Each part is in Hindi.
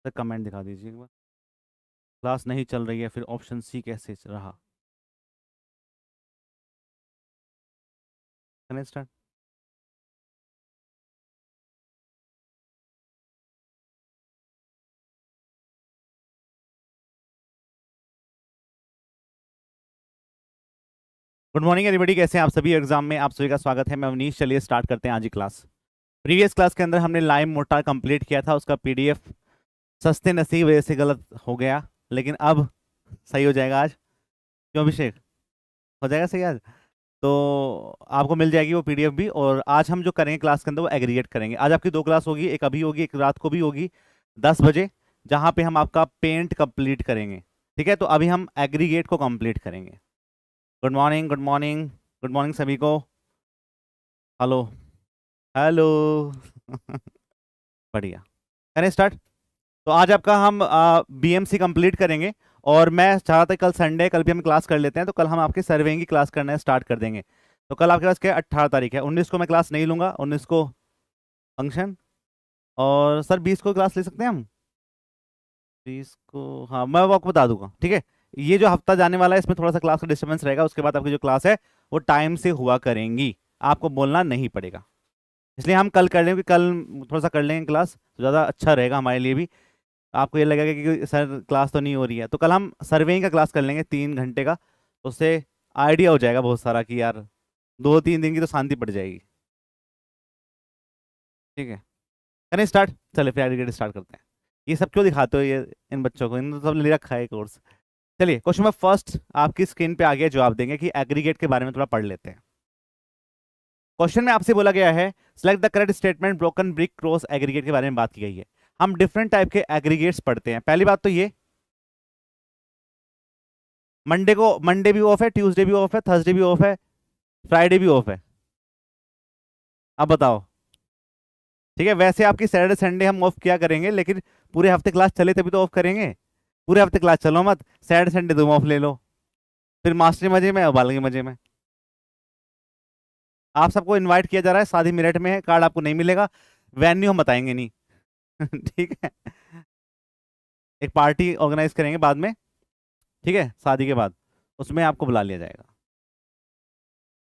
सर कमेंट दिखा दीजिए एक बार। क्लास नहीं चल रही है फिर ऑप्शन सी कैसे रहा? स्टार्ट। गुड मॉर्निंग एवरीबॉडी, कैसे हैं आप सभी? एग्जाम में आप सभी का स्वागत है। मैं अवनीश। चलिए स्टार्ट करते हैं आज की क्लास। प्रीवियस क्लास के अंदर हमने लाइम मोटार कंप्लीट किया था, उसका पीडीएफ सस्ते नसीब वजह से गलत हो गया, लेकिन अब सही हो जाएगा आज। क्यों अभिषेक? हो जाएगा सही आज। तो आपको मिल जाएगी वो पीडीएफ भी। और आज हम जो करेंगे क्लास के अंदर वो एग्रीगेट करेंगे। आज आपकी दो क्लास होगी, एक अभी होगी एक रात को भी होगी 10 बजे, जहाँ पे हम आपका पेंट कंप्लीट करेंगे। ठीक है, तो अभी हम एग्रीगेट को कंप्लीट करेंगे। Good morning, good morning, good morning सभी को। Hello, hello. बढ़िया, करें स्टार्ट। तो आज आपका हम बीएमसी कंप्लीट करेंगे। और मैं चाहता था कल संडे, कल भी हम क्लास कर लेते हैं, तो कल हम आपके सर्वेइंग की क्लास करना स्टार्ट कर देंगे। तो कल आपके पास क्या 18 तारीख है, 19 को मैं क्लास नहीं लूंगा, 19 को फंक्शन। और सर 20 को क्लास ले सकते हैं हम? 20 को हाँ, मैं वो आपको बता दूंगा। ठीक है, ये जो हफ्ता जाने वाला है इसमें थोड़ा सा क्लास का डिस्टर्बेंस रहेगा। उसके बाद आपकी जो क्लास है वो टाइम से हुआ करेंगी, आपको बोलना नहीं पड़ेगा। इसलिए हम कल कर लेंगे, कल थोड़ा सा कर लेंगे क्लास तो ज़्यादा अच्छा रहेगा हमारे लिए भी। आपको ये लगेगा कि सर क्लास तो नहीं हो रही है, तो कल हम सर्वेइंग का क्लास कर लेंगे 3 घंटे का। तो उससे आइडिया हो जाएगा बहुत सारा कि यार 2-3 दिन की तो शांति पड़ जाएगी। ठीक है, करें स्टार्ट। चलिए फिर एग्रीगेट स्टार्ट करते हैं। ये सब क्यों दिखाते हो ये इन बच्चों को? इन्होंने तो सब ले रखा है कोर्स। चलिए क्वेश्चन नंबर फर्स्ट आपकी स्क्रीन पे आ गया, जवाब देंगे कि एग्रीगेट के बारे में थोड़ा पढ़ लेते हैं। क्वेश्चन में आपसे बोला गया है select the correct statement broken brick cross aggregate के बारे में बात की गई है। हम डिफरेंट टाइप के एग्रीगेट्स पढ़ते हैं। पहली बात तो ये, मंडे भी ऑफ है, ट्यूसडे भी ऑफ है, थर्सडे भी ऑफ है, फ्राइडे भी ऑफ है। अब बताओ। ठीक है, वैसे आपकी सैटरडे संडे हम ऑफ किया करेंगे, लेकिन पूरे हफ्ते क्लास चले तभी तो ऑफ करेंगे। पूरे हफ्ते क्लास चलो मत, सैटरडे संडे तुम ऑफ ले लो, फिर मास्टर मजे में और बाल के मजे में। आप सबको इनवाइट किया जा रहा है, शादी मेरठ में है, कार्ड आपको नहीं मिलेगा, वेन्यू हम बताएंगे नहीं। ठीक है, एक पार्टी ऑर्गेनाइज करेंगे बाद में, ठीक है, शादी के बाद, उसमें आपको बुला लिया जाएगा।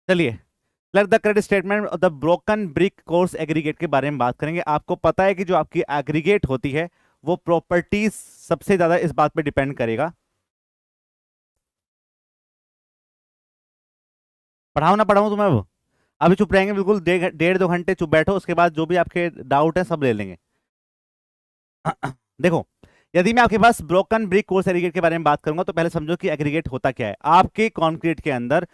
चलिए, select the correct statement of the broken brick coarse aggregate के बारे में बात करेंगे। आपको पता है कि जो आपकी एग्रीगेट होती है वो प्रॉपर्टीज सबसे ज्यादा इस बात पे डिपेंड करेगा। पढ़ाऊं ना पढ़ाऊं तुम्हें? अब अभी चुप रहेंगे बिल्कुल, 1.5-2 घंटे चुप बैठो, उसके बाद जो भी आपके डाउट है सब ले लेंगे। देखो, यदि मैं आपके पास ब्रोकन ब्रिक कोर्स एग्रीगेट के बारे में बात करूंगा तो पहले समझो कि एग्रीगेट होता क्या है। आपके कंक्रीट के अंदर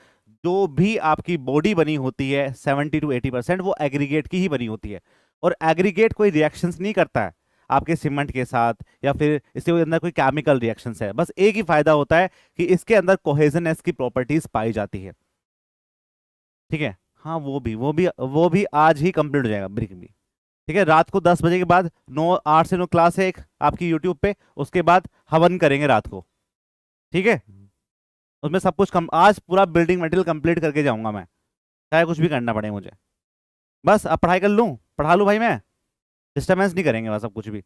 जो भी आपकी बॉडी बनी होती है 70-80% वो एग्रीगेट की ही बनी होती है। और एग्रीगेट कोई रिएक्शंस नहीं करता है आपके सीमेंट के साथ, या फिर इसके अंदर कोई केमिकल रिएक्शंस है। बस एक ही फायदा होता है कि इसके अंदर कोहेजननेस की प्रॉपर्टीज पाई जाती है। ठीक है, हाँ, वो भी आज ही कंप्लीट हो जाएगा ब्रिक भी। ठीक है, रात को 10 बजे के बाद 8 से 9 क्लास है एक आपकी यूट्यूब पे, उसके बाद हवन करेंगे रात को। ठीक है, उसमें सब कुछ आज पूरा बिल्डिंग मटेरियल कंप्लीट करके जाऊंगा मैं, चाहे कुछ भी करना पड़े मुझे। बस अब पढ़ाई कर लूँ, पढ़ा लूँ भाई मैं, डिस्टर्बेंस नहीं करेंगे बस अब कुछ भी।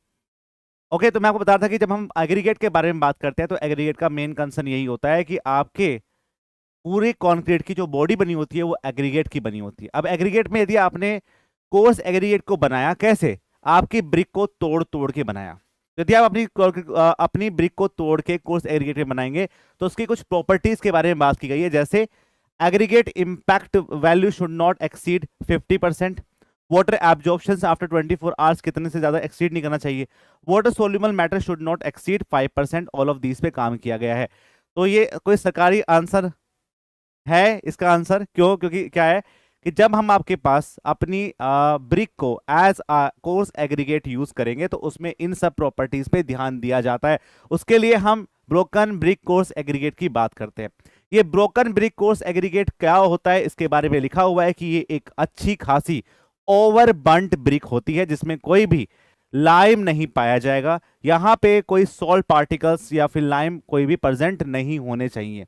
ओके, तो मैं आपको बता रहा था कि जब हम एग्रीगेट के बारे में बात करते हैं तो एग्रीगेट का मेन कंसर्न यही होता है कि आपके पूरे कंक्रीट की जो बॉडी बनी होती है वो एग्रीगेट की बनी होती है। अब एग्रीगेट में यदि आपने कोर्स एग्रीगेट को बनाया कैसे? आपकी ब्रिक को तोड़ तोड़ के बनाया। यदि आप अपनी ब्रिक को तोड़ के कोर्स एग्रीगेट में बनाएंगे तो उसकी कुछ प्रॉपर्टीज के बारे में बात की गई है, जैसे aggregate impact value should not exceed 50%, water absorption after 24 hours कितने से ज्यादा एक्सीड नहीं करना चाहिए, water soluble matter should not exceed 5%। All of these पे काम किया गया है। तो ये कोई सरकारी आंसर है इसका आंसर? क्यों? क्योंकि क्या है कि जब हम आपके पास अपनी ब्रिक को एज कोर्स एग्रीगेट यूज करेंगे तो उसमें इन सब प्रॉपर्टीज पे ध्यान दिया जाता है। उसके लिए हम ब्रोकन ब्रिक कोर्स एग्रीगेट की बात करते हैं। ये ब्रोकन ब्रिक कोर्स एग्रीगेट क्या होता है इसके बारे में लिखा हुआ है कि ये एक अच्छी खासी ओवर बंट ब्रिक होती है जिसमें कोई भी लाइम नहीं पाया जाएगा। यहां पे कोई सॉल्ट पार्टिकल्स या फिर लाइम कोई भी प्रेजेंट नहीं होने चाहिए।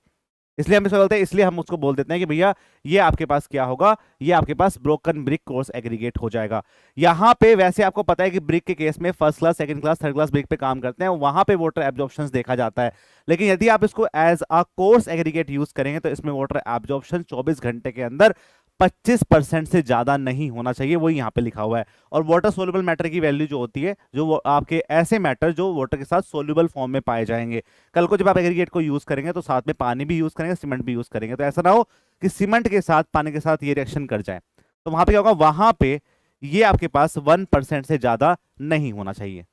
इसलिए हम इसको बोलते हैं, इसलिए हम उसको बोल देते हैं कि भैया ये आपके पास क्या होगा, ये आपके पास ब्रोकन ब्रिक कोर्स एग्रीगेट हो जाएगा। यहां पे वैसे आपको पता है कि ब्रिक के केस में first class, second class, third class brick पे काम करते हैं, वहां पे वाटर एब्जॉर्प्शन देखा जाता है। लेकिन यदि आप इसको as a coarse aggregate use करेंगे तो इसमें वाटर एब्जॉर्प्शन 24 घंटे के अंदर 25% से ज्यादा नहीं होना चाहिए, वही यहां पे लिखा हुआ है। और वाटर सोल्यूबल मैटर की वैल्यू जो होती है, जो वो आपके ऐसे मैटर जो वाटर के साथ सोल्यूबल फॉर्म में पाए जाएंगे। कल को जब आप एग्रीगेट को यूज करेंगे तो साथ में पानी भी यूज करेंगे, सीमेंट भी यूज करेंगे, तो ऐसा ना हो कि सीमेंट के साथ पानी के साथ ये रिएक्शन कर जाए। तो वहां पे क्या होगा, वहां पे ये आपके पास 1% से ज्यादा नहीं होना चाहिए।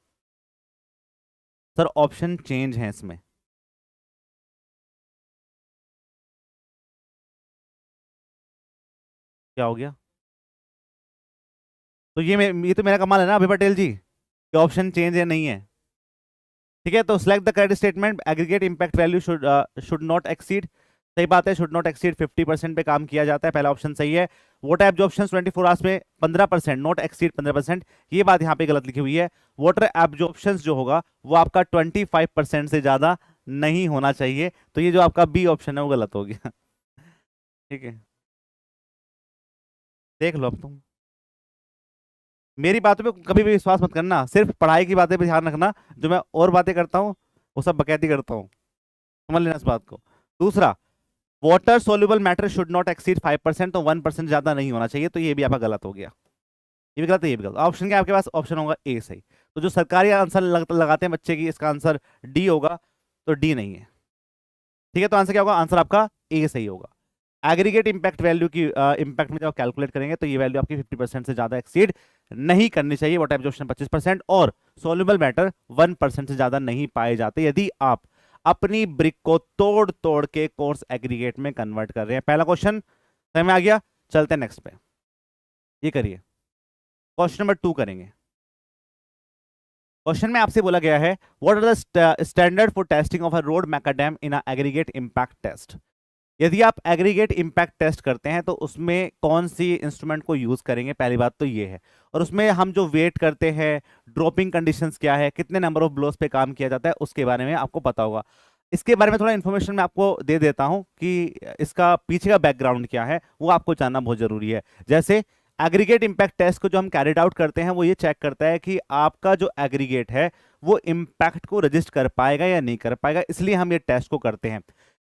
सर ऑप्शन चेंज है इसमें। क्या हो गया? तो ये तो मेरा कमाल है ना अभी पटेल जी, कि ऑप्शन चेंज है नहीं है। ठीक है, तो select the correct statement, aggregate impact value should not exceed. सही बात है, शुड नॉट एक्सीड 50% पे काम किया जाता है, पहला ऑप्शन सही है। वाटर एब्जॉर्प्शन 24 आवर्स में 15%, नॉट एक्सीड 15%, ये बात यहाँ पे गलत लिखी हुई है। वाटर एब्जॉर्प्शन जो होगा वो आपका 25% से ज्यादा नहीं होना चाहिए, तो ये जो आपका बी ऑप्शन है वो गलत हो गया। ठीक है, देख लो अब तुम, मेरी बातों पे कभी भी विश्वास मत करना, सिर्फ पढ़ाई की बातें पे ध्यान रखना। जो मैं और बातें करता हूँ वो सब बकैती करता हूँ, समझ लेना इस बात को। दूसरा, water soluble matter should not exceed 5%, तो 1% ज्यादा नहीं होना चाहिए, तो ये भी आपका गलत हो गया। ये भी गलत है, ये भी गलत। ऑप्शन क्या आपके पास? ऑप्शन होगा ए सही। तो जो सरकारी आंसर लगाते हैं बच्चे की, इसका आंसर डी होगा, तो डी नहीं है। ठीक है, तो आंसर क्या होगा? आंसर आपका ए सही होगा। एग्रीगेट इंपैक्ट वैल्यू की इंपैक्ट में जब कैलकुलेट करेंगे तो ये वैल्यू आपकी 50% से ज्यादा एक्सीड नहीं करनी चाहिए, वाटर एब्जॉर्प्शन 25% और सोल्यूबल मैटर 1% से ज्यादा नहीं पाए जाते यदि आप अपनी ब्रिक को तोड़ तोड़ के कोर्स एग्रीगेट में कन्वर्ट कर रहे हैं। पहला क्वेश्चन समझ में आ गया, चलते हैं नेक्स्ट पे। ये करिए, क्वेश्चन नंबर 2 करेंगे। क्वेश्चन में आपसे बोला गया है, what are the standard for testing of a road macadam in a aggregate impact test. यदि आप एग्रीगेट इंपैक्ट टेस्ट करते हैं तो उसमें कौन सी इंस्ट्रूमेंट को यूज करेंगे, पहली बात तो ये है। और उसमें हम जो वेट करते हैं, ड्रॉपिंग कंडीशंस क्या है, कितने नंबर ऑफ ब्लोस पे काम किया जाता है, उसके बारे में आपको पता होगा। इसके बारे में थोड़ा इन्फॉर्मेशन मैं आपको दे देता हूं कि इसका पीछे का बैकग्राउंड क्या है, वो आपको जानना बहुत जरूरी है। जैसे एग्रीगेट इंपैक्ट टेस्ट को जो हम कैरिड आउट करते हैं वो ये चेक करता है कि आपका जो एग्रीगेट है वो इंपैक्ट को रजिस्ट कर पाएगा या नहीं कर पाएगा, इसलिए हम ये टेस्ट को करते हैं।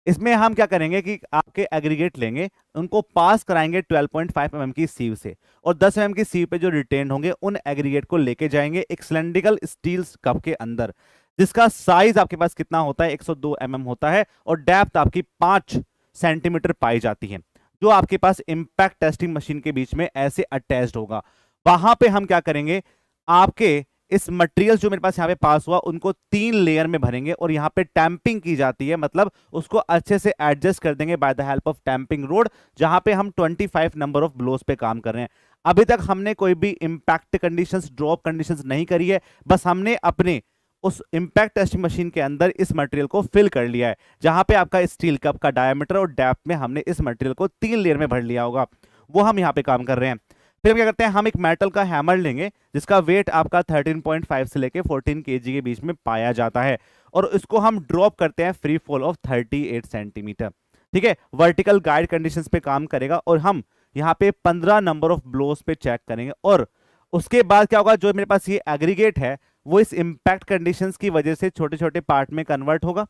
इसमें हम क्या करेंगे कि आपके एग्रीगेट लेंगे, उनको पास कराएंगे 12.5 mm की सीव से, और 10 mm की सीव पे जो रिटेन होंगे उन एग्रीगेट को लेके जाएंगे एक सिलेंड्रिकल स्टील कप के अंदर, जिसका साइज आपके पास कितना होता है, 102 mm होता है, और डेप्थ आपकी 5 सेंटीमीटर पाई जाती है, जो आपके पास इंपैक्ट टेस्टिंग मशीन के बीच में ऐसे अटैच्ड होगा। वहां पे हम क्या करेंगे, आपके इस मटेरियल जो मेरे पास यहाँ पे पास हुआ उनको 3 लेयर में भरेंगे, और यहाँ पे टैंपिंग की जाती है, मतलब उसको अच्छे से एडजस्ट कर देंगे by the help of tamping road, जहां पे हम 25 नंबर ऑफ ब्लोस पे काम कर रहे हैं। अभी तक हमने कोई भी इंपैक्ट कंडीशंस, ड्रॉप कंडीशंस नहीं करी है, बस हमने अपने उस इंपैक्ट टेस्टिंग मशीन के अंदर इस मटेरियल को फिल कर लिया है, जहां पे आपका स्टील कप का डायमीटर और डेप्थ में हमने इस मटेरियल को 3 लेयर में भर लिया होगा, वो हम यहाँ पे काम कर रहे हैं। फिर हम क्या करते हैं, हम एक मेटल का हैमर लेंगे जिसका वेट आपका 13.5 से लेके 14 केजी के बीच में पाया जाता है, और इसको हम ड्रॉप करते हैं फ्री फॉल ऑफ 38 सेंटीमीटर। ठीक है, वर्टिकल गाइड कंडीशंस पे काम करेगा, और हम यहाँ पे 15 नंबर ऑफ ब्लोस पे चेक करेंगे, और उसके बाद क्या होगा, जो मेरे पास ये एग्रीगेट है वो इस इंपैक्ट कंडीशंस की वजह से छोटे छोटे पार्ट में कन्वर्ट होगा,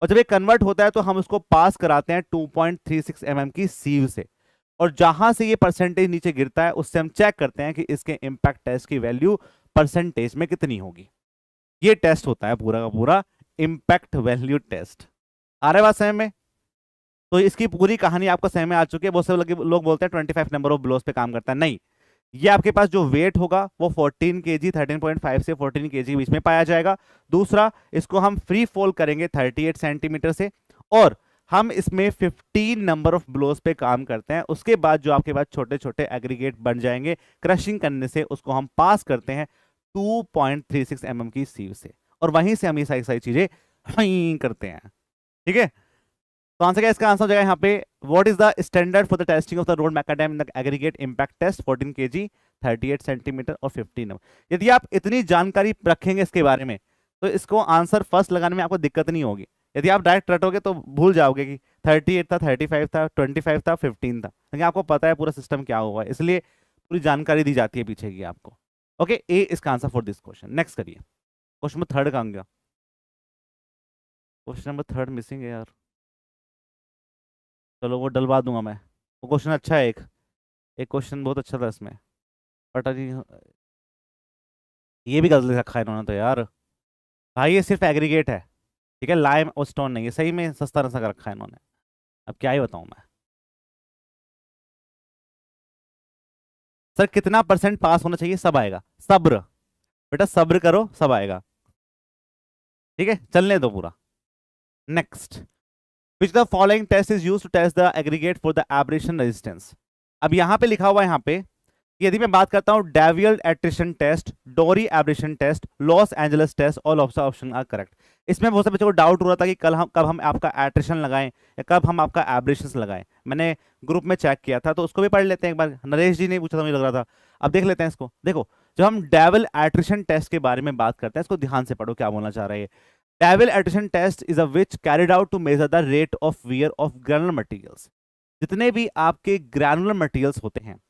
और जब ये कन्वर्ट होता है तो हम उसको पास कराते हैं 2.36 mm की सीव से, और जहां से ये परसेंटेज नीचे गिरता है उससे हम चेक करते हैं कि इसके इंपैक्ट टेस्ट की वैल्यू परसेंटेज में कितनी होगी। ये टेस्ट होता है पूरा का पूरा इंपैक्ट वैल्यू टेस्ट। आ रहा है बात समझ में? तो इसकी पूरी कहानी आपको समझ में आ चुकी है। बहुत से लोग बोलते हैं 25 नंबर ऑफ ब्लोस पे काम करता है, नहीं, ये आपके पास जो वेट होगा वो 14 केजी, 13.5 से 14 केजी के बीच में पाया जाएगा। दूसरा, इसको हम फ्री फॉल करेंगे 38 सेंटीमीटर से, और हम इसमें 15 नंबर ऑफ ब्लोस पे काम करते हैं। उसके बाद जो आपके पास छोटे छोटे एग्रीगेट बन जाएंगे क्रशिंग करने से, उसको हम पास करते हैं 2.36 mm की सीव से, और वहीं से हम ये सारी चीजें करते हैं। ठीक है, तो आंसर क्या इसका आंसर हो जाएगा यहाँ पे, what is the standard for the testing of the road macadam in the aggregate impact test 14 KG, 38 centimetre और 15 नंबर। यदि आप इतनी जानकारी रखेंगे इसके बारे में तो इसको आंसर फर्स्ट लगाने में आपको दिक्कत नहीं होगी। यदि आप डायरेक्ट रटोगे तो भूल जाओगे कि 38 था, 35 था, 25 था, 15 था, क्योंकि आपको पता है पूरा सिस्टम क्या हुआ है, इसलिए पूरी जानकारी दी जाती है पीछे की आपको। ओके, ए इसका answer for this question. Next करिए, क्वेश्चन नंबर थर्ड कहाँ गया? क्वेश्चन नंबर थर्ड मिसिंग है यार। चलो वो डलवा दूंगा मैं, वो क्वेश्चन अच्छा है, एक एक क्वेश्चन बहुत अच्छा था इसमें, बट अभी ये भी गलत लिख रखा है इन्होंने तो यार। भाई ये सिर्फ एग्रीगेट है, ठीक है, लाइम और स्टोन नहीं है, सही में सस्ता नशा कर रखा है इन्होंने। अब क्या ही बताऊं मैं। सर कितना परसेंट पास होना चाहिए? सब आएगा, सब्र, बेटा सब्र करो, सब आएगा, ठीक है, चलने दो पूरा। Next, which the following test is use to test the aggregate for the abrasion resistance. अब यहां पे लिखा हुआ है, यहाँ पे यदि मैं बात करता हूं Deval attrition test, Dorry abrasion test, Los Angeles test, all of the option are correct. इसमें बहुत सारे बच्चों को डाउट हो रहा था कि कब हम आपका एट्रिशन लगाएं या कब हम आपका एब्रेशन लगाएं। मैंने ग्रुप में चेक किया था, तो उसको भी पढ़ लेते हैं एक बार, नरेश जी ने पूछा था, मुझे लग रहा था। अब देख लेते हैं इसको। देखो, जब हम डेविल एट्रिशन टेस्ट के बारे में बात करते हैं, इसको ध्यान से पढ़ो क्या बोलना चाह रहे हैं। Deval attrition test is a which carried out to measure the rate of wear of granular materials. जितने भी आपके ग्रैनुलर मटेरियल्स होते हैं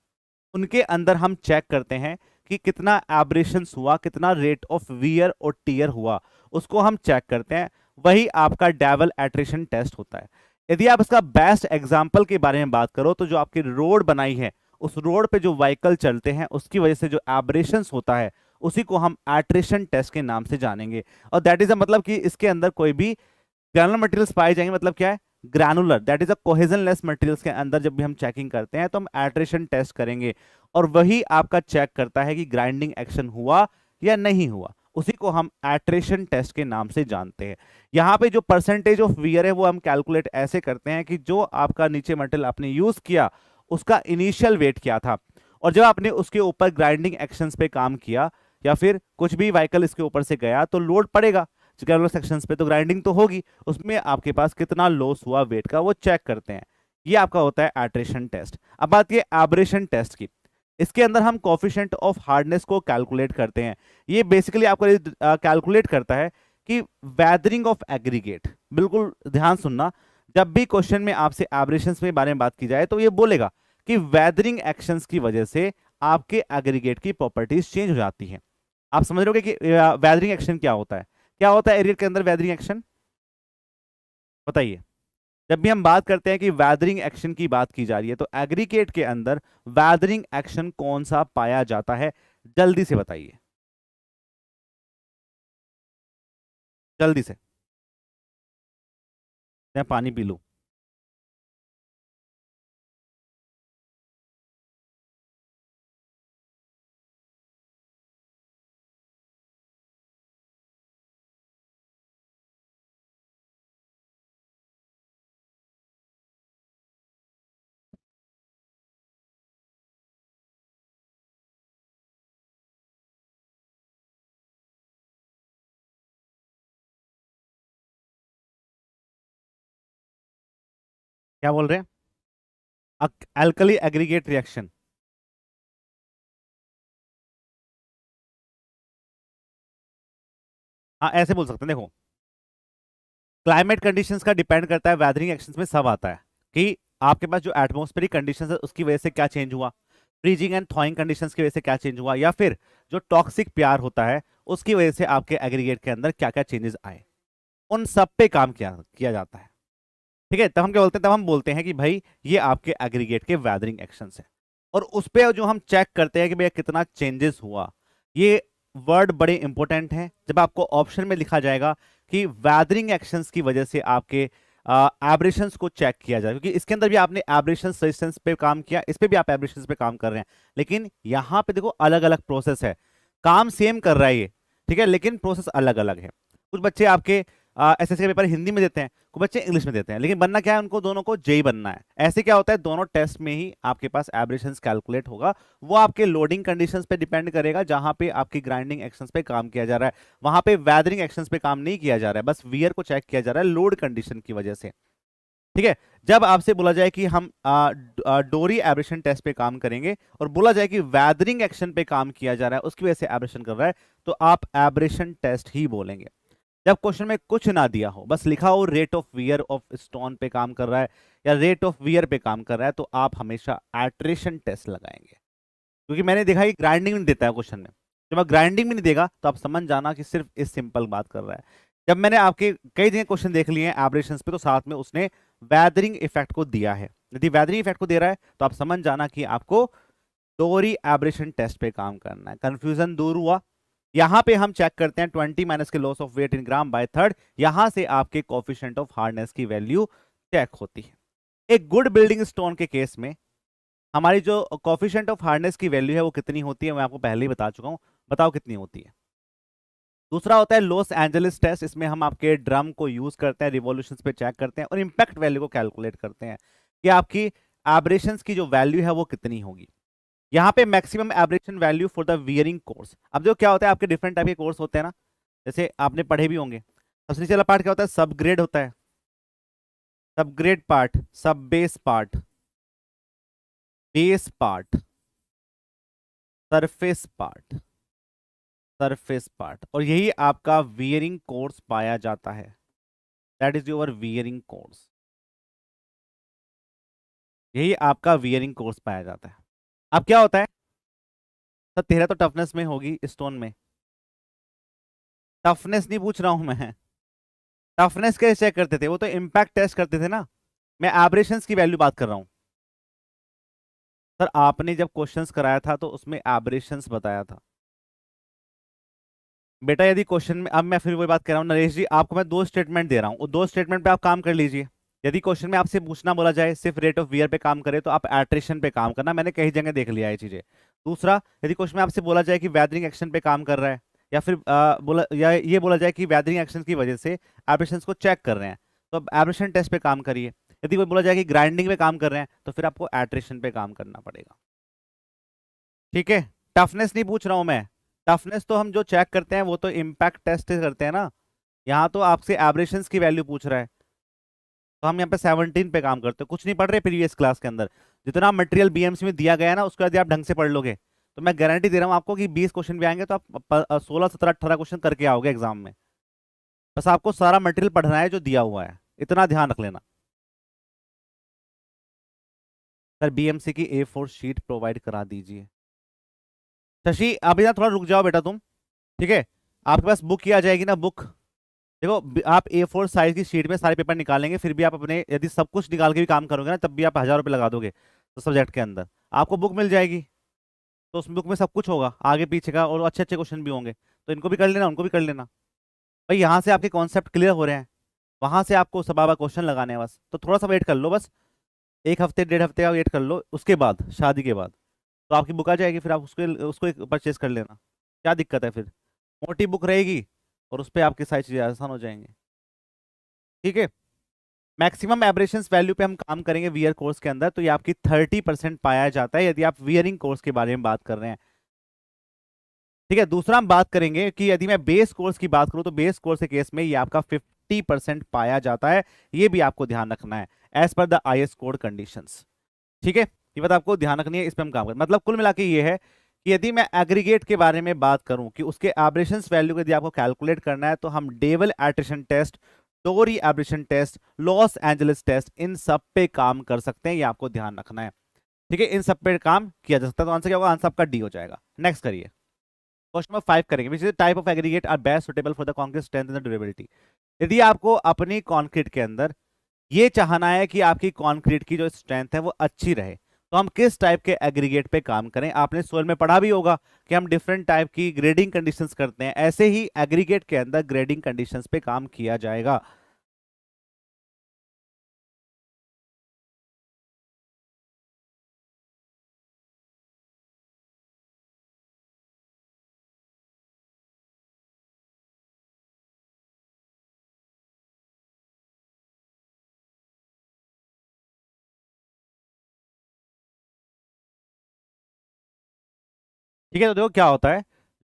उनके अंदर हम चेक करते हैं कि कितना एब्रेशंस हुआ, कितना रेट ऑफ वियर और टीयर हुआ, उसको हम चेक करते हैं। वही आपका डेविल एट्रिशन टेस्ट होता है। यदि आप इसका बेस्ट एग्जांपल के बारे में बात करो, तो जो आपकी रोड बनाई है, उस रोड पे जो व्हीकल चलते हैं उसकी वजह से जो एब्रेशंस होता है, उसी को हम एट्रिशन टेस्ट के नाम से जानेंगे। और दैट इज मतलब कि इसके अंदर कोई भी ग्रैनुलर मटेरियल्स पाए जाएंगे, मतलब क्या है, granular, that is a cohesionless materials के अंदर जब भी हम चेकिंग करते हैं तो हम एट्रिशन टेस्ट करेंगे, और वही आपका चेक करता है कि ग्राइंडिंग एक्शन हुआ या नहीं हुआ, उसी को हम एट्रिशन टेस्ट के नाम से जानते हैं। यहाँ पे जो परसेंटेज ऑफ वियर है वो हम कैलकुलेट ऐसे करते हैं कि जो आपका नीचे मटेरियल आपने यूज किया उसका इनिशियल वेट क्या था, और जब आपने उसके ऊपर ग्राइंडिंग एक्शंस पे काम किया या फिर कुछ भी व्हीकल इसके ऊपर से गया तो लोड पड़ेगा ग्रैनुलर सेक्शंस पे, तो ग्राइंडिंग तो होगी, उसमें आपके पास कितना लॉस हुआ वेट का वो चेक करते हैं। ये आपका होता है एट्रिशन टेस्ट। अब बात की एब्रेशन टेस्ट की, इसके अंदर हम कोफिशिएंट ऑफ हार्डनेस को कैलकुलेट करते हैं। ये बेसिकली आपको कैलकुलेट करता है कि वेदरिंग ऑफ एग्रीगेट, बिल्कुल ध्यान सुनना, जब भी क्वेश्चन में आपसे एब्रेशंस में बारे में बात की जाए तो ये बोलेगा कि वेदरिंग एक्शंस की वजह से आपके एग्रीगेट की प्रॉपर्टीज चेंज हो जाती हैं। आप समझ रहे हो कि वेदरिंग एक्शन क्या होता है? क्या होता है एरियर के अंदर वेदरिंग एक्शन, बताइए। जब भी हम बात करते हैं कि वेदरिंग एक्शन की बात की जा रही है, तो एग्रीगेट के अंदर वेदरिंग एक्शन कौन सा पाया जाता है? जल्दी से बताइए, जल्दी से, मैं पानी पी लूं। क्या बोल रहे हैं? अल्कली एग्रीगेट रिएक्शन, हाँ ऐसे बोल सकते हैं। देखो, क्लाइमेट कंडीशंस का डिपेंड करता है, वेदरिंग एक्शंस में सब आता है कि आपके पास जो एटमॉस्फेरिक कंडीशंस है उसकी वजह से क्या चेंज हुआ, फ्रीजिंग एंड थॉइंग कंडीशंस की वजह से क्या चेंज हुआ, या फिर जो टॉक्सिक प्यार होता है उसकी वजह से आपके एग्रीगेट के अंदर क्या क्या चेंजेस आए, उन सब पे काम किया किया जाता है। ठीक है, तब हम क्या बोलते हैं, तब हम बोलते हैं कि भाई ये आपके एग्रीगेट के वेदरिंग एक्शंस है। और उस पे जो हम चेक करते हैं कि भैया कितना चेंजेस हुआ, ये वर्ड बड़े इंपॉर्टेंट हैं। जब आपको ऑप्शन में लिखा जाएगा कि वेदरिंग एक्शंस की वजह से आपके एब्रेशंस को चेक किया जाए, क्योंकि इसके अंदर भी आपने एब्रेशंस रेजिस्टेंस पे काम किया, इस पे भी आप एब्रेशंस पे काम कर रहे हैं, लेकिन यहां पे देखो अलग अलग प्रोसेस है, काम सेम कर रहा है ये, ठीक है, लेकिन प्रोसेस अलग अलग है। कुछ बच्चे आपके एसएससी का पेपर हिंदी में देते हैं, कुछ बच्चे इंग्लिश में देते हैं, लेकिन बनना क्या है उनको, दोनों को जेई बनना है। ऐसे क्या होता है, दोनों टेस्ट में ही आपके पास एब्रेशंस कैलकुलेट होगा, वो आपके लोडिंग कंडीशंस पे डिपेंड करेगा, जहां पे आपकी ग्राइंडिंग एक्शंस पे काम किया जा रहा है, वहां पे वेदरिंग एक्शंस पे काम नहीं किया जा रहा है, बस वियर को चेक किया जा रहा है लोड कंडीशन की वजह से। ठीक है, जब आपसे बोला जाए कि हम डोरी एब्रेशन टेस्ट पे काम करेंगे और बोला जाए कि वेदरिंग एक्शन पे काम किया जा रहा है, उसकी वजह से एब्रेशन कर रहा है, तो आप एब्रेशन टेस्ट ही बोलेंगे। जब क्वेश्चन में कुछ ना दिया हो, बस लिखा हो rate of wear of stone पे काम कर रहा है या रेट ऑफ वियर पे काम कर रहा है, तो आप हमेशा एट्रिशन टेस्ट लगाएंगे। क्योंकि मैंने देखा कि ग्राइंडिंग नहीं देता है क्वेश्चन में। जब आप ग्राइंडिंग भी नहीं देगा तो आप समझ जाना कि सिर्फ इस सिंपल बात कर रहा है। जब मैंने आपके कई जगह क्वेश्चन देख लिए हैं एब्रेशंस पे, तो साथ में उसने वेदरिंग इफेक्ट को दिया है। यदि वेदरिंग इफेक्ट को दे रहा है तो आप समझ जाना कि आपको डोरी एब्रेशन टेस्ट पे काम करना है। कंफ्यूजन दूर हुआ। यहां पे हम चेक करते हैं 20 माइनस के loss of weight in gram by third. यहां से आपके कोफिशिएंट ऑफ हार्डनेस की वैल्यू चेक होती है। एक गुड बिल्डिंग स्टोन के केस में हमारी जो कोफिशिएंट ऑफ हार्डनेस की वैल्यू है वो कितनी होती है, मैं आपको पहले ही बता चुका हूं। बताओ कितनी होती है। दूसरा होता है लॉस एंजलिस टेस्ट। इसमें हम आपके ड्रम को यूज करते हैं, रिवॉल्यूशंस पे चेक करते हैं और इंपैक्ट वैल्यू को कैलकुलेट करते हैं कि आपकी एब्रेशंस की जो वैल्यू है वो कितनी होगी। यहाँ पे maximum abrasion value for the wearing course. अब जो क्या होता है, आपके डिफरेंट टाइप के कोर्स होते हैं ना, जैसे आपने पढ़े भी होंगे। सबसे नीचे वाला पार्ट क्या होता है, सब ग्रेड होता है, सब ग्रेड पार्ट, सब base part, base part, surface part, surface part, और यही आपका वियरिंग कोर्स पाया जाता है। That is your wearing course. यही आपका वियरिंग कोर्स पाया जाता है। अब क्या होता है सर, तेरह तो टफनेस में होगी स्टोन में। टफनेस नहीं पूछ रहा हूं मैं। टफनेस कैसे चेक करते थे, वो तो इंपैक्ट टेस्ट करते थे ना। मैं एब्रेशंस की वैल्यू बात कर रहा हूं। सर आपने जब क्वेश्चंस कराया था तो उसमें एब्रेशंस बताया था बेटा। यदि क्वेश्चन में, अब मैं फिर वही बात कर रहा हूं नरेश जी, आपको मैं दो स्टेटमेंट दे रहा हूं, वो दो स्टेटमेंट पे आप काम कर लीजिए। यदि क्वेश्चन में आपसे पूछना बोला जाए सिर्फ रेट ऑफ वियर पे काम करे तो आप एट्रिशन पे काम करना, मैंने कई जगह देख लिया ये चीजें। दूसरा, यदि क्वेश्चन में आपसे बोला जाए कि वेदरिंग एक्शन पे काम कर रहा है, या फिर बोला या ये बोला जाए कि वेदरिंग एक्शन की वजह से एब्रेशन को चेक कर रहे हैं, तो अब एब्रेशन टेस्ट पे काम करिए। यदि वो बोला जाए कि ग्राइंडिंग पे काम कर रहे हैं तो फिर आपको एट्रिशन पे काम करना पड़ेगा। ठीक है, टफनेस नहीं पूछ रहा हूं मैं। टफनेस तो हम जो चेक करते हैं वो तो इम्पैक्ट टेस्ट करते हैं ना। यहाँ तो आपसे एब्रेशंस की वैल्यू पूछ रहा है, तो हम यहाँ पे 17 पे काम करते हैं। कुछ नहीं पढ़ रहे प्रीवियस क्लास के अंदर, जितना मटेरियल बीएमसी में दिया गया है ना उसको यदि आप ढंग से पढ़ लोगे तो मैं गारंटी दे रहा हूँ आपको कि 20 क्वेश्चन भी आएंगे तो आप 16 17 18 क्वेश्चन करके आओगे एग्जाम में। बस आपको सारा मटेरियल पढ़ना है जो दिया हुआ है, इतना ध्यान रख लेना। सर बीएमसी की A4 शीट प्रोवाइड करा दीजिए। शशि अभी ना थोड़ा रुक जाओ बेटा तुम, ठीक है। आपके पास बुक की आ जाएगी ना, बुक। देखो आप A4 साइज की शीट में सारे पेपर निकालेंगे, फिर भी आप अपने यदि सब कुछ निकाल के भी काम करोगे ना तब भी आप 1000 रुपये लगा दोगे। तो सब्जेक्ट के अंदर आपको बुक मिल जाएगी, तो उस बुक में सब कुछ होगा आगे पीछे का, और अच्छे अच्छे क्वेश्चन भी होंगे, तो इनको भी कर लेना, उनको भी कर लेना। भाई यहाँ से आपके कॉन्सेप्ट क्लियर हो रहे हैं, वहां से आपको सब क्वेश्चन लगाने हैं बस। तो थोड़ा सा वेट कर लो, बस एक हफ्ते डेढ़ हफ्ते का वेट कर लो, उसके बाद शादी के बाद तो आपकी बुक आ जाएगी, फिर आप उसको उसको परचेज कर लेना। क्या दिक्कत है फिर, मोटी बुक रहेगी और उस पर आपकी सारी चीज़ें आसान हो जाएंगी। ठीक है, मैक्सिमम एब्रेशंस वैल्यू पे हम काम करेंगे वियर कोर्स के अंदर, तो ये आपकी 30% पाया जाता है यदि आप वियरिंग कोर्स के बारे में बात कर रहे हैं। ठीक है, दूसरा हम बात करेंगे कि यदि मैं बेस कोर्स की बात करूं तो बेस कोर्स के केस में ये आपका 50% पाया जाता है। ये भी आपको ध्यान रखना है as per the IS code conditions. ठीक है, ये बात आपको ध्यान रखनी है, इस पर हम काम करें। मतलब कुल मिला के ये है कि यदि मैं एग्रीगेट के बारे में बात करूं कि उसके एब्रेशंस वैल्यू को यदि आपको कैलकुलेट करना है तो हम Deval attrition test, Dorry abrasion test, Los Angeles test, इन सब पे काम कर सकते हैं, ये आपको ध्यान रखना है। ठीक है, इन सब पे काम किया जा सकता है। तो आंसर क्या होगा, आंसर आपका डी हो जाएगा। नेक्स्ट करिए, क्वेश्चन नंबर 5 करेंगे, which is type of aggregate are best suitable for the concrete strength and durability. यदि आपको अपनी कंक्रीट के अंदर ये चाहना है कि आपकी कंक्रीट की जो स्ट्रेंथ है वो अच्छी रहे, तो हम किस टाइप के एग्रीगेट पे काम करें। आपने सोल में पढ़ा भी होगा कि हम डिफरेंट टाइप की ग्रेडिंग कंडीशंस करते हैं, ऐसे ही एग्रीगेट के अंदर ग्रेडिंग कंडीशंस पे काम किया जाएगा। ठीक है, तो देखो क्या होता है,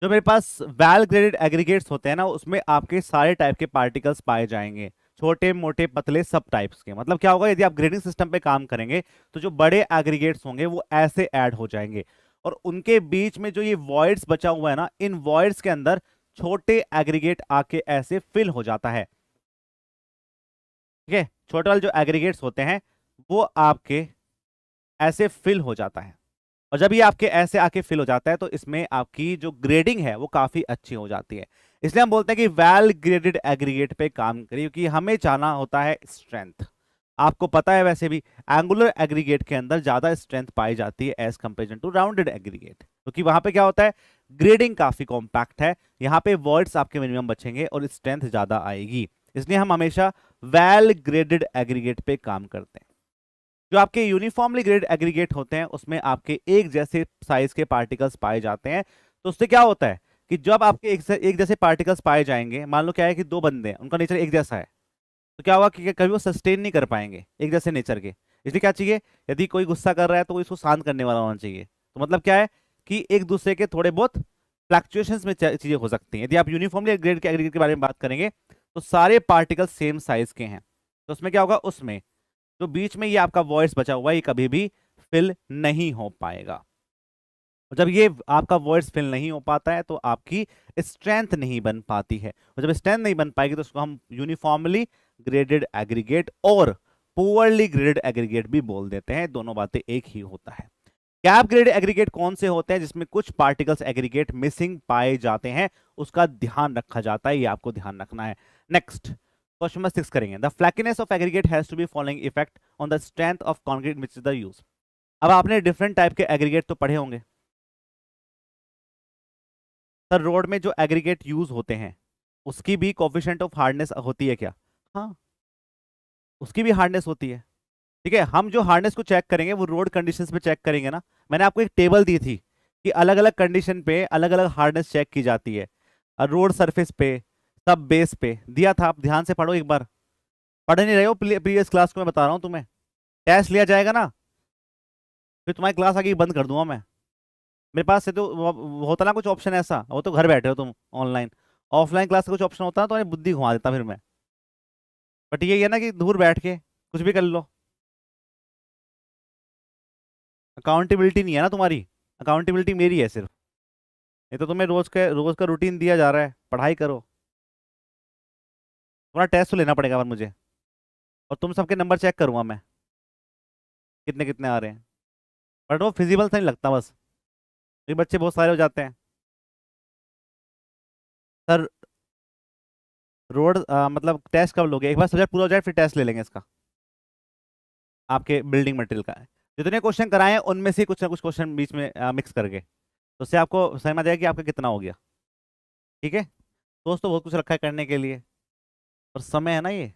जो मेरे पास वेल ग्रेडेड एग्रीगेट्स होते हैं ना उसमें आपके सारे टाइप के पार्टिकल्स पाए जाएंगे, छोटे मोटे पतले सब टाइप्स के। मतलब क्या होगा, यदि आप ग्रेडिंग सिस्टम पे काम करेंगे तो जो बड़े एग्रीगेट्स होंगे वो ऐसे ऐड हो जाएंगे, और उनके बीच में जो ये वॉइड्स बचा हुआ है ना, इन वॉइड्स के अंदर छोटे एग्रीगेट आके ऐसे फिल हो जाता है। ठीक है, छोटे वाले जो एग्रीगेट्स होते हैं वो आपके ऐसे फिल हो जाता है, और जब ये आपके ऐसे आके फिल हो जाता है तो इसमें आपकी जो ग्रेडिंग है वो काफी अच्छी हो जाती है। इसलिए हम बोलते हैं कि वेल ग्रेडेड एग्रीगेट पे काम करिए, क्योंकि हमें चाहना होता है स्ट्रेंथ। आपको पता है वैसे भी एंगुलर एग्रीगेट के अंदर ज्यादा स्ट्रेंथ पाई जाती है as comparison to rounded aggregate, क्योंकि वहां पे क्या होता है, ग्रेडिंग काफी कॉम्पैक्ट है, यहाँ पे वर्ड्स आपके मिनिमम बचेंगे और स्ट्रेंथ ज्यादा आएगी। इसलिए हम हमेशा वेल ग्रेडेड एग्रीगेट पे काम करते हैं। जो आपके यूनिफॉर्मली ग्रेडेड एग्रीगेट होते हैं उसमें आपके एक जैसे साइज के पार्टिकल्स पाए जाते हैं। तो उससे क्या होता है कि जब आपके एक जैसे पार्टिकल्स पाए जाएंगे, मान लो क्या है कि दो बंदे हैं, उनका नेचर एक जैसा है, तो क्या होगा कि कभी वो सस्टेन नहीं कर पाएंगे एक जैसे नेचर के। इसलिए क्या चाहिए, यदि कोई गुस्सा कर रहा है तो वो इसको शांत करने वाला होना चाहिए। तो मतलब क्या है कि एक दूसरे के थोड़े बहुत फ्लक्चुएशंस में चीजें हो सकती हैं। यदि आप यूनिफॉर्मली ग्रेड के एग्रीगेट के बारे में बात करेंगे तो सारे पार्टिकल सेम साइज के हैं, तो उसमें क्या होगा, उसमें जो बीच में ये आपका वॉइस बचा हुआ है ये कभी भी फिल नहीं हो पाएगा। और जब ये आपका वॉइस फिल नहीं हो पाता है तो आपकी स्ट्रेंथ नहीं बन पाती है, और जब स्ट्रेंथ नहीं बन पाएगी तो उसको हम यूनिफॉर्मली ग्रेडेड एग्रीगेट और पुअरली ग्रेडेड एग्रीगेट भी बोल देते हैं। दोनों बातें एक ही होता है। गैप ग्रेडेड एग्रीगेट कौन से होते हैं, जिसमें कुछ पार्टिकल्स एग्रीगेट मिसिंग पाए जाते हैं, उसका ध्यान रखा जाता है, ये आपको ध्यान रखना है। नेक्स्ट क्वेश्चन नंबर 6 करेंगे। The flakiness of aggregate has to be following effect on the strength of concrete which is the use. अब आपने डिफरेंट टाइप के एग्रीगेट तो पढ़े होंगे सर। रोड में जो एग्रीगेट यूज होते हैं उसकी भी कोफिशिएंट ऑफ हार्डनेस होती है क्या? हाँ, उसकी भी हार्डनेस होती है। ठीक है, हम जो हार्डनेस को चेक करेंगे वो रोड कंडीशंस पे चेक करेंगे ना। मैंने आपको एक टेबल दी थी कि अलग अलग कंडीशन पे अलग अलग हार्डनेस चेक की जाती है, रोड सरफेस पे, सब बेस पे दिया था। आप ध्यान से पढ़ो एक बार। पढ़ नहीं रहे हो प्रीवियस क्लास को, मैं बता रहा हूँ तुम्हें। टेस्ट लिया जाएगा ना, फिर तुम्हारी क्लास आगे बंद कर दूंगा मैं। मेरे पास से तो होता ना कुछ ऑप्शन ऐसा, वो तो घर बैठे हो तुम ऑनलाइन। ऑफलाइन क्लास का कुछ ऑप्शन होता है तो बुद्धि घुमा देता फिर मैं। बट ये है ना कि दूर बैठ के कुछ भी कर लो। अकाउंटेबिलिटी नहीं है ना तुम्हारी, अकाउंटेबिलिटी मेरी है सिर्फ। नहीं तो तुम्हें रोज का रूटीन दिया जा रहा है, पढ़ाई करो। तुम्हारा टेस्ट तो लेना पड़ेगा पर मुझे, और तुम सबके नंबर चेक करूंगा मैं कितने कितने आ रहे हैं। बट वो फिजिबल सा नहीं लगता बस, ये बच्चे बहुत सारे हो जाते हैं सर। रोड मतलब टेस्ट कब लोगे, एक बार सब्जेक्ट पूरा हो जाए फिर टेस्ट ले लेंगे इसका, आपके बिल्डिंग मटेरियल का। जितने क्वेश्चन कराए हैं उनमें से कुछ ना कुछ क्वेश्चन बीच में मिक्स करके, तो उससे आपको समझ आ जाएगा कि आपका कितना हो गया। ठीक है, दोस्तों बहुत कुछ रखा है करने के लिए, और समय है ना ये,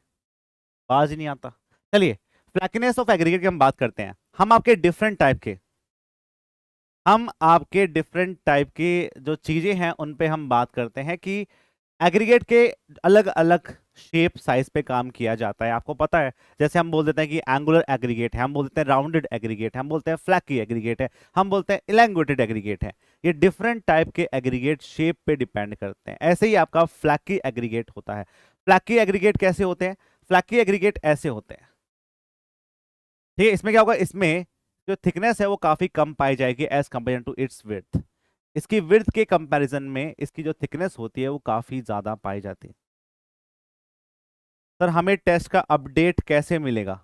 बाज ही नहीं आता। चलिए, फ्लैकीनेस ऑफ एग्रीगेट की हम बात करते हैं। हम आपके डिफरेंट टाइप के जो चीजें हैं उन पे हम बात करते हैं कि एग्रीगेट के अलग अलग शेप साइज पे काम किया जाता है। आपको पता है, जैसे हम बोल देते हैं कि एंगुलर एग्रीगेट है, हम बोल देते हैं राउंडेड एग्रीगेट है, हम बोलते हैं फ्लैकी एग्रीगेट है, हम बोलते हैं इलैंगुएटेड एग्रीगेट है। ये डिफरेंट टाइप के एग्रीगेट शेप पे डिपेंड करते हैं। ऐसे ही आपका फ्लैकी एग्रीगेट होता है। फ्लैकी एग्रीगेट कैसे होते हैं? फ्लैकी एग्रीगेट ऐसे होते हैं। ठीक है, इसमें क्या होगा, इसमें जो थिकनेस है वो काफी कम पाई जाएगी as compare to its width. इसकी विड्थ के कंपैरिजन में इसकी जो थिकनेस होती है वो काफी ज्यादा पाई जाती है। सर हमें टेस्ट का अपडेट कैसे मिलेगा?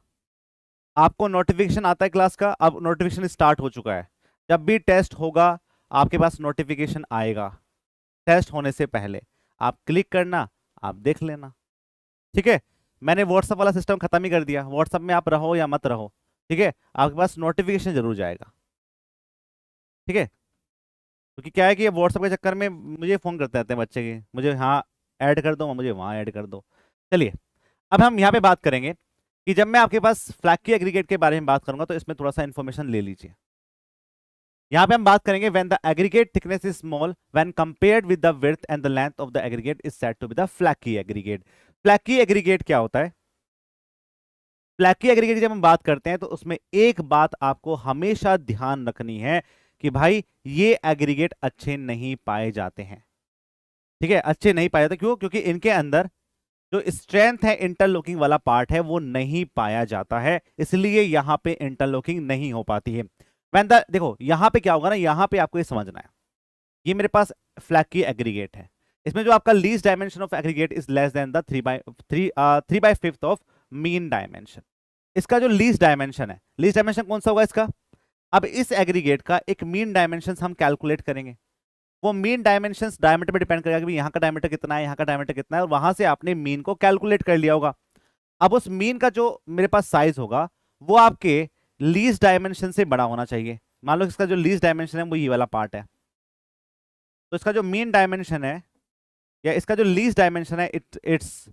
आपको नोटिफिकेशन आता है क्लास का, अब नोटिफिकेशन स्टार्ट हो चुका है। जब भी टेस्ट होगा आपके पास नोटिफिकेशन आएगा। टेस्ट होने से पहले आप क्लिक करना, आप देख लेना। ठीक है, मैंने व्हाट्सएप वाला सिस्टम खत्म ही कर दिया। व्हाट्सएप में आप रहो या मत रहो, ठीक है, आपके पास नोटिफिकेशन जरूर जाएगा। ठीक है, क्योंकि क्या है कि ये व्हाट्सएप के चक्कर में मुझे फोन करते रहते हैं बच्चे की, मुझे हाँ ऐड कर दो, मुझे वहाँ ऐड कर दो। चलिए, अब हम यहाँ पे बात करेंगे कि जब मैं आपके पास फ्लैकी एग्रीगेट के बारे में बात करूंगा तो इसमें थोड़ा सा इंफॉर्मेशन ले लीजिए। यहाँ पे हम बात करेंगे when the aggregate thickness is small when compared with the width and the length of the aggregate is said to be the flaky aggregate. Flaky aggregate क्या होता है? फ्लैकी एग्रीगेट जब हम बात करते हैं तो उसमें एक बात आपको हमेशा ध्यान रखनी है कि भाई ये एग्रीगेट अच्छे नहीं पाए जाते हैं। ठीक है, अच्छे नहीं पाए जाते, क्यों? क्योंकि इनके अंदर जो स्ट्रेंथ है, इंटरलॉकिंग वाला पार्ट है, वो नहीं पाया जाता है, इसलिए यहां पे इंटरलॉकिंग नहीं हो पाती है। देखो यहां पे क्या होगा ना, यहां पे आपको ये समझना है, ये मेरे पास फ्लैकी एग्रीगेट है, इसमें जो आपका least dimension of aggregate is less than the 3/5 of mean dimension. इसका जो लीस्ट डायमेंशन है, लीस्ट डायमेंशन कौन सा होगा इसका? अब इस एग्रीगेट का एक मीन डायमेंशन हम कैलकुलेट करेंगे। वो मीन डायमेंशंस डायमीटर पे डिपेंड करेगा कि यहाँ का डायमीटर कितना है, यहाँ का डायमीटर कितना है, और वहां से आपने मीन को कैलकुलेट कर लिया होगा। अब उस मीन का जो मेरे पास साइज होगा वो आपके लीस्ट डायमेंशन से बड़ा होना चाहिए। मान लो इसका जो लीस्ट डायमेंशन है वो ये वाला पार्ट है, तो इसका जो मीन डायमेंशन है या इसका जो लीस्ट डायमेंशन है it's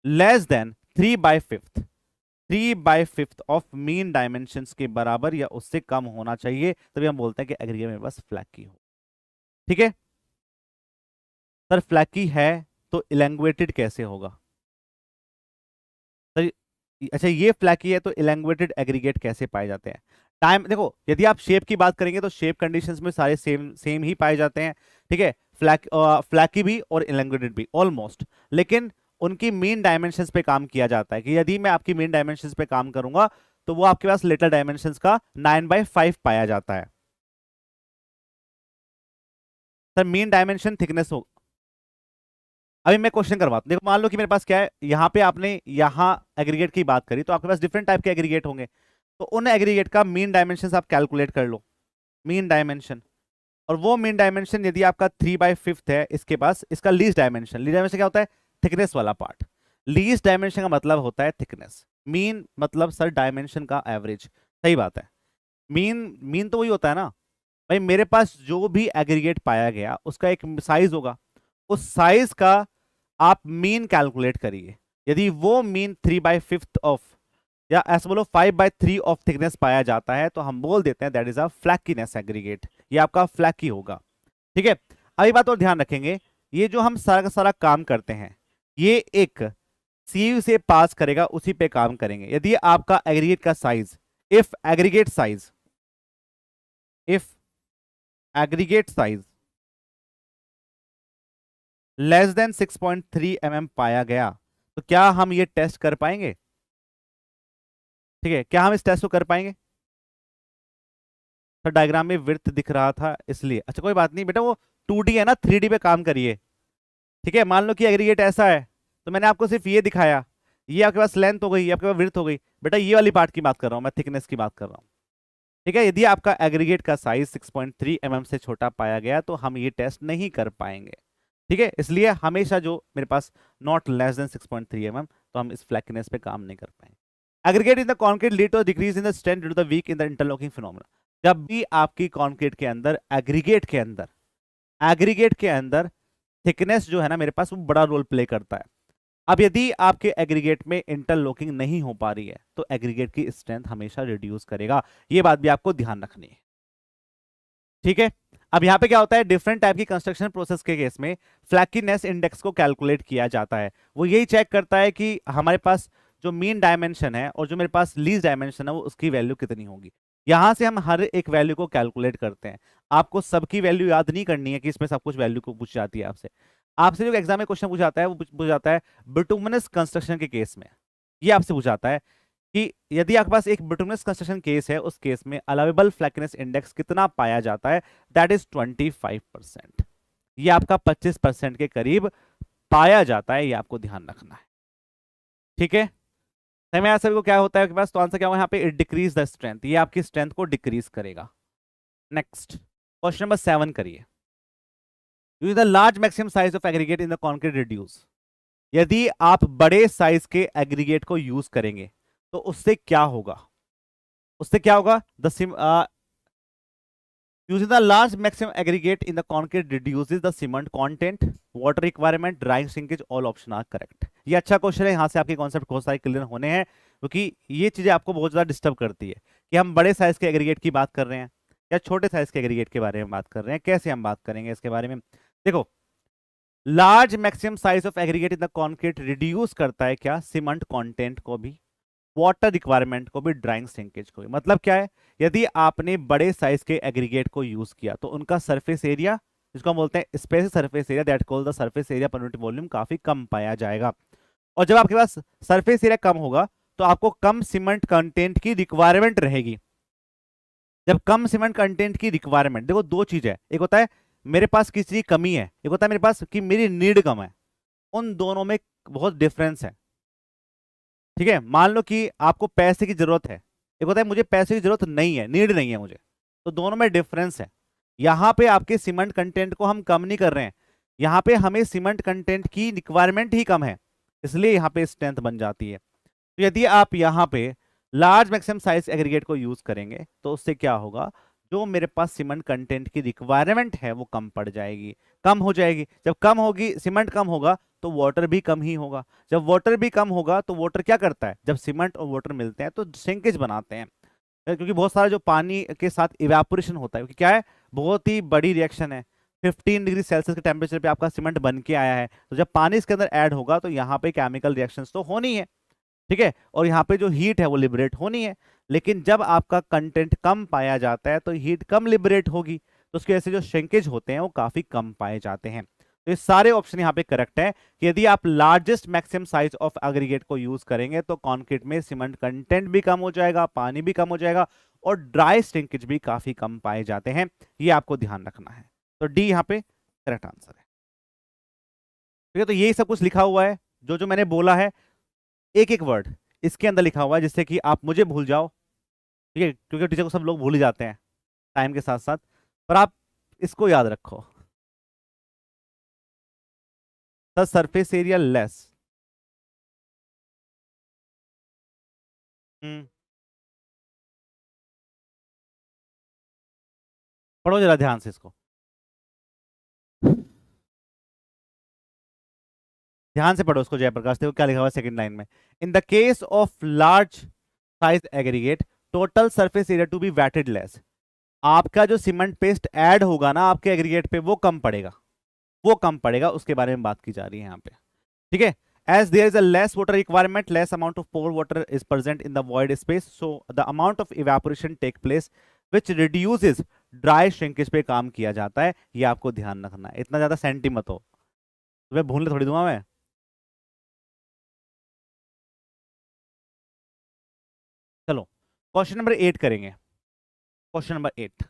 less than 3/5, 3/5 of mean dimensions के बराबर या उससे कम होना चाहिए, तभी हम बोलते हैं कि एग्रीगेट मेरे पास फ्लैकी हो। ठीक है सर, फ्लैकी है तो इलैंग्वेटेड कैसे होगा सर? अच्छा, ये फ्लैकी है तो इलैंग्वेटेड एग्रीगेट कैसे पाए जाते हैं? टाइम देखो, यदि आप शेप की बात करेंगे तो शेप कंडीशंस में सारे सेम सेम ही पाए जाते हैं। ठीक है, फ्लैकी भी और इलैंग्वेटेड भी ऑलमोस्ट, लेकिन उनकी मीन डायमेंशंस पे काम किया जाता है कि यदि मैं आपकी मीन डायमेंशंस पे काम करूंगा तो वो आपके पास लिटिल डायमेंशंस का 9/5 पाया जाता है। सर मीन डायमेंशन थिकनेस हो, अभी मैं क्वेश्चन करवाता हूं। देखो मान लो कि मेरे पास क्या है, यहाँ पे आपने यहाँ एग्रीगेट की बात करी तो आपके पास डिफरेंट टाइप के एग्रीगेट होंगे, तो उन एग्रीगेट का मीन डायमेंशन आप कैलकुलेट कर लो, मीन डायमेंशन। और वो मीन डायमेंशन यदि आपका 3/5 है इसके पास, इसका लीस्ट डायमेंशन क्या होता है? थिकनेस वाला पार्ट। लीस्ट डायमेंशन का मतलब होता है थिकनेस, मीन मतलब सर डायमेंशन का एवरेज। सही बात है, मीन मीन तो वही होता है ना भाई, मेरे पास जो भी एग्रीगेट पाया गया उसका एक साइज होगा, उस साइज का आप मीन कैलकुलेट करिए। यदि वो मीन 3/5 ऑफ या ऐसा बोलो 5/3 ऑफ थिकनेस पाया जाता है तो हम बोल देते हैं दैट इज अ फ्लैकीनेस एग्रीगेट, ये आपका फ्लैकी होगा। ठीक है, अभी बात और ध्यान रखेंगे, ये जो हम सारा का सारा काम करते हैं ये एक सीव से पास करेगा, उसी पे काम करेंगे। यदि आपका एग्रीगेट का size, if aggregate size less than 6.3 mm पाया गया तो क्या हम ये टेस्ट कर पाएंगे? ठीक है, क्या हम इस टेस्ट को कर पाएंगे? तो डायग्राम में विड्थ दिख रहा था इसलिए, अच्छा कोई बात नहीं बेटा, वो 2D है ना, 3D पे काम करिए। ठीक है, मान लो कि एग्रीगेट ऐसा है तो मैंने आपको सिर्फ ये दिखाया, ये आपके पास लेंथ हो गई, ये आपके पास विड्थ हो गई, बेटा ये वाली पार्ट की बात कर रहा हूं मैं, थिकनेस की बात कर रहा हूं। ठीक है, यदि आपका एग्रीगेट का साइज 6.3 mm से छोटा पाया गया तो हम ये टेस्ट नहीं कर पाएंगे। ठीक है, इसलिए हमेशा जो मेरे पास नॉट लेस देन 6.3 mm, तो हम इस फ्लैकीनेस पे काम नहीं कर पाएंगे। Aggregate in the concrete lead to decrease in the strength due to the weak in the interlocking phenomena. जब भी आपकी कॉन्क्रीट के अंदर एग्रीगेट के अंदर थिकनेस जो है ना मेरे पास, वो बड़ा रोल प्ले करता है। अब यदि आपके एग्रीगेट में इंटरलॉकिंग नहीं हो पा रही है तो एग्रीगेट की स्ट्रेंथ हमेशा रिड्यूस करेगा, ये बात भी आपको ध्यान रखनी है। ठीक है, अब यहां पे क्या होता है, डिफरेंट टाइप की कंस्ट्रक्शन प्रोसेस के केस में फ्लैकीनेस इंडेक्स को कैलकुलेट किया जाता है। वो यही चेक करता है कि हमारे पास जो मीन डायमेंशन है और जो मेरे पास लीस्ट डायमेंशन है वो उसकी वैल्यू कितनी होगी। यहां से हम हर एक वैल्यू को कैलकुलेट करते हैं। आपको सबकी वैल्यू याद नहीं करनी है कि इसमें सब कुछ वैल्यू को पूछ जाती है आपसे। आपसे जो एग्जाम में क्वेश्चन पूछा जाता है वो पूछ जाता है बिटुमिनस कंस्ट्रक्शन के केस में, ये आपसे पूछा जाता है कि यदि आपके पास एक बिटुमिनस कंस्ट्रक्शन केस है, उस केस में अलाउेबल फ्लैकीनेस इंडेक्स कितना पाया जाता है, दैट इज 25%। ये आपका 25% के करीब पाया जाता है, ये आपको ध्यान रखना है। ठीक है, सही में सभी को क्या होता है आपके पास, तो आंसर क्या होगा यहाँ पे, इट डिक्रीज द स्ट्रेंथ, ये आपकी स्ट्रेंथ को डिक्रीज करेगा। नेक्स्ट क्वेश्चन नंबर 7 करिए। Use the large maximum size of aggregate in the concrete reduce. यदि आप बड़े साइज के एग्रीगेट को यूज करेंगे तो उससे क्या होगा? Using the large maximum aggregate in the concrete reduces the cement content, water requirement, drying shrinkage, all option are correct। ये अच्छा क्वेश्चन है, यहाँ से आपके कॉन्सेप्ट बहुत सारे क्लियर होने हैं, क्योंकि ये चीजें आपको बहुत ज्यादा डिस्टर्ब करती है कि हम बड़े साइज के एग्रीगेट की बात कर रहे हैं या छोटे साइज के एग्रीगेट के बारे में बात कर रहे हैं, कैसे हम बात करेंगे इसके बारे में। देखो, large maximum size of aggregate in the concrete reduce करता है क्या, सीमेंट कंटेंट को भी, वाटर रिक्वायरमेंट को भी, ड्राइंग श्रिंकेज को भी। मतलब क्या है, यदि आपने बड़े साइज के एग्रीगेट को यूज किया तो उनका सरफेस एरिया, जिसको हम बोलते हैं space surface area, that called the surface area per unit volume, काफी कम पाया जाएगा। और जब आपके पास सरफेस एरिया कम होगा तो आपको कम सीमेंट कंटेंट की रिक्वायरमेंट रहेगी। जब कम सीमेंट कंटेंट की रिक्वायरमेंट, देखो दो चीज है, एक होता है मेरे पास किसी की कमी है, एक होता है मेरे पास कि मेरी नीड कम है। उन दोनों में बहुत डिफरेंस है। ठीक है, मान लो कि आपको पैसे की जरूरत है, एक होता है मुझे पैसे की जरूरत नहीं है, नीड नहीं है मुझे। तो दोनों में डिफरेंस है। यहाँ पे आपके सीमेंट कंटेंट को हम कम नहीं कर रहे हैं, यहाँ पे हमें सीमेंट कंटेंट की रिक्वायरमेंट ही कम है, इसलिए यहाँ पे स्ट्रेंथ बन जाती है। तो यदि आप यहाँ पे लार्ज मैक्सिमम साइज एग्रीगेट को यूज करेंगे तो उससे क्या होगा, जो मेरे पास सीमेंट कंटेंट की रिक्वायरमेंट है वो कम पड़ जाएगी, कम हो जाएगी। जब कम होगी, सीमेंट कम होगा तो वाटर भी कम ही होगा। जब वाटर भी कम होगा तो वाटर क्या करता है, जब सीमेंट और वाटर मिलते हैं तो श्रिंकेज बनाते हैं, क्योंकि बहुत सारा जो पानी के साथ इवेपोरेशन होता है, क्योंकि क्या है, बहुत ही बड़ी रिएक्शन है। 15 डिग्री सेल्सियस के टेम्परेचर पे आपका सीमेंट बन के आया है, तो जब पानी इसके अंदर ऐड होगा तो यहाँ पे केमिकल रिएक्शंस तो होनी है। ठीक है, और यहाँ पे जो हीट है वो लिबरेट होनी है। लेकिन जब आपका कंटेंट कम पाया जाता है तो हीट कम लिबरेट होगी, तो उसकी वजह से जो श्रिंकेज होते हैं वो काफी कम पाए जाते हैं। तो ये सारे ऑप्शन यहाँ पे करेक्ट है कि यदि आप largest maximum size of aggregate को यूज करेंगे तो कंक्रीट में सीमेंट कंटेंट भी कम हो जाएगा, पानी भी कम हो जाएगा, और ड्राई श्रिंकेज भी काफी कम पाए जाते हैं। ये आपको ध्यान रखना है। तो डी यहाँ पे करेक्ट आंसर है। ठीक है, तो यही सब कुछ लिखा हुआ है, जो जो मैंने बोला है एक एक वर्ड इसके अंदर लिखा हुआ है, जिससे कि आप मुझे भूल जाओ। ठीक है, क्योंकि टीचर को सब लोग भूल ही जाते हैं टाइम के साथ साथ, पर आप इसको याद रखो। The surface area less. पढ़ो जरा ध्यान से इसको, ध्यान से पढ़ो उसको जयप्रकाश, देखो क्या लिखा हुआ है सेकंड लाइन में। In the case of large size aggregate total surface area to be weighted less. आपका जो सीमेंट पेस्ट ऐड होगा ना आपके एग्रीगेट पे वो कम पड़ेगा, वो कम पड़ेगा, उसके बारे में बात की जा रही है यहाँ पे। ठीक है, as there is a less water requirement, less amount of pore water is present in the void space, so the amount of evaporation take place which reduces dry shrinkage पे काम किया जाता है। ये आपको ध्यान रखना है, इतना ज्यादा सेंटी मत हो, तुम्हें भूलने थोड़ी दूंगा मैं। चलो क्वेश्चन नंबर 8 करेंगे। Question number 8,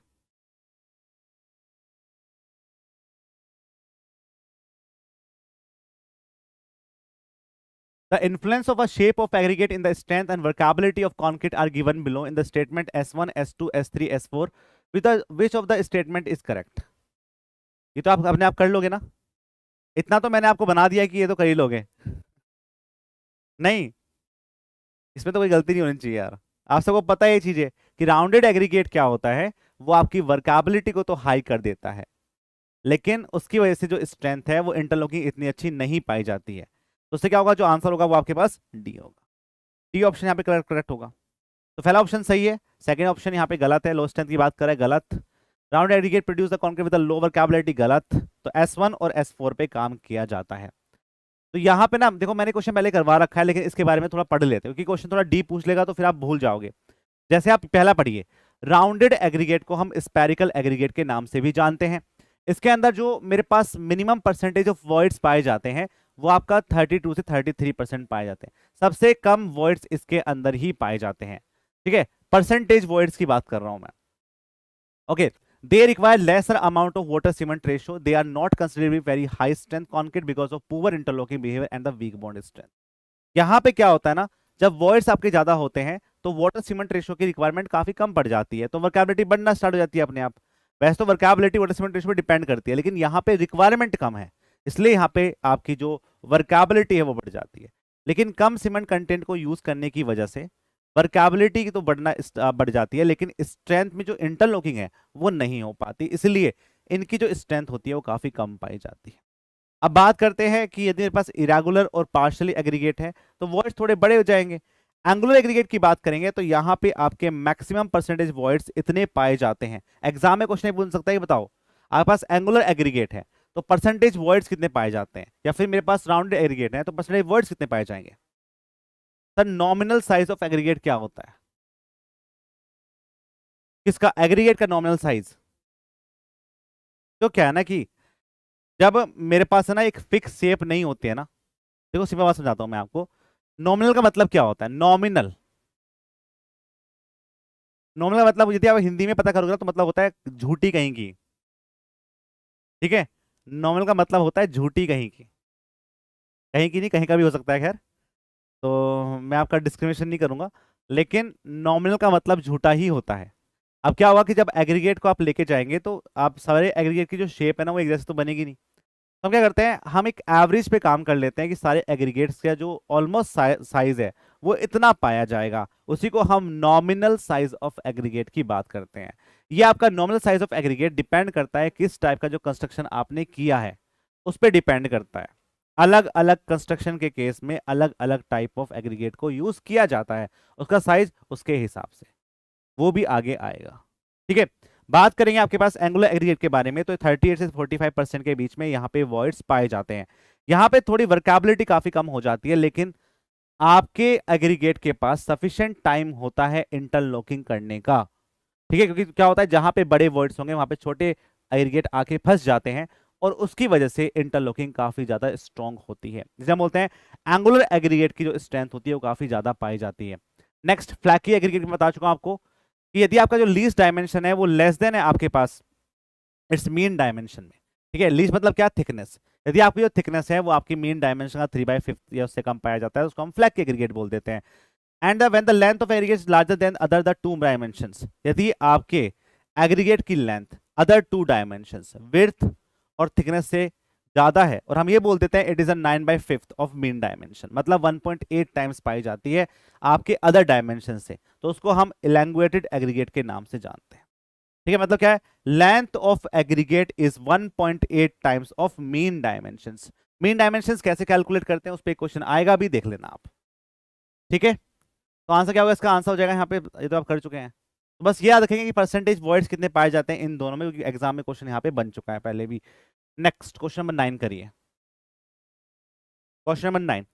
the influence of a shape of aggregate in the strength and workability of concrete are given below in the statement S1, S2, S3, S4, with the which of the statement is correct। ये तो आप अपने आप कर लोगे ना, इतना तो मैंने आपको बना दिया है कि ये तो कर ही लोगे। नहीं, इसमें तो कोई गलती नहीं होनी चाहिए यार। आप सबको पता है ये चीजें कि राउंडेड एग्रीगेट क्या होता है, वो आपकी वर्कबिलिटी को तो हाई कर देता है, लेकिन उसकी वजह से जो स्ट्रेंथ है वो इंटरलॉकिंग इतनी अच्छी नहीं पाई जाती है। तो उससे क्या होगा, जो आंसर होगा वो आपके पास डी होगा। डी ऑप्शन यहाँ पे करेक्ट होगा। तो पहला ऑप्शन सही है, सेकंड ऑप्शन यहाँ पे गलत है, लो स्ट्रेंथ की बात कर रहा है, गलत। Round aggregate produce the concrete with the low workability, गलत। तो S1 और S4 पे काम किया जाता है। तो यहाँ पे ना देखो, मैंने क्वेश्चन पहले करवा रखा है, लेकिन इसके बारे में थोड़ा पढ़ लेते हैं, क्योंकि क्वेश्चन थोड़ा डीप पूछ लेगा तो फिर आप भूल जाओगे। जैसे आप पहला पढ़िए, राउंडेड एग्रीगेट को हम स्पेरिकल एग्रीगेट के नाम से भी जानते हैं। इसके अंदर जो मेरे पास मिनिमम परसेंटेज ऑफ वॉइड्स पाए जाते हैं वो आपका 32 से 33% पाए जाते हैं। सबसे कम वॉइड्स इसके अंदर ही पाए जाते हैं। ठीक है, परसेंटेज वॉइड्स की बात कर रहा हूं मैं। Okay, they require lesser amount of water cement ratio, they are not considered to be very high strength concrete because of poor interlocking behavior and the weak bond strength। यहाँ पे क्या होता है ना, जब वॉइड्स आपके ज्यादा होते हैं तो वाटर सीमेंट रेशियो की रिक्वायरमेंट काफी कम पड़ जाती है, तो वर्कबिलिटी बढ़ना स्टार्ट हो जाती है अपने आप। वैसे तो वर्कबिलिटी वाटर सीमेंट रेशियो पर डिपेंड करती है, लेकिन यहाँ पे रिक्वायरमेंट कम है, इसलिए यहाँ पे आपकी जो वर्कबिलिटी है वो बढ़ जाती है। लेकिन कम सीमेंट कंटेंट को यूज करने की वजह से वर्कबिलिटी की तो बढ़ जाती है, लेकिन स्ट्रेंथ में जो इंटरलॉकिंग है वो नहीं हो पाती, इसलिए इनकी जो स्ट्रेंथ होती है वो काफी कम पाई जाती है। अब बात करते हैं कि यदि मेरे पास इरेगुलर और पार्शियली एग्रीगेट है तो वॉइड्स थोड़े बड़े हो जाएंगे। एंगुलर एग्रीगेट की बात करेंगे तो यहाँ पे आपके मैक्सिमम परसेंटेज वॉइड्स इतने पाए जाते हैं। एग्जाम में क्वेश्चन पूछ सकता है कि बताओ आपके पास एंगुलर एग्रीगेट है तो परसेंटेज वॉइड्स कितने पाए जाते हैं, या फिर मेरे पास राउंडेड एग्रीगेट है तो परसेंटेज वॉइड्स कितने पाए जाएंगे। Sir nominal size of aggregate क्या होता है, किसका, एग्रीगेट का नॉमिनल साइज। तो क्या है ना कि जब मेरे पास है ना एक फिक्स शेप नहीं होती है ना, देखो सिंपल बात समझाता हूं मैं आपको। नॉमिनल का मतलब क्या होता है, नॉमिनल, नॉमिनल का मतलब यदि आप हिंदी में पता करोगे ना तो मतलब होता है झूठी कहीं की। ठीक है। नॉमिनल का मतलब होता है झूठी कहीं की, कहीं की नहीं, कहीं का भी हो सकता है, खैर। तो मैं आपका डिस्क्रिमिनेशन नहीं करूंगा, लेकिन नॉमिनल का मतलब झूठा ही होता है। अब क्या होगा कि जब एग्रीगेट को आप लेके जाएंगे तो आप सारे एग्रीगेट की जो शेप है ना वो एक जैसे तो बनेगी नहीं। तो हम क्या करते हैं, हम एक एवरेज पे काम कर लेते हैं कि सारे एग्रीगेट्स का जो ऑलमोस्ट साइज है वो इतना पाया जाएगा, उसी को हम नॉमिनल साइज ऑफ एग्रीगेट की बात करते हैं। ये आपका nominal size of aggregate depend करता है किस टाइप का जो कंस्ट्रक्शन आपने किया है उस पर डिपेंड करता है। अलग अलग कंस्ट्रक्शन के केस में अलग अलग टाइप ऑफ एग्रीगेट को यूज किया जाता है, उसका साइज उसके हिसाब से, वो भी आगे आएगा। ठीक है। बात करेंगे आपके पास एंगुलर एग्रीगेट के बारे में, तो 38 से 45% के बीच में यहाँ पे वॉइड्स पाए जाते हैं। यहाँ पे थोड़ी वर्केबिलिटी काफी कम हो जाती है, लेकिन आपके एग्रीगेट के पास सफिशिएंट टाइम होता है इंटरलॉकिंग करने का। ठीक है, क्योंकि क्या होता है जहां पे बड़े वर्ड्स होंगे वहां पे छोटे एग्रीगेट आके फंस जाते हैं, और उसकी वजह से इंटरलॉकिंग काफी ज्यादा स्ट्रांग होती है। जैसे हम बोलते हैं एंगुलर एग्रीगेट की जो स्ट्रेंथ होती है वो काफी ज्यादा पाई जाती है। नेक्स्ट फ्लैकी एग्रीगेट में बता चुका हूं आपको कि यदि आपका जो लीस्ट डायमेंशन है वो लेस देन है आपके पास इट्स मीन डायमेंशन में। ठीक है, लीस्ट मतलब क्या, थिकनेस। यदि आपकी जो थिकनेस है वो आपकी मीन डायमेंशन का 3/5 या उससे कम पाया जाता है, उसको हम फ्लैकी एग्रीगेट बोल देते हैं। And when the length of aggregate is larger than other the two dimensions, यदि आपके एग्रीगेट की length other to dimensions width और थिकनेस से ज्यादा है, और हम ये बोल देते हैं it is a 9/5 of mean dimension, मतलब 1.8 टाइम्स पाई जाती है आपके अदर डायमेंशन से, तो उसको हम इलैंगुएटेड एग्रीगेट के नाम से जानते हैं। ठीक है, मतलब क्या है, length of aggregate is 1.8 times of mean dimensions. Mean dimensions कैसे कैलकुलेट करते हैं उस पर क्वेश्चन आएगा भी, देख लेना आप। ठीक है, तो आंसर क्या होगा, इसका आंसर हो जाएगा यहाँ पे, ये तो आप कर चुके हैं। तो बस ये याद रखेंगे कि परसेंटेज वॉइड्स कितने पाए जाते हैं इन दोनों में, क्योंकि एग्जाम में क्वेश्चन यहाँ पे बन चुका है पहले भी। नेक्स्ट क्वेश्चन नंबर 9 करिए। क्वेश्चन नंबर 9,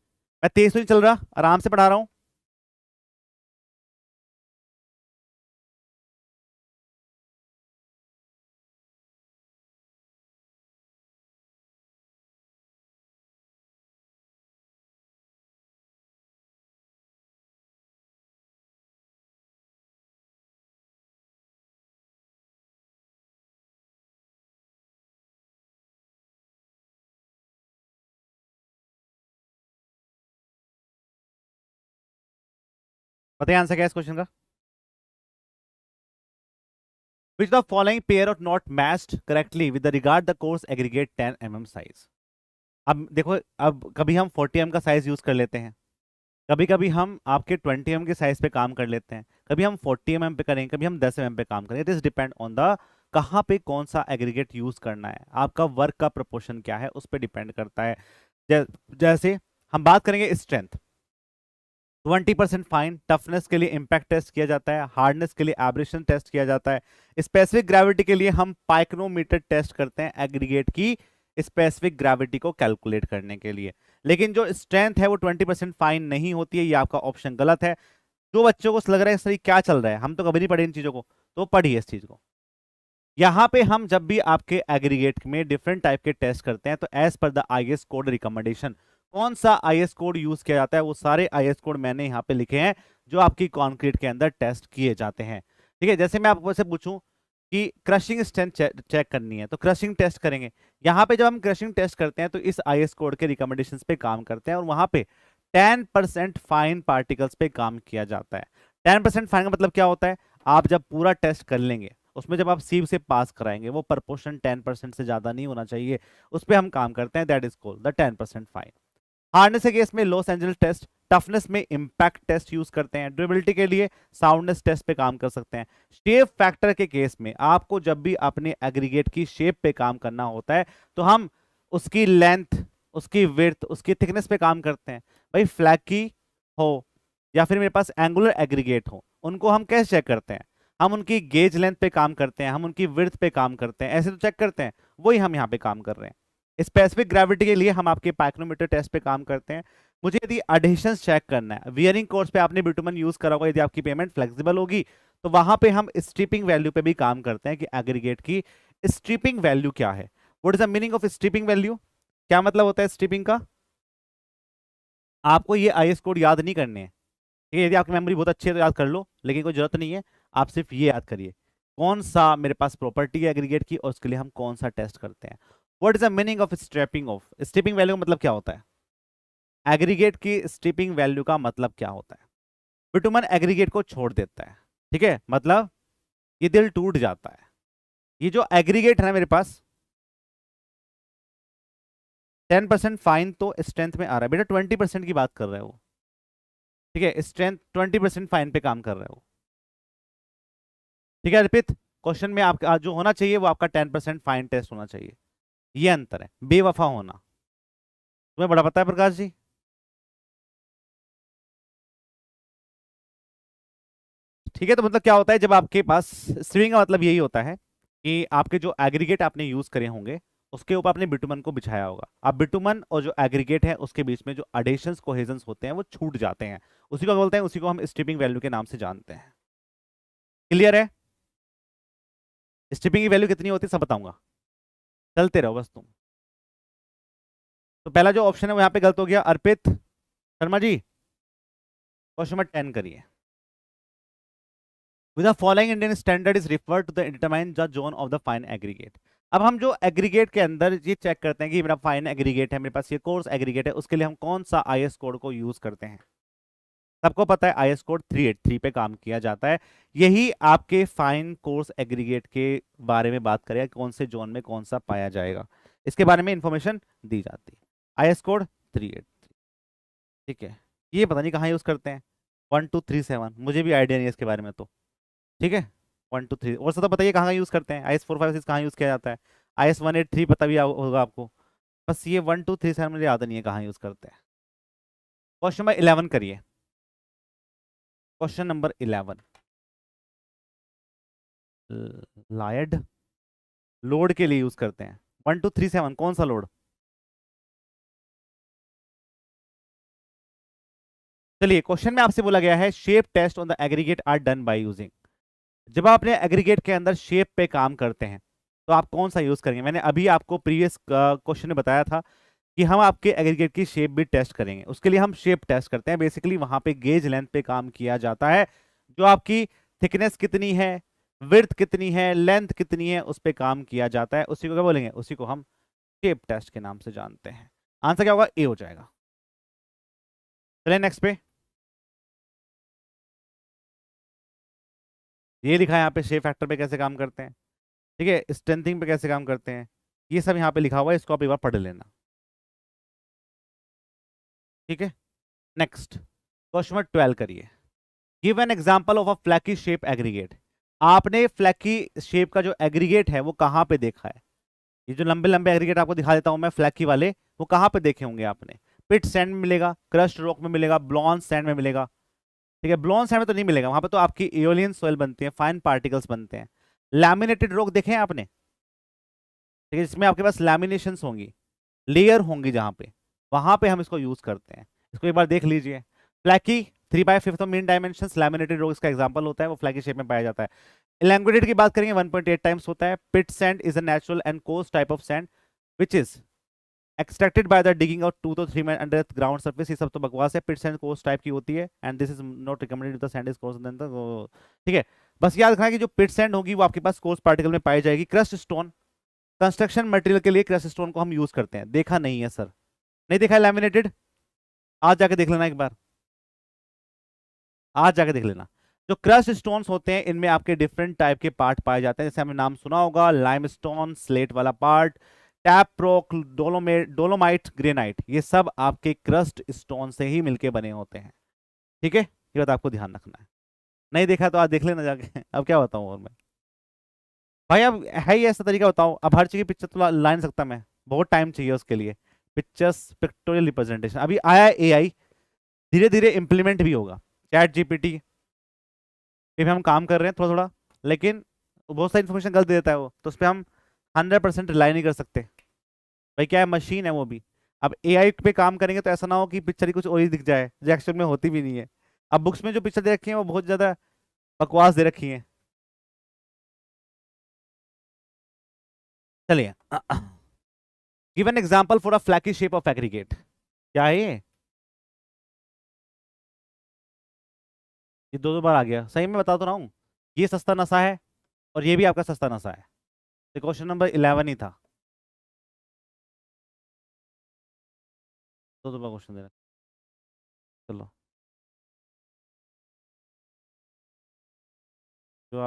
मैं तेज तो नहीं चल रहा, आराम से पढ़ा रहा हूं। बताइए आंसर क्या है इस क्वेश्चन का। Which the following pair of not matched correctly with the regard the course aggregate 10 mm size। अब देखो, अब कभी हम 40 mm का साइज यूज कर लेते हैं, कभी कभी हम आपके 20 mm के साइज पे काम कर लेते हैं, कभी हम 40 mm पे करेंगे, कभी हम 10 mm पे काम करेंगे। दिस डिपेंड ऑन द कहाँ पे कौन सा एग्रीगेट यूज करना है, आपका वर्क का प्रोपोर्शन क्या है उस पर डिपेंड करता है। जैसे हम बात करेंगे स्ट्रेंथ, 20% फाइन, टफनेस के लिए इंपैक्ट टेस्ट किया जाता है, हार्डनेस के लिए एब्रेशन टेस्ट किया जाता है, स्पेसिफिक ग्रेविटी के लिए हम पाइक्रोमीटर टेस्ट करते हैं एग्रीगेट की स्पेसिफिक ग्रेविटी को कैलकुलेट करने के लिए। लेकिन जो स्ट्रेंथ है वो 20% फाइन नहीं होती है, ये आपका ऑप्शन गलत है। जो बच्चों को लग रहा है सही क्या चल रहा है, हम तो कभी नहीं पढ़े इन चीजों को, तो पढ़िए इस चीज को। यहाँ पे हम जब भी आपके एग्रीगेट में डिफरेंट टाइप के टेस्ट करते हैं तो as per the IS code recommendation, कौन सा आईएस कोड यूज किया जाता है वो सारे आईएस कोड मैंने यहाँ पे लिखे हैं जो आपकी कंक्रीट के अंदर टेस्ट किए जाते हैं। ठीक है, जैसे मैं आपको से पूछूं कि क्रशिंग स्ट्रेंथ चेक करनी है तो क्रशिंग टेस्ट करेंगे। यहाँ पे जब हम क्रशिंग टेस्ट करते हैं तो इस आईएस कोड के रिकमेंडेशंस पे काम करते हैं, और वहां पे 10% फाइन पार्टिकल्स पे काम किया जाता है। 10% फाइन का मतलब क्या होता है, आप जब पूरा टेस्ट कर लेंगे उसमें जब आप सीव से पास कराएंगे वो प्रपोर्शन 10% से ज्यादा नहीं होना चाहिए, उस पर हम काम करते हैं, that is called the 10% fine. Hardness के केस में लॉस एंजल्स टेस्ट, टफनेस में इंपैक्ट टेस्ट यूज करते हैं, ड्यूरेबिलिटी के लिए साउंडनेस टेस्ट पे काम कर सकते हैं। शेप फैक्टर के केस में आपको जब भी अपने एग्रीगेट की शेप पे काम करना होता है तो हम उसकी लेंथ, उसकी विड्थ, उसकी थिकनेस पे काम करते हैं। भाई फ्लैकी हो या फिर मेरे पास एंगुलर एग्रीगेट हो, उनको हम कैसे चेक करते हैं, हम उनकी गेज लेंथ पे काम करते हैं, हम उनकी विड्थ पे काम करते हैं, ऐसे तो चेक करते हैं, वही हम यहाँ पे काम कर रहे हैं। स्पेसिफिक ग्रेविटी के लिए हम आपके पाइक्रोमीटर टेस्ट पे काम करते हैं। मुझे यदि एडिशन चेक करना है, वियरिंग कोर्स पे आपने बिटुमन यूज करा होगा, यदि आपकी पेमेंट फ्लेक्सिबल होगी तो वहां पे हम स्ट्रिपिंग वैल्यू पे भी काम करते हैं कि एग्रीगेट की स्ट्रिपिंग वैल्यू क्या है। What is the meaning of stripping value, क्या मतलब होता है स्ट्रिपिंग का। आपको ये आईएस कोड याद नहीं करने हैं, ठीक है, यदि आपकी मेमोरी बहुत अच्छी है तो याद कर लो, लेकिन कोई जरूरत नहीं है, आप सिर्फ ये याद करिए कौन सा मेरे पास प्रॉपर्टी है एग्रीगेट की और उसके लिए हम कौन सा टेस्ट करते हैं। What is the meaning of strapping of? Stripping value का मतलब क्या होता है? एग्रीगेट की स्ट्रिपिंग वैल्यू का मतलब क्या होता है? बिटुमन एग्रीगेट को छोड़ देता है, ठीक है, मतलब ये दिल टूट जाता है। ये जो एग्रीगेट है ना मेरे पास 10% फाइन तो स्ट्रेंथ में आ रहा है बेटा, 20% की बात कर रहे हो, ठीक है, स्ट्रेंथ 20% फाइन पे काम कर रहे हो, ठीक है अर्पित। क्वेश्चन में आपका जो होना चाहिए वो आपका 10% फाइन टेस्ट होना चाहिए, ये अंतर है, बेवफा होना। तुम्हें बड़ा पता है प्रकाश जी? ठीक है, तो मतलब क्या होता है जब आपके पास स्विंग का मतलब यही होता है कि आपके जो एग्रीगेट आपने यूज करे होंगे उसके ऊपर आपने बिटुमन को बिछाया होगा। अब बिटुमन और जो एग्रीगेट है उसके बीच में जो अडेशंस कोहेजन्स होते हैं वो छूट जाते हैं, उसी को बोलते हैं, उसी को हम स्ट्रिपिंग वैल्यू के नाम से जानते हैं। क्लियर है? स्ट्रिपिंग की वैल्यू कितनी होती है सब बताऊंगा, चलते रहो बस तुम। तो पहला जो ऑप्शन है वो यहाँ पे गलत हो गया, अर्पित शर्मा जी क्वेश्चन नंबर 10 करिए। With the following Indian standard is referred to the determine the zone of the fine aggregate। अब हम जो एग्रीगेट के अंदर ये चेक करते हैं कि मेरा फाइन एग्रीगेट है, मेरे पास ये कोर्स एग्रीगेट है, उसके लिए हम कौन सा आईएस कोड को यूज करते हैं? सबको पता है आईएस कोड 383 पे काम किया जाता है। यही आपके फाइन कोर्स एग्रीगेट के बारे में बात करेगा, कौन से जोन में कौन सा पाया जाएगा, इसके बारे में इंफॉर्मेशन दी जाती है। आईएस कोड 383, ठीक है, ये पता नहीं कहाँ यूज करते हैं, 1237 मुझे भी आइडिया नहीं है इसके बारे में तो, ठीक है 123 और सब तो बताइए कहाँ यूज करते हैं, IS 456 कहाँ यूज किया जाता है, IS 183 पता भी होगा आपको, बस ये 1237 मुझे याद नहीं है कहाँ यूज करते हैं। क्वेश्चन नंबर 11 करिए, क्वेश्चन नंबर 11 लायड लोड के लिए यूज करते हैं 1237, कौन सा लोड? चलिए क्वेश्चन में आपसे बोला गया है shape test on the aggregate are done by using. जब आप अपने एग्रीगेट के अंदर शेप पे काम करते हैं तो आप कौन सा यूज करेंगे? मैंने अभी आपको प्रीवियस क्वेश्चन में बताया था कि हम आपके एग्रीगेट की शेप भी टेस्ट करेंगे, उसके लिए हम शेप टेस्ट करते हैं, बेसिकली वहां पे गेज लेंथ पे काम किया जाता है, जो आपकी थिकनेस कितनी है, विड्थ कितनी है, लेंथ कितनी है, उस पे काम किया जाता है, उसी को क्या बोलेंगे? उसी को हम शेप टेस्ट के नाम से जानते हैं। आंसर क्या होगा? ए हो जाएगा। चलिए नेक्स्ट पे, ये लिखा है यहाँ पे शेप फैक्टर पे कैसे काम करते हैं, ठीक है, स्ट्रेंथिंग पे कैसे काम करते हैं, ये सब यहाँ पे लिखा हुआ है, इसको आप एक बार पढ़ लेना, ठीक है। नेक्स्ट क्वेश्चन नंबर 12 करिए। Give an example of a flaky shape aggregate. आपने फ्लैकी शेप का जो एग्रीगेट है वो कहां पे देखा है? ये जो लंबे लंबे एग्रीगेट आपको दिखा देता हूं मैं फ्लैकी वाले, वो कहां पे देखे होंगे आपने? पिट सैंड में मिलेगा, क्रस्ट रॉक में मिलेगा, ब्लॉन सैंड में मिलेगा, ठीक है, ब्लॉन सैंड में तो नहीं मिलेगा, वहां पे तो आपकी एओलियन सॉइल बनती है, फाइन पार्टिकल्स बनते हैं। लैमिनेटेड रॉक देखे हैं आपने? ठीक है, इसमें आपके पास लैमिनेशंस होंगी, लेयर होंगी, जहां पे वहां पे हम इसको यूज करते हैं, इसको एक बार देख लीजिए। Flaky 3/5 mean dimension laminated rock इसका एग्जांपल होता है, वो फ्लैकी शेप में पाया जाता है। इलैंगुएटेड की बात करेंगे 1.8 टाइम्स होता है। Pit sand is a natural and coarse type of sand which is extracted by the digging out 2 to 3 metre under ground surface. ये सब तो बकवास है, पिट सैंड कोर्स टाइप की होती है and this is not recommended, the sand is coarse then the, ठीक है। बस याद रखना कि जो पिट सैंड होगी वो आपके पास कोर्स पार्टिकल में पाई जाएगी। क्रस्ट स्टोन, कंस्ट्रक्शन मटेरियल के लिए क्रस्ट स्टोन को हम यूज करते हैं, देखा नहीं है सर? नहीं देखा है लैमिनेटेड? आज जाके देख लेना एक बार, आज जाके देख लेना। जो क्रस्ट स्टोन्स होते हैं इनमें आपके डिफरेंट टाइप के पार्ट पाए जाते हैं, जैसे हमने नाम सुना होगा लाइमस्टोन, स्लेट वाला part, tap rock, dolomite, granite, ये सब आपके क्रस्ट स्टोन से ही मिलके बने होते हैं, ठीक है, ये बात आपको ध्यान रखना है। नहीं देखा तो आज देख लेना जाके अब क्या बताऊं और मैं, भाई अब है ही ऐसा तरीका, बताओ अब हर चीज की पिक्चर तो ला नहीं सकता मैं, बहुत टाइम चाहिए उसके लिए। पिक्चर्स पिक्टोरियल रिप्रेजेंटेशन अभी आया है एआई, धीरे धीरे इंप्लीमेंट भी होगा, चैट जीपीटी पे भी हम काम कर रहे हैं थोड़ा थोड़ा, लेकिन बहुत सारी इन्फॉर्मेशन गलत दे देता है वो, तो उस पर हम 100% रिलाई नहीं कर सकते, भाई क्या है, मशीन है वो भी। अब एआई पे काम करेंगे तो ऐसा ना हो कि पिक्चर ही कुछ और ही दिख जाए जो एक्चुअल में होती भी नहीं है। अब बुक्स में जो पिक्चर दे रखी है वो बहुत ज्यादा बकवास दे रखी है। चलिए give an example for a flaky shape of aggregate. क्या है ये दो दो बार आ गया, सही में बता तो रहा हूँ, ये सस्ता नशा है और ये भी आपका सस्ता नशा है, तो क्वेश्चन नंबर 11 ही था। तो क्वेश्चन दे रहा चलो। जो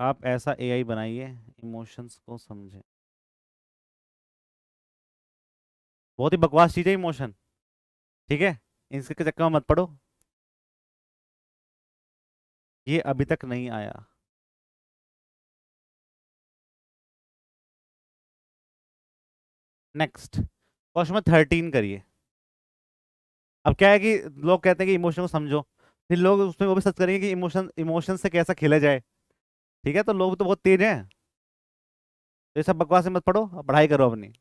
आप ऐसा एआई बनाइए इमोशंस को समझे। बहुत ही बकवास चीज है इमोशन। ठीक है, इसके चक्कर में मत पड़ो। ये अभी तक नहीं आया। नेक्स्ट क्वेश्चन में 13 करिए। अब क्या है कि लोग कहते हैं कि इमोशन को समझो, फिर लोग उसमें वो भी सर्च करेंगे कि इमोशन इमोशन से कैसा खेला जाए। ठीक है, तो लोग तो बहुत तेज हैं, तो ये सब बकवास में मत पढ़ो, पढ़ाई करो अपनी।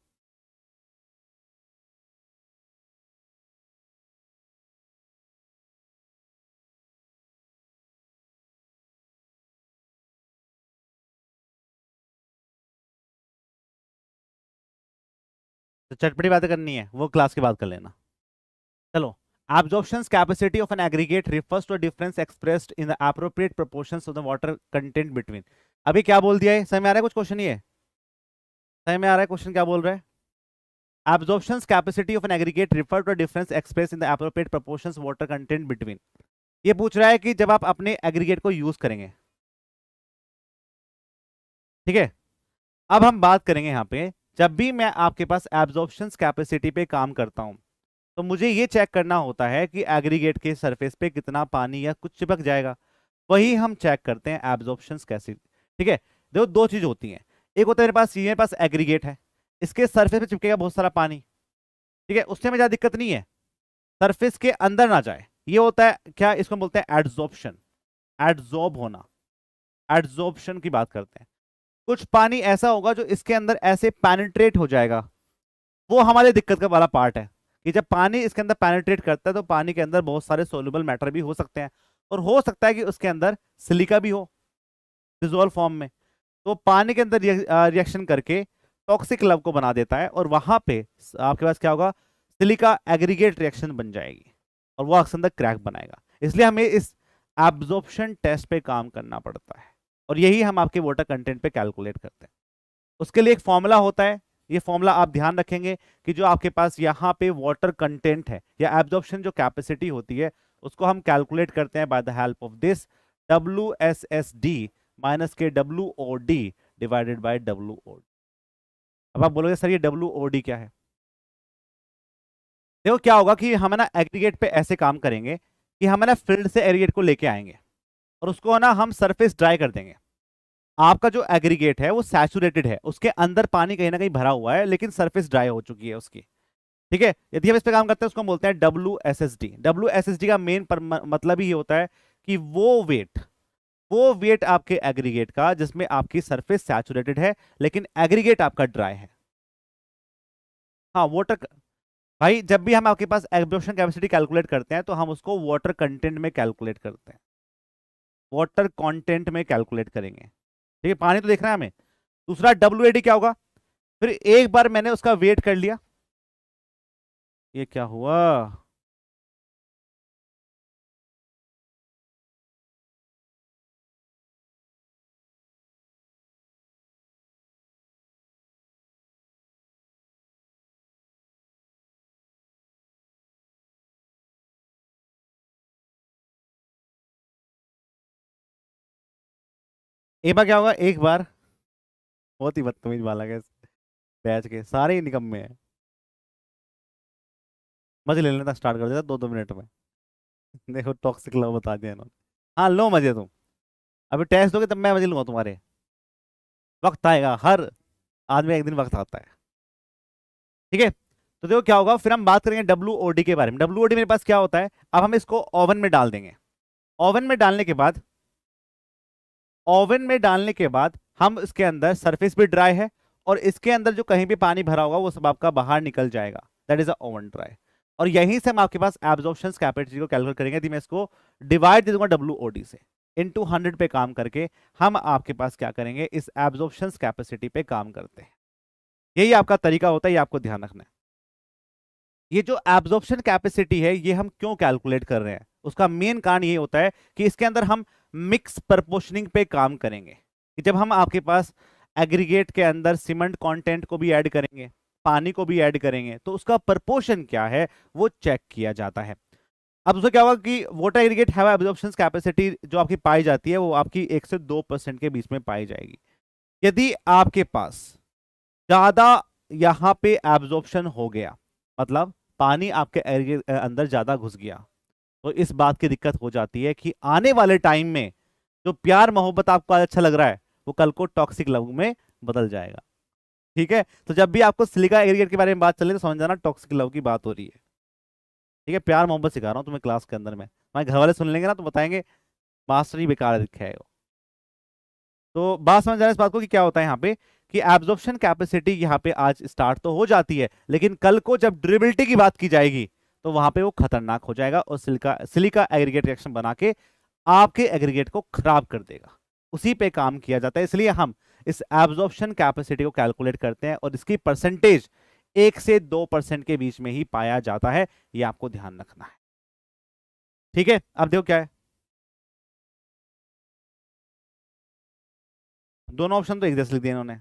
तो चटपटी बातें करनी है वो क्लास के बाद कर लेना। चलो, absorption capacity of an aggregate refers to a difference expressed in the appropriate proportions of the water content between। अभी क्या बोल दिया है, समझ में आ रहा है कुछ क्वेश्चन? ये समझ में आ रहा है क्वेश्चन क्या बोल रहा है? Absorption capacity of an aggregate refer to a difference expressed in the appropriate proportions water content between। ये पूछ रहा है कि जब आप अपने एग्रीगेट को यूज करेंगे, ठीक है, अब हम बात करेंगे यहाँ पे, जब भी मैं आपके पास एब्जॉर्प्शन कैपेसिटी पे काम करता हूं, तो मुझे ये चेक करना होता है कि एग्रीगेट के सरफेस पे कितना पानी या कुछ चिपक जाएगा। वही हम चेक करते हैं एब्जॉर्प्शन कैसे। ठीक है, देखो दो चीज होती हैं। एक होता है मेरे पास एग्रीगेट है, इसके सरफेस पे चिपकेगा बहुत सारा पानी। ठीक है, उससे में ज्यादा दिक्कत नहीं है, सरफेस के अंदर ना जाए। ये होता है क्या, इसको बोलते हैं एड्सॉर्प्शन, एड्सॉर्ब होना। एड्सॉर्प्शन की बात करते हैं। कुछ पानी ऐसा होगा जो इसके अंदर ऐसे पेनिट्रेट हो जाएगा, वो हमारे दिक्कत का वाला पार्ट है कि जब पानी इसके अंदर पेनिट्रेट करता है तो पानी के अंदर बहुत सारे सोल्यूबल मैटर भी हो सकते हैं, और हो सकता है कि उसके अंदर सिलिका भी हो डिजोल्व फॉर्म में। तो पानी के अंदर रिएक्शन करके टॉक्सिक लव को बना देता है, और वहां पे आपके पास क्या होगा, सिलिका एग्रीगेट रिएक्शन बन जाएगी, और वो अक्सर अंदर क्रैक बनाएगा। इसलिए हमें इस एब्जॉर्प्शन टेस्ट पे काम करना पड़ता है, और यही हम आपके वाटर कंटेंट पे कैलकुलेट करते हैं। उसके लिए एक फॉर्मूला होता है, ये फॉर्मूला आप ध्यान रखेंगे कि जो आपके पास यहाँ पे वाटर कंटेंट है या एब्जॉर्प्शन जो कैपेसिटी होती है, उसको हम कैलकुलेट करते हैं by the help of this WSSD minus के WOD डिवाइडेड बाय WOD। अब आप बोलोगे सर ये WOD क्या है? देखो क्या होगा कि हम ना एग्रीगेट पे ऐसे काम करेंगे कि हम ना फील्ड से एग्रीगेट को लेके आएंगे, और उसको ना हम सरफेस ड्राई कर देंगे। आपका जो एग्रीगेट है वो सैचुरेटेड है, उसके अंदर पानी कहीं ना कहीं भरा हुआ है, लेकिन सरफेस ड्राई हो चुकी है उसकी। ठीक है, यदि हम इस पे काम करते हैं उसको हम बोलते हैं WSSD। WSSD का मेन मतलब ही ये होता है कि वो वेट आपके एग्रीगेट का जिसमें आपकी सरफेस सैचुरेटेड है लेकिन एग्रीगेट आपका ड्राई है। हाँ वाटर, भाई जब भी हम आपके पास एब्जॉर्प्शन कैपेसिटी कैलकुलेट करते हैं तो हम उसको वाटर कंटेंट में कैलकुलेट करते हैं, वाटर कंटेंट में कैलकुलेट करेंगे। ठीक है, पानी तो देखना है हमें। दूसरा WAD क्या होगा, फिर एक बार मैंने उसका वेट कर लिया, ये क्या हुआ, एक बार क्या होगा, एक बार, बहुत ही बदतमीज बालक है, बैच के सारे ही निकम्मे हैं। मजे ले लेना स्टार्ट कर देता 2-2 मिनट में। देखो टॉक्सिक लव बता दिया इन्होंने। हाँ लो मजे तुम, अभी टेस्ट दोगे तब मैं मजे लूंगा तुम्हारे। वक्त आएगा, हर आदमी एक दिन वक्त आता है। ठीक है, तो देखो क्या होगा, फिर हम बात करेंगे WOD के बारे में। WOD मेरे पास क्या होता है, अब हम इसको ओवन में डाल देंगे। ओवन में डालने के बाद, ओवन में डालने के बाद हम इसके अंदर सरफेस भी ड्राई है, और इसके अंदर जो कहीं भी पानी भरा होगा वो सब आपका बाहर निकल जाएगा, that is a oven dry. और यहीं से हम आपके पास एब्जॉर्प्शन कैपेसिटी को कैलकुलेट करेंगे। यदि मैं इसको डिवाइड दे दूंगा WOD से, इनटू 100 पे काम करके हम आपके पास क्या करेंगे, इस एब्जॉर्प्शन कैपेसिटी पे काम करते हैं। यही आपका तरीका होता है, ये आपको ध्यान रखना है। ये जो एब्जॉर्प्शन कैपेसिटी है ये हम क्यों कैलकुलेट कर रहे हैं, उसका मेन कारण ये होता है कि इसके अंदर हम मिक्स प्रपोर्शनिंग पे काम करेंगे, कि जब हम आपके पास एग्रीगेट के अंदर सीमेंट कंटेंट को भी ऐड करेंगे, पानी को भी ऐड करेंगे तो उसका प्रपोर्शन क्या है वो चेक किया जाता है। अब उसमें क्या होगा कि water aggregate have absorption capacity जो आपकी पाई जाती है वो आपकी 1 से 2% के बीच में पाई जाएगी। यदि आपके पास ज्यादा यहाँ पे एब्जॉर्प्शन हो गया, मतलब पानी आपके अंदर ज्यादा घुस गया, तो इस बात की दिक्कत हो जाती है कि आने वाले टाइम में जो प्यार मोहब्बत आपको आज अच्छा लग रहा है वो कल को टॉक्सिक लव में बदल जाएगा। ठीक है, तो जब भी आपको सिलिका एग्रीगेट के बारे में बात चले तो समझ जाना टॉक्सिक लव की बात हो रही है। ठीक है, प्यार मोहब्बत सिखा रहा हूँ तुम्हें क्लास के अंदर में, हमारे घर वाले सुन लेंगे ना तो बताएंगे मास्टर ही बेकार दिखा है वो। तो बात समझ आ रहा है इस बात को कि क्या होता है यहाँ पे कि एब्जॉर्प्शन कैपेसिटी यहाँ पे आज स्टार्ट तो हो जाती है, लेकिन कल को जब ड्यूरेबिलिटी की बात की जाएगी तो वहां पे वो खतरनाक हो जाएगा और सिलिका एग्रीगेट रिएक्शन बना के आपके एग्रीगेट को खराब कर देगा। उसी पे काम किया जाता है, इसलिए हम इस एब्जॉर्प्शन कैपेसिटी को कैलकुलेट करते हैं और इसकी परसेंटेज 1 से 2% के बीच में ही पाया जाता है, ये आपको ध्यान रखना है। ठीक है, अब देखो क्या है, दोनों ऑप्शन तो एक जैसे लिख दिए इन्होंने।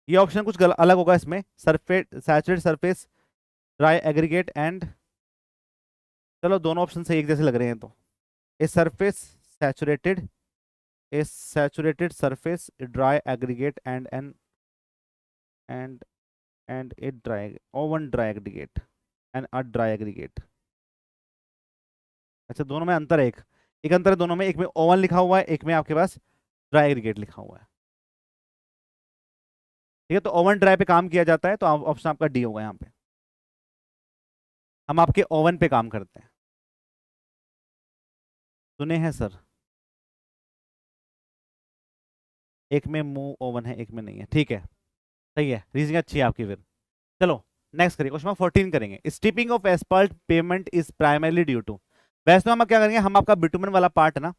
ये ऑप्शन कुछ अलग होगा इसमें, surface saturated surface dry aggregate and, चलो दोनों ऑप्शन से एक जैसे लग रहे हैं तो a surface saturated, a saturated surface dry aggregate and a dry oven dry aggregate and a dry aggregate. अच्छा, दोनों में अंतर है, एक अंतर है दोनों में, एक में ओवन लिखा हुआ है, एक में आपके पास ड्राई एग्रीगेट लिखा हुआ है। ठीक है, तो ओवन ड्राई पे काम किया जाता है तो ऑप्शन आपका डी होगा। यहाँ पे हम आपके ओवन पे काम करते हैं, सुने हैं सर, एक में मूव ओवन है एक में नहीं है। ठीक है, सही है, रीजनिंग अच्छी है आपकी। फिर चलो नेक्स्ट करिए, क्वेश्चन 14 करेंगे। Stripping of asphalt pavement is primarily due to, वैसे तो हम क्या करेंगे, हम आपका बिटुमन वाला पार्ट है ना,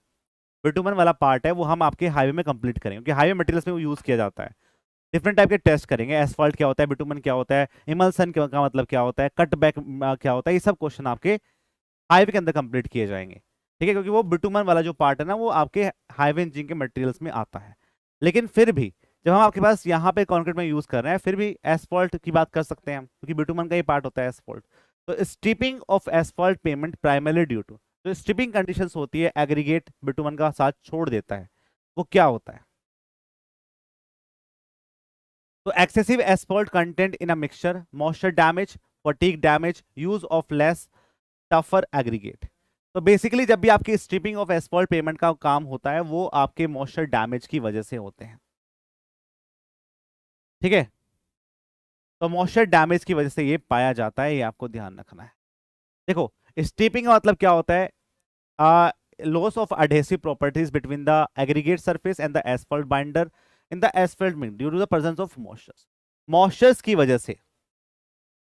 बिटुमन वाला पार्ट है वो हम आपके हाईवे में कंप्लीट करेंगे, क्योंकि हाईवे मटेरियल्स में वो यूज किया जाता है। डिफरेंट टाइप के टेस्ट करेंगे, एस्फाल्ट क्या होता है, बिटुमन क्या होता है, इमल्सन का मतलब क्या होता है, कट बैक क्या होता है, ये सब क्वेश्चन आपके हाईवे के अंदर कंप्लीट किए जाएंगे। ठीक है, क्योंकि वो बिटुमन वाला जो पार्ट है ना वो आपके हाईवे इंजीनियरिंग के मटेरियल्स में आता है। लेकिन फिर भी जब हम आपके पास यहाँ पे कंक्रीट में यूज कर रहे हैं फिर भी एस्फाल्ट की बात कर सकते हैं हम, क्योंकि बिटुमन का ही पार्ट होता है एस्फाल्ट। तो stripping of asphalt pavement primarily due to, जो स्ट्रिपिंग कंडीशंस होती है एग्रीगेट बिटुमन का साथ छोड़ देता है, वो क्या होता है। तो excessive asphalt content in a mixture, moisture damage, fatigue damage, use of less tougher aggregate. तो बेसिकली जब भी आपकी स्ट्रिपिंग ऑफ एस्फाल्ट पेमेंट का काम होता है वो आपके मॉइस्चर डैमेज की वजह से होते हैं। ठीक है, तो मॉइस्चर डैमेज की वजह से ये पाया जाता है, ये आपको ध्यान रखना है। देखो स्ट्रिपिंग का मतलब क्या होता है, loss of adhesive properties between the aggregate surface and the asphalt binder in the asphalt mix due to the presence of moistures. Moistures की वजह से,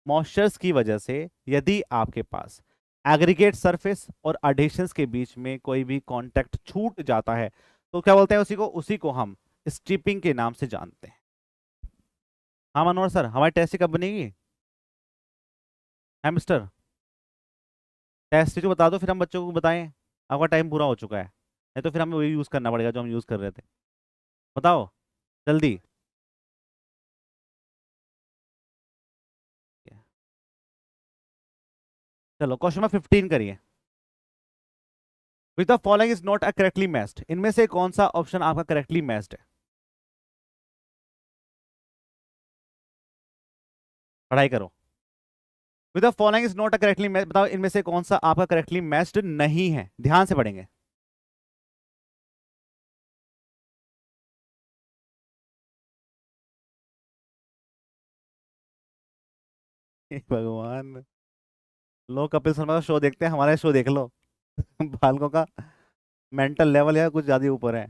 मॉइस्चर्स की वजह से यदि आपके पास एग्रीगेट सरफेस और एडिशंस के बीच में कोई भी कांटेक्ट छूट जाता है तो क्या बोलते हैं उसी को हम स्ट्रिपिंग के नाम से जानते हैं। हाँ मनोहर सर, हमारी टेस्ट कब बनेगी, है मिस्टर, टेस्ट जो बता दो फिर हम बच्चों को बताएं, आपका टाइम पूरा हो चुका है, नहीं तो फिर हमें वही यूज करना पड़ेगा जो हम यूज कर रहे थे। बताओ जल्दी। चलो क्वेश्चन नंबर 15 करिए। विच the following is not a correctly matched, इनमें से कौन सा ऑप्शन आपका करेक्टली मैच्ड है। पढ़ाई करो। With the following is not a correctly matched, बताओ इनमें से कौन सा आपका करेक्टली मैच्ड नहीं है, ध्यान से पढ़ेंगे। हे भगवान, लो कपिल शर्मा का शो देखते हैं, हमारा शो देख लो बालकों का मेंटल लेवल या कुछ ज्यादा ऊपर है।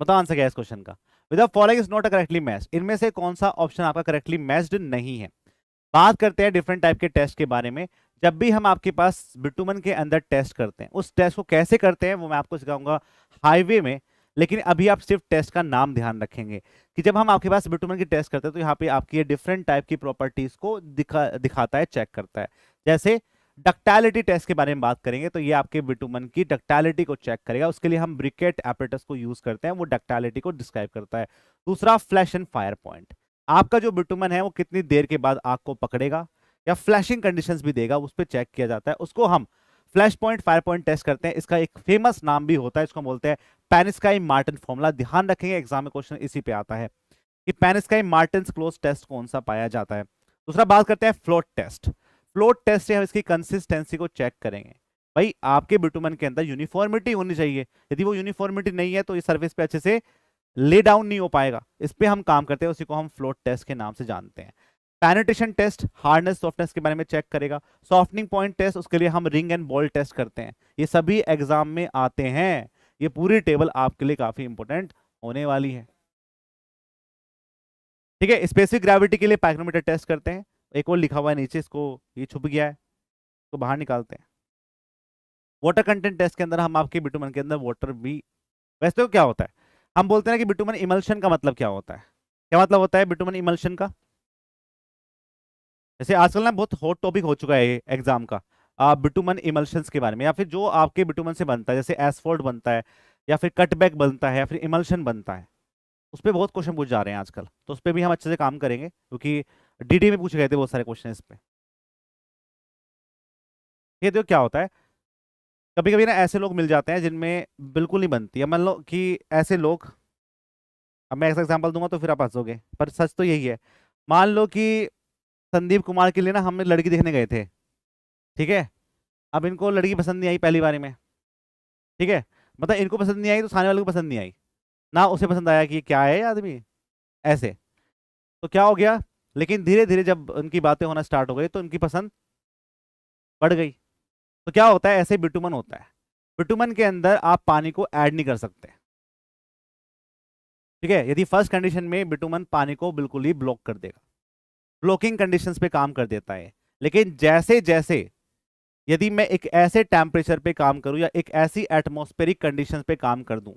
बताओ आंसर क्या है इस क्वेश्चन का। With the following is not a correctly matched, इनमें से कौन सा ऑप्शन आपका करेक्टली मैच्ड नहीं है। बात करते हैं डिफरेंट टाइप के टेस्ट के बारे में। जब भी हम आपके पास बिटुमन के अंदर टेस्ट करते हैं, उस टेस्ट को कैसे करते हैं वो मैं आपको सिखाऊंगा हाईवे में। लेकिन अभी आप सिर्फ टेस्ट का नाम ध्यान रखेंगे कि जब हम आपके पास बिटुमन की टेस्ट करते हैं तो यहाँ पे आपकी ये डिफरेंट टाइप की प्रॉपर्टीज को दिखाता है, चेक करता है। जैसे डक्टालिटी टेस्ट के बारे में बात करेंगे तो ये आपके बिटुमन की डक्टालिटी को चेक करेगा, उसके लिए हम ब्रिकेट एपरेटस को यूज करते हैं, वो डक्टालिटी को डिस्क्राइब करता है। दूसरा फ्लैश एंड फायर पॉइंट, आपका जो बिटुमन है वो कितनी देर के बाद आग को पकड़ेगा या फ्लैशिंग कंडीशंस भी देगा, उस पर चेक किया जाता है, उसको हम flash point fire point test करते हैं। इसका एक फेमस नाम भी होता है, इसको बोलते हैं पेनिस्काई मार्टिन फॉर्मूला। ध्यान रखेंगे एग्जाम में क्वेश्चन इसी पे आता है कि पेनिस्काई मार्टिन क्लोज टेस्ट कौन सा पाया जाता है। दूसरा बात करते हैं फ्लोट टेस्ट। फ्लोट टेस्ट से हम इसकी कंसिस्टेंसी को चेक करेंगे। भाई आपके बिटुमन के अंदर यूनिफॉर्मिटी होनी चाहिए, यदि वो यूनिफॉर्मिटी नहीं है तो इस सरफेस पे अच्छे से ले डाउन नहीं हो पाएगा, इस पे हम काम करते हैं, उसी को हम फ्लोट टेस्ट के नाम से जानते हैं। पेनिट्रेशन टेस्ट हार्डनेस सॉफ्टनेस के बारे में चेक करेगा। सॉफ्टनिंग पॉइंट टेस्ट, उसके लिए हम रिंग एंड बॉल टेस्ट करते हैं। ये सभी एग्जाम में आते हैं, ये पूरी टेबल आपके लिए काफी इंपॉर्टेंट होने वाली है। ठीक है, स्पेसिफिक ग्रेविटी के लिए पाइक्रोमीटर टेस्ट करते हैं, एक और लिखा हुआ है नीचे, इसको ये छुप गया है तो बाहर निकालते हैं। वाटर कंटेंट टेस्ट के अंदर हम आपके बिटुमन के अंदर वाटर भी, वैसे तो क्या होता है हम बोलते हैं कि बिटुमन इमल्शन का मतलब क्या होता है, क्या मतलब होता है बिटुमन इमल्शन का। जैसे आजकल ना बहुत हॉट टॉपिक हो चुका है एग्जाम का, बिटुमन इमल्शंस के बारे में, या फिर जो आपके बिटुमन से बनता है, जैसे एसफॉल्ट बनता है या फिर कटबैक बनता है या फिर इमल्शन बनता है, उस पर बहुत क्वेश्चन पूछ जा रहे हैं आजकल, तो उस पर भी हम अच्छे से काम करेंगे क्योंकि डीडी में पूछे गए थे बहुत सारे क्वेश्चन इस पे। ये देखो क्या होता है, कभी कभी ना ऐसे लोग मिल जाते हैं जिनमें बिल्कुल नहीं बनती है, मान लो कि ऐसे लोग, अब मैं ऐसा एग्जांपल दूंगा तो फिर आप हंसोगे पर सच तो यही है। मान लो कि संदीप कुमार के लिए ना हमने लड़की देखने गए थे, ठीक है, अब इनको लड़की पसंद नहीं आई पहली बारी में, ठीक है, मतलब इनको पसंद नहीं आई तो सामने वाले को पसंद नहीं आई ना, उसे पसंद आया कि ये क्या है ये आदमी ऐसे, तो क्या हो गया, लेकिन धीरे धीरे जब उनकी बातें होना स्टार्ट हो गई तो उनकी पसंद बढ़ गई। तो क्या होता है, ऐसे बिटुमन होता है, बिटुमन के अंदर आप पानी को ऐड नहीं कर सकते, ठीक है, यदि फर्स्ट कंडीशन में बिटुमन पानी को बिल्कुल ही ब्लॉक कर देगा, ब्लॉकिंग कंडीशंस पे काम कर देता है। लेकिन जैसे जैसे यदि मैं एक ऐसे टेम्परेचर पे काम करूं या एक ऐसी एटमॉस्फेरिक कंडीशंस पे काम कर दूं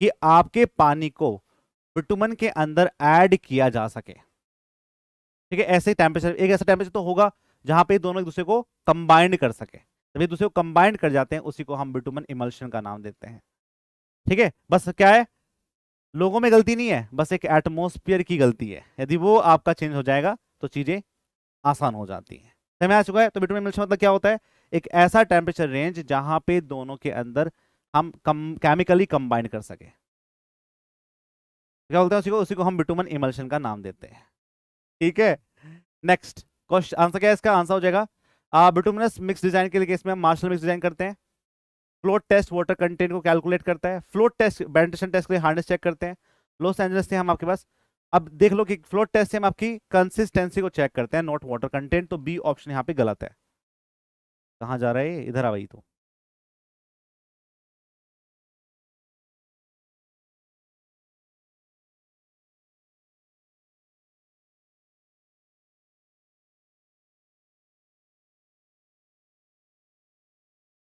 कि आपके पानी को बिटुमन के अंदर ऐड किया जा सके, ठीक है, ऐसे टेम्परेचर, एक ऐसा टेम्परेचर तो होगा जहां पे दोनों एक दूसरे को कंबाइंड कर सके, जब एक दूसरे को कंबाइंड कर जाते हैं उसी को हम बिटुमन इमल्शन का नाम देते हैं। ठीक है, बस क्या है, लोगों में गलती नहीं है, बस एक एटमॉस्फेयर की गलती है, यदि वो आपका चेंज हो जाएगा तो चीजें आसान हो जाती हैं। समझ आ चुका है, तो बिटुमन इमल्शन मतलब क्या होता है, एक ऐसा टेम्परेचर रेंज जहां पे दोनों के अंदर हम केमिकली कंबाइंड कर सके, क्या बोलते हैं उसी को हम बिटुमन इमल्शन का नाम देते हैं। ठीक है, नेक्स्ट क्वेश्चन आंसर क्या है इसका, आंसर हो जाएगा बिटुमिनस मिक्स डिजाइन के लिए केस में हम मार्शल मिक्स डिजाइन करते हैं। फ्लोट टेस्ट वाटर कंटेंट को कैलकुलेट करता है, फ्लोट टेस्ट पेनिट्रेशन टेस्ट के लिए हार्डनेस चेक करते हैं। लॉस एंजल्स से हम आपके पास, अब देख लो कि फ्लोट टेस्ट से हम आपकी कंसिस्टेंसी को चेक करते हैं, नॉट वाटर कंटेंट, तो बी ऑप्शन यहाँ पे गलत है। कहाँ जा रहा है, इधर आ भाई, तो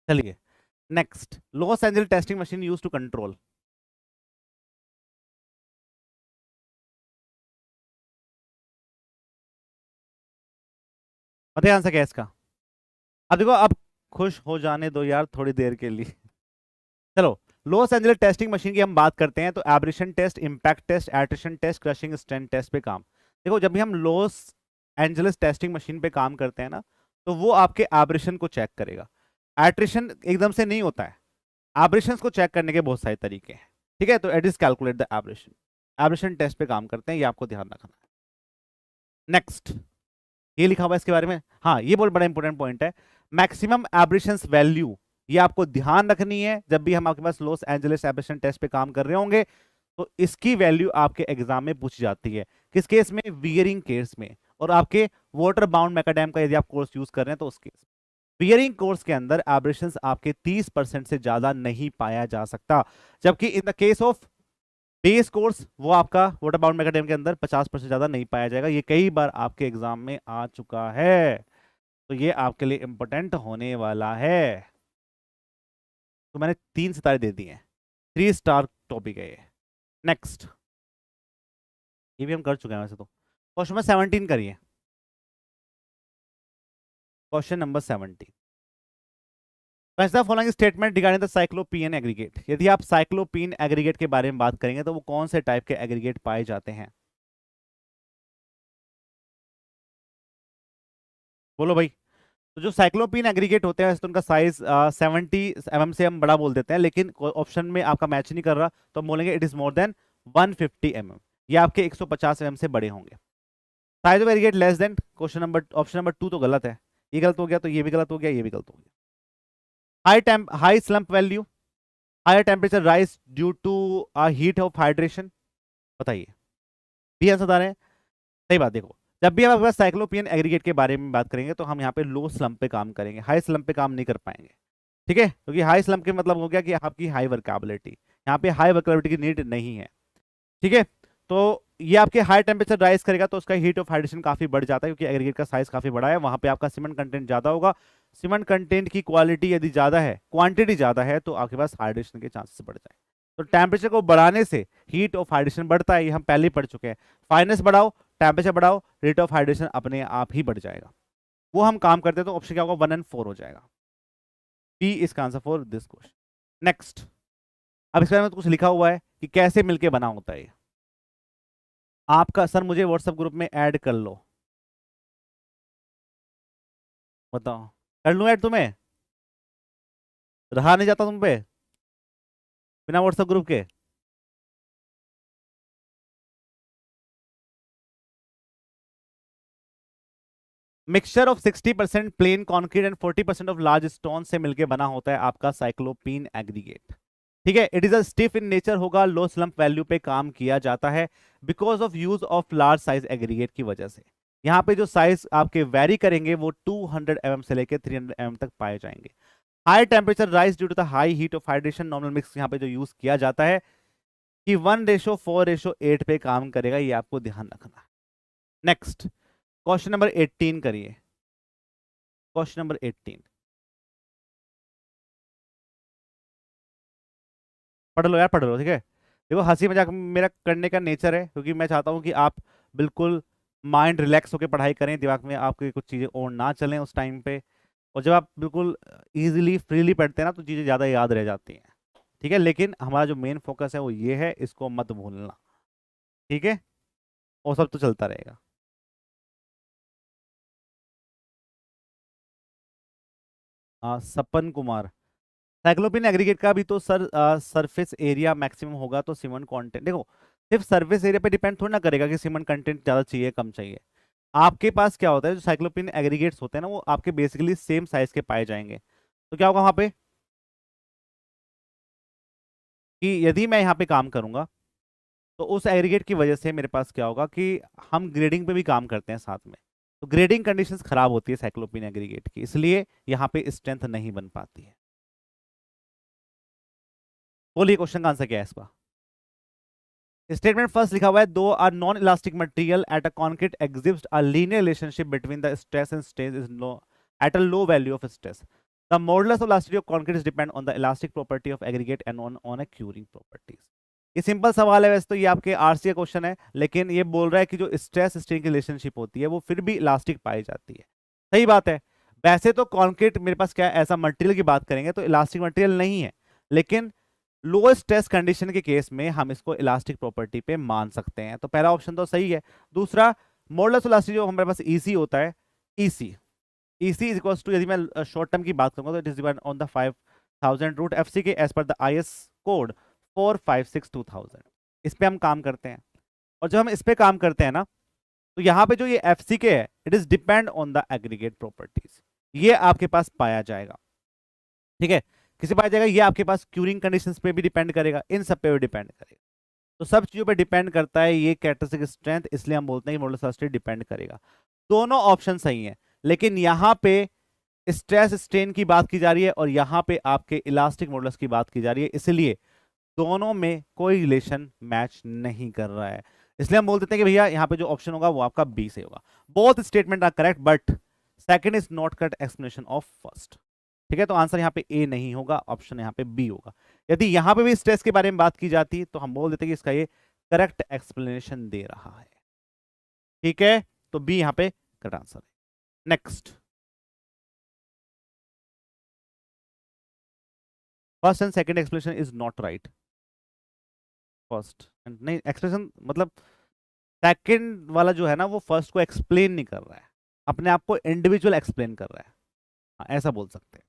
चलिए next, Los Angeles testing machine use to control, बताइए आंसर क्या है इसका। अब देखो, अब खुश हो जाने दो यार थोड़ी देर के लिए। चलो, लॉस एंजलिस टेस्टिंग मशीन की हम बात करते हैं तो abrasion test, impact test, attrition test, crushing strength test पे काम। देखो जब भी हम लॉस एंजलिस टेस्टिंग मशीन पे काम करते हैं ना, तो वो आपके एब्रेशन को चेक करेगा, एट्रिशन एकदम से नहीं होता है, एब्रेशन को चेक करने के बहुत सारे तरीके हैं, ठीक है, तो it is calculate the abrasion, abrasion test पे काम करते हैं, ये आपको ध्यान रखना है। नेक्स्ट, ये लिखा हुआ है इसके बारे में, हाँ ये बहुत बड़ा इंपॉर्टेंट पॉइंट है, मैक्सिमम एब्रेशंस वैल्यू, ये आपको ध्यान रखनी है जब भी हम आपके पास लॉस एंजलिस एब्रेशन टेस्ट पे काम कर रहे होंगे, तो इसकी वैल्यू आपके एग्जाम में पूछी जाती है, किस केस में, वियरिंग केस में, और आपके वाटर बाउंड मैकाडेम का यदि आप कोर्स यूज कर रहे हैं तो उस केस, वियरिंग कोर्स के अंदर एब्रेशंस आपके 30% से ज्यादा नहीं पाया जा सकता, जबकि इन the case of base course वो आपका वाटर बाउंड मैकाडेम के अंदर 50% ज्यादा नहीं पाया जाएगा, ये कई बार आपके एग्जाम में आ चुका है, तो ये आपके लिए इंपॉर्टेंट होने वाला है। तो मैंने 3 सितारे दे दिए हैं, 3 स्टार टॉपिक है ये। नेक्स्ट, ये भी हम कर चुके हैं वैसे तो, क्वेश्चन नंबर 17 करिए, question number 17। Consider following statement regarding the cyclopean aggregate. यदि आप साइक्लोपियन एग्रीगेट के बारे में बात करेंगे तो वो कौन से टाइप के एग्रीगेट पाए जाते हैं? बोलो भाई। तो जो साइक्लोपियन एग्रीगेट होते हैं वैसे तो उनका साइज 70 mm से हम बड़ा बोल देते हैं, लेकिन ऑप्शन में आपका मैच नहीं कर रहा तो हम बोलेंगे it is more than 150 mm। ये आपके 150 mm से बड़े होंगे। Size of aggregate less than, question number option number 2 तो गलत है। ये गलत हो गया तो ये भी गलत हो गया, ये भी गलत हो गया। High slump value, higher temperature rise due to heat of hydration. बताइए, भी आंसर आ रहे हैं? सही बात। देखो, जब भी हम आपके पास साइक्लोपियन एग्रीगेट के बारे में बात करेंगे तो हम यहाँ पे लो स्लम्प पे काम करेंगे, हाई स्लम्प पे काम नहीं कर पाएंगे। ठीक है, क्योंकि हाई स्लम्प के मतलब हो गया कि आपकी हाई वर्केबिलिटी, यहाँ पे हाई वर्केबिलिटी की नीड नहीं है। ठीक है, तो ये आपके हाई टेम्परेचर राइज करेगा तो उसका हीट ऑफ हाइड्रेशन काफी बढ़ जाता है, क्योंकि एग्रीगेट का साइज काफी बड़ा है, वहां पे आपका सीमेंट कंटेंट ज्यादा होगा। सीमेंट कंटेंट की क्वालिटी यदि ज्यादा है, क्वांटिटी ज्यादा है, तो आपके पास हाइड्रेशन के चांसेस बढ़ जाए। तो टेम्परेचर को बढ़ाने से हीट ऑफ हाइड्रेशन बढ़ता है, ये हम पहले ही पढ़ चुके हैं। फाइनेस बढ़ाओ, टेम्परेचर बढ़ाओ, रेट ऑफ हाइड्रेशन अपने आप ही बढ़ जाएगा। वो हम काम करते हैं तो ऑप्शन क्या होगा, 1 और 4 हो जाएगा। पी इसका answer for this question. Next, अब इसके बारे में तो कुछ लिखा हुआ है कि कैसे मिलके बना होता है। आपका सर मुझे व्हाट्सएप ग्रुप में ऐड कर लो, बताओ कर लूं ऐड तुम्हें? रहा नहीं जाता तुम पे बिना व्हाट्सएप ग्रुप के। Mixture of 60% plain concrete and 40% of large stone से मिलकर बना होता है आपका साइक्लोपिन एग्रीगेट। ठीक है, it is a stiff in nature होगा, लो स्लम्प वैल्यू पे काम किया जाता है because of use of large size aggregate की वजह से। यहाँ पे जो साइज आपके वेरी करेंगे वो 200 mm से लेकर 300 mm तक पाए जाएंगे। High temperature rise due to the high heat of hydration. Normal mix यहाँ पे जो यूज किया जाता है कि 1:4:8 पे काम करेगा, ये आपको ध्यान रखना है। नेक्स्ट, क्वेश्चन नंबर 18 करिए। क्वेश्चन नंबर 18 पढ़ लो यार, पढ़ लो। ठीक है, देखो हंसी मजाक मेरा करने का नेचर है, क्योंकि मैं चाहता हूं कि आप बिल्कुल माइंड रिलैक्स होकर पढ़ाई करें, दिमाग में आपकी कुछ चीज़ें और ना चलें उस टाइम पे। और जब आप बिल्कुल इजीली फ्रीली पढ़ते हैं ना तो चीज़ें ज़्यादा याद रह जाती हैं। ठीक है, लेकिन हमारा जो मेन फोकस है वो ये है, इसको मत भूलना। ठीक है, वो सब तो चलता रहेगा। सपन कुमार, साइक्लोपिन एग्रीगेट का भी तो सर सरफेस एरिया मैक्सिमम होगा तो सीमेंट कंटेंट, देखो सिर्फ सरफेस एरिया पे डिपेंड थोड़ी ना करेगा कि सीमेंट कंटेंट ज़्यादा चाहिए कम चाहिए। आपके पास क्या होता है, जो साइक्लोपिन एग्रीगेट्स होते हैं ना वो आपके बेसिकली सेम साइज के पाए जाएंगे। तो क्या होगा वहां पे कि यदि मैं यहाँ पे काम करूंगा तो उस एग्रीगेट की वजह से मेरे पास क्या होगा कि हम ग्रेडिंग पे भी काम करते हैं साथ में, तो ग्रेडिंग कंडीशंस खराब होती है साइक्लोपिन एग्रीगेट की, इसलिए यहाँ पे स्ट्रेंथ नहीं बन पाती है। बोलिए क्वेश्चन का आंसर क्या है इसका? स्टेटमेंट फर्स्ट लिखा हुआ है, दो are non elastic material at a concrete exist a linear relationship between the stress and strain is low at a low value of stress. The modulus of elasticity of concrete is depend on the elastic property of aggregate and on a curing properties. ये सिंपल सवाल है, वैसे तो ये आपके आरसीए क्वेश्चन है, लेकिन ये बोल रहा है कि जो स्ट्रेस स्ट्रेन की रिलेशनशिप होती है वो फिर भी इलास्टिक पाई जाती है। सही बात है। वैसे तो कॉन्क्रीट मेरे पास क्या है, ऐसा मटेरियल की बात करेंगे तो इलास्टिक मटेरियल नहीं है, लेकिन लो स्ट्रेस कंडीशन के केस में हम इसको इलास्टिक प्रॉपर्टी पे मान सकते हैं, तो पहला ऑप्शन तो सही है। दूसरा, मॉडुलस इलास्टिसिटी जो हमारे पास ईसी होता है, EC EC is equals to, यदि मैं शॉर्ट टर्म की बात करूंगा तो it is depend on the 5000 root F C के as per the IS code 456/2000। इस पे हम काम करते हैं, और जब हम इस पे काम करते हैं ना तो यहाँ पे जो ये एफ सी के है it is depend on the aggregate properties, ये आपके पास पाया जाएगा। ठीक है, किसी पाया जाएगा, ये आपके पास क्यूरिंग कंडीशंस पे भी डिपेंड करेगा, इन सब पे भी डिपेंड करेगा। तो सब चीजों पे डिपेंड करता है ये कैरेक्टरिस्टिक स्ट्रेंथ, इसलिए हम बोलते हैं कि मॉडुलस इलास्टिसिटी डिपेंड करेगा। दोनों ऑप्शन सही है, लेकिन यहाँ पे स्ट्रेस स्ट्रेन की बात की जा रही है और यहाँ पे आपके इलास्टिक मॉडुलस की बात की जा रही है, इसलिए दोनों में कोई रिलेशन मैच नहीं कर रहा है। इसलिए हम बोल देते हैं कि भैया यहाँ पे जो ऑप्शन होगा वो आपका बी से होगा। Both statement are correct but second is not correct explanation of first. ठीक है, तो आंसर यहाँ पे ए नहीं होगा, ऑप्शन यहाँ पे बी होगा। यदि यहाँ पे भी स्ट्रेस के बारे में बात की जाती तो हम बोल देते कि इसका ये करेक्ट एक्सप्लेनेशन दे रहा है। ठीक है, तो बी यहाँ पे करेक्ट आंसर है। Next, first and second explanation is not right. First नहीं, एक्सप्लेनेशन मतलब सेकंड वाला जो है ना वो फर्स्ट को एक्सप्लेन नहीं कर रहा है, अपने आप को इंडिविजुअल एक्सप्लेन कर रहा है। हाँ, ऐसा बोल सकते हैं।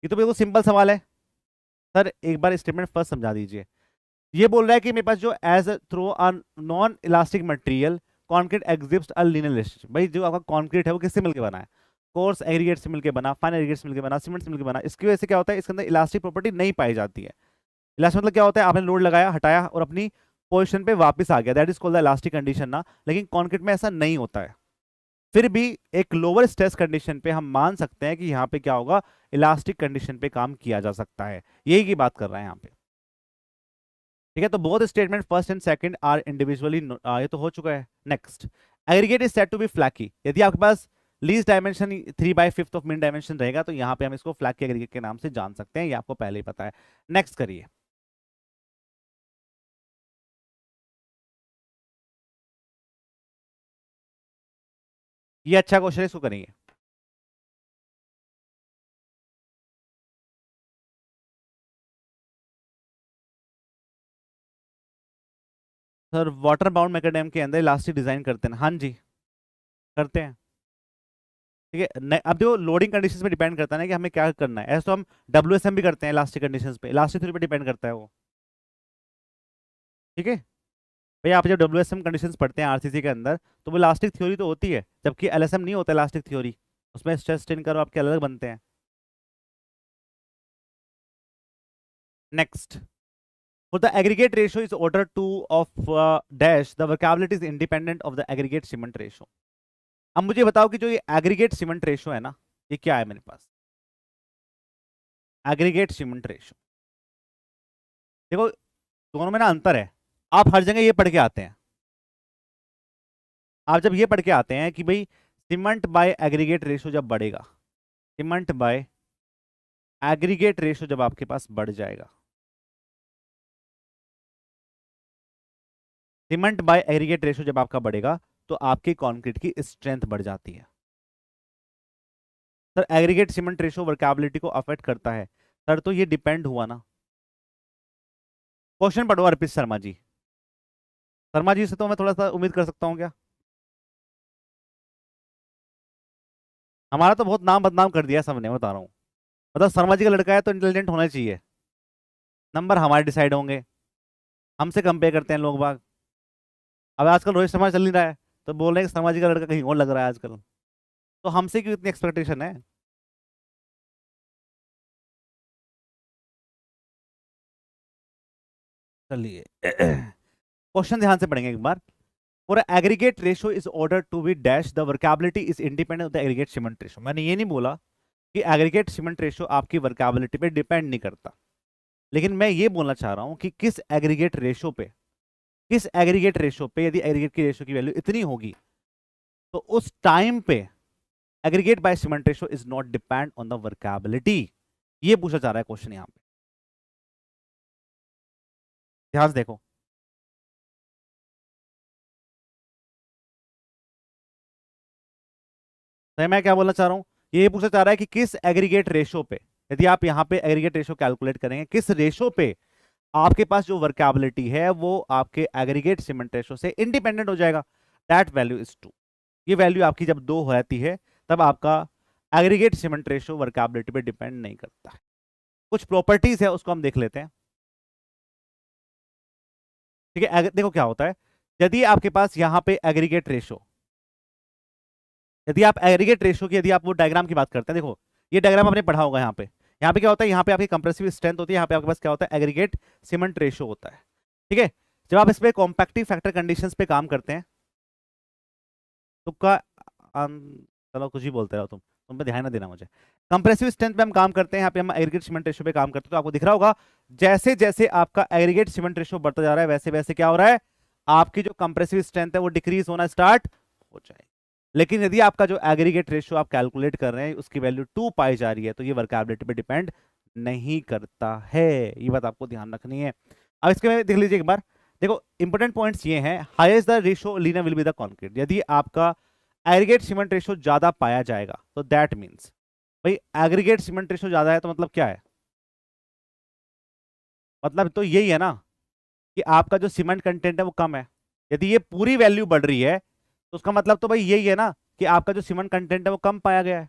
ये तो बिल्कुल सिंपल सवाल है सर, एक बार स्टेटमेंट फर्स्ट समझा दीजिए। ये बोल रहा है कि मेरे पास जो as through a non elastic material concrete exist a linear relationship. भाई जो आपका कॉन्क्रीट है वो किससे मिलकर बना है? कोर्स एग्रीगेट से मिलकर बना, फाइन एग्रीगेट से मिलकर बना, सीमेंट से मिलकर बना। इसकी वजह से क्या होता है, इसके अंदर इलास्टिक प्रॉपर्टी नहीं पाई जाती है। इलास्टिक मतलब क्या होता है, आपने लोड लगाया, हटाया और अपनी पोजिशन पे वापस आ गया, that is called the elastic condition ना। लेकिन कॉन्क्रीट में ऐसा नहीं होता है। फिर भी एक लोअर स्ट्रेस कंडीशन पे हम मान सकते हैं कि यहाँ पे क्या होगा, इलास्टिक कंडीशन पे काम किया जा सकता है। यही की बात कर रहे हैं यहाँ पे। ठीक है, तो both statement first and second are individually, ये तो हो चुका है। Next, aggregate is said to be flaky. यदि आपके पास least dimension 3/5 of mean dimension रहेगा तो यहाँ पे हम इसको फ्लैकी एग्रीगेट के नाम से जान सकते हैं, ये आपको पहले ही पता है। नेक्स्ट करिए। ये अच्छा क्वेश्चन है, इसको करेंगे। सर वाटर बाउंड मैकेडेम के अंदर इलास्टिक डिजाइन करते हैं, हाँ जी करते हैं। ठीक है, अब जो लोडिंग कंडीशंस पे डिपेंड करता है ना कि हमें क्या करना है। ऐसे तो हम WSM भी करते हैं इलास्टिक कंडीशंस पे, इलास्टिक थ्योरी पे डिपेंड करता है वो। ठीक है भैया, आप जब WSM कंडीशंस पढ़ते हैं RCC के अंदर तो वो इलास्टिक थ्योरी तो होती है, जबकि LSM नहीं होता इलास्टिक थ्योरी, उसमें स्ट्रेस स्ट्रेन कर्व आपके अलग बनते हैं। Next, for the aggregate ratio is order 2 of dash, the vocabulary is independent of the aggregate cement ratio। अब मुझे बताओ कि जो ये एग्रीगेट सीमेंट रेशो है ना, ये क्या है मेरे पास? एग्रीगेट सीमेंट रेशो, देखो दोनों में ना अंतर है। आप हर जगह ये पढ़ के आते हैं, आप जब ये पढ़ के आते हैं कि भाई सीमेंट बाय एग्रीगेट रेशो जब बढ़ेगा, सीमेंट बाय एग्रीगेट रेशो जब आपके पास बढ़ जाएगा, सीमेंट बाय एग्रीगेट रेशो जब आपका बढ़ेगा तो आपके कंक्रीट की स्ट्रेंथ बढ़ जाती है। Sir aggregate cement ratio workability को अफेक्ट करता है सर, तो ये डिपेंड हुआ ना। क्वेश्चन पढ़ो अर्पित शर्मा जी। शर्मा जी से तो मैं थोड़ा सा उम्मीद कर सकता हूँ क्या? हमारा तो बहुत नाम बदनाम कर दिया सबने, बता रहा हूँ। मतलब शर्मा जी का लड़का है तो इंटेलिजेंट होना चाहिए, नंबर हमारे डिसाइड होंगे, हमसे कंपेयर करते हैं लोग बाग। अब आजकल रोहित शर्मा चल नहीं रहा है तो बोल रहे हैं कि शर्मा जी का लड़का कहीं और लग रहा है आजकल, तो हमसे क्यों इतनी एक्सपेक्टेशन है? चलिए क्वेश्चन ध्यान से पढ़ेंगे एक बार। For an aggregate ratio is ordered to be dash, the workability is independent of the aggregate cement ratio। मैंने ये नहीं बोला कि एग्रीगेट सीमेंट रेशो आपकी वर्केबिलिटी पे डिपेंड नहीं करता, लेकिन मैं ये बोलना चाह रहा हूं कि किस एग्रीगेट रेशो पे, किस एग्रीगेट रेशो पे यदि एग्रीगेट की रेशो की वैल्यू इतनी होगी तो उस टाइम पे aggregate by cement ratio is not depend on the workability. ये पूछा जा रहा है क्वेश्चन यहां पे, ध्यान से देखो। तो मैं क्या बोलना चाह रहा हूं, ये पूछा जा रहा है कि किस एग्रीगेट रेशो पे, यदि आप यहां पे एग्रीगेट रेशो कैलकुलेट करेंगे, किस रेशो पे आपके पास जो वर्केबिलिटी है वो आपके एग्रीगेट सीमेंट रेशो से इंडिपेंडेंट हो जाएगा। That value is 2। ये वैल्यू आपकी जब 2 हो जाती है तब आपका एग्रीगेट सीमेंट रेशो वर्केबिलिटी पे डिपेंड नहीं करता है। कुछ प्रॉपर्टीज है उसको हम देख लेते हैं। ठीक है, देखो क्या होता है, यदि आपके पास यहां पे एग्रीगेट रेशो, यदि आप एग्रीगेट रेशो की, यदि आप वो डायग्राम की बात करते हैं, देखो ये डायग्राम आपने पढ़ा होगा। यहाँ पे क्या होता है, यहाँ पे आपकी कंप्रेसिव स्ट्रेंथ होती है, यहाँ पे आपके पास क्या होता है, एग्रीगेट सीमेंट रेशो होता है। ठीक है, जब आप इस पे कॉम्पैक्टिव फैक्टर कंडीशंस पे काम करते हैं तुक्का, चलो कुछ ही बोलते रहो तुम पे ध्यान ना देना मुझे। कंप्रेसिव स्ट्रेंथ पे हम काम करते हैं, यहाँ पे हम एग्रीगेट सीमेंट रेशो पे काम करते हैं, तो आपको दिख रहा होगा जैसे जैसे आपका एग्रीगेट सीमेंट रेशो बढ़ता जा रहा है वैसे वैसे क्या हो रहा है, आपकी जो कंप्रेसिव स्ट्रेंथ है वो डिक्रीज होना स्टार्ट हो जाएगी। लेकिन यदि आपका जो एग्रीगेट रेशियो आप कैलकुलेट कर रहे हैं उसकी वैल्यू 2 पाई जा रही है तो ये वर्केबिलिटी पे डिपेंड नहीं करता है, ये बात आपको ध्यान रखनी है। अब इसके में देख लीजिए एक बार, देखो इंपॉर्टेंट पॉइंट्स ये हैं, highest the ratio linear will be the concrete. यदि आपका एग्रीगेट सीमेंट रेशियो ज्यादा पाया जाएगा तो दैट मीन्स भाई एग्रीगेट सीमेंट रेशियो ज्यादा है तो मतलब क्या है, मतलब तो यही है ना कि आपका जो सीमेंट कंटेंट है वो कम है। यदि ये पूरी वैल्यू बढ़ रही है तो उसका मतलब तो भाई यही है ना कि आपका जो सीमेंट कंटेंट है वो कम पाया गया है।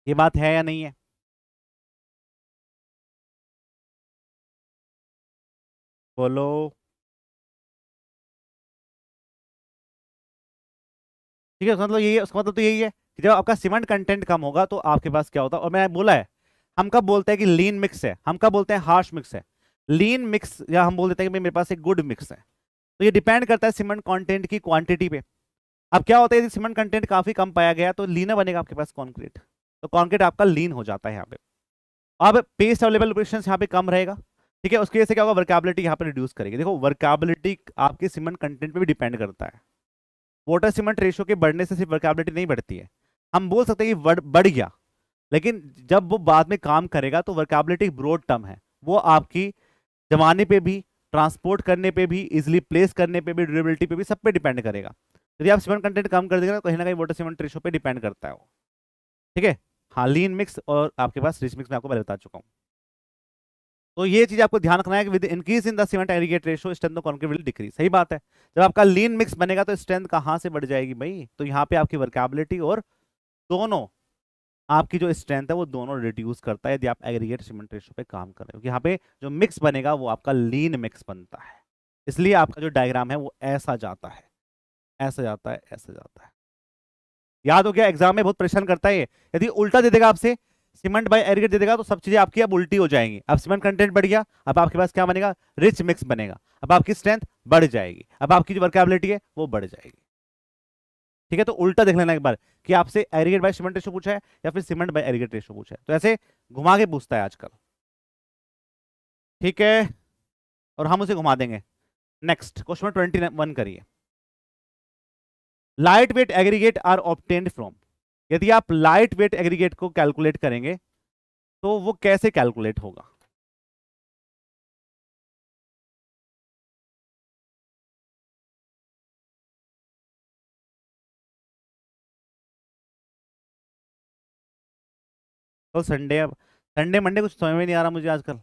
ये बात है या नहीं है? बोलो। ठीक है, उसका मतलब यही है, उसका मतलब तो यही है कि जब आपका सीमेंट कंटेंट कम होगा तो आपके पास क्या होता है। और मैंने बोला है, हम कब बोलते हैं कि लीन मिक्स है, हम कब बोलते हैं हार्श मिक्स है। लीन मिक्स या हम बोल देते हैं कि मेरे पास एक गुड मिक्स है। तो ये डिपेंड करता है सीमेंट कंटेंट की क्वांटिटी पे। अब क्या होता है, यदि सीमेंट कंटेंट काफी कम पाया गया तो लीना बनेगा आपके पास कंक्रीट। तो कंक्रीट आपका लीन हो जाता है यहाँ पे। अब पेस्ट अवेलेबल लोकेशन यहाँ पे कम रहेगा। ठीक है, उसकी वजह से क्या होगा, वर्केबिलिटी यहाँ पे रिड्यूस करेगी। देखो वर्केबिलिटी आपके सीमेंट कंटेंट पे भी डिपेंड करता है। वाटर सीमेंट रेशियो के बढ़ने से सिर्फ वर्केबिलिटी नहीं बढ़ती है। हम बोल सकते हैं कि बढ़ गया, लेकिन जब वो बाद में काम करेगा तो वर्केबिलिटी ब्रॉड टर्म है। वो आपकी जमाने पे भी, ट्रांसपोर्ट करने पे भी, इजिली प्लेस करने पे भी, ड्यूरेबिलिटी पे भी, सब पे डिपेंड करेगा। यदि आप सीमेंट कंटेंट कम कर देंगे तो कहीं ना कहीं वाटर सीमेंट रेशियो पे डिपेंड करता है वो। ठीक है। हाँ, लीन मिक्स और आपके पास रिच मिक्स में आपको पहले बता चुका हूँ। तो ये चीज आपको ध्यान रखना है कि with increase in the cement aggregate ratio strength of concrete will decrease. सही बात है। जब आपका लीन मिक्स बनेगा तो स्ट्रेंथ कहाँ से बढ़ जाएगी भाई, तो यहाँ पे आपकी वर्केबिलिटी और दोनों, आपकी जो स्ट्रेंथ है वो दोनों रिड्यूस करता है यदि आप एग्रीगेट सीमेंट रेशियो पे काम कर रहे हो। यहाँ पे जो मिक्स बनेगा वो आपका लीन मिक्स बनता है। इसलिए आपका जो डायग्राम है वो ऐसा जाता है, ऐसा जाता है, ऐसा जाता है। याद हो गया? एग्जाम में बहुत परेशान करता है ये। यदि उल्टा दे देगा आपसे, सीमेंट बाय एग्रीगेट दे देगा तो सब चीजें आपकी अब उल्टी हो जाएंगी। अब सीमेंट कंटेंट बढ़ गया, अब आपके पास क्या बनेगा, रिच मिक्स बनेगा। अब आपकी स्ट्रेंथ बढ़ जाएगी, अब आपकी जो वर्केबिलिटी है वो बढ़ जाएगी। ठीक है, तो उल्टा देख लेना एक बार कि आपसे एग्रीगेट बाय सीमेंट रेशो पूछा है या फिर सीमेंट बाय एग्रीगेट रेशो पूछा है। तो ऐसे घुमा के पूछता है आजकल। ठीक है, और हम उसे घुमा देंगे। नेक्स्ट क्वेश्चन 21 करिए। Light weight aggregate are obtained from. यदि आप लाइट वेट एग्रीगेट को कैलकुलेट करेंगे तो वो कैसे कैलकुलेट होगा? तो संडे, अब संडे मंडे कुछ समझ में नहीं आ रहा मुझे आजकल।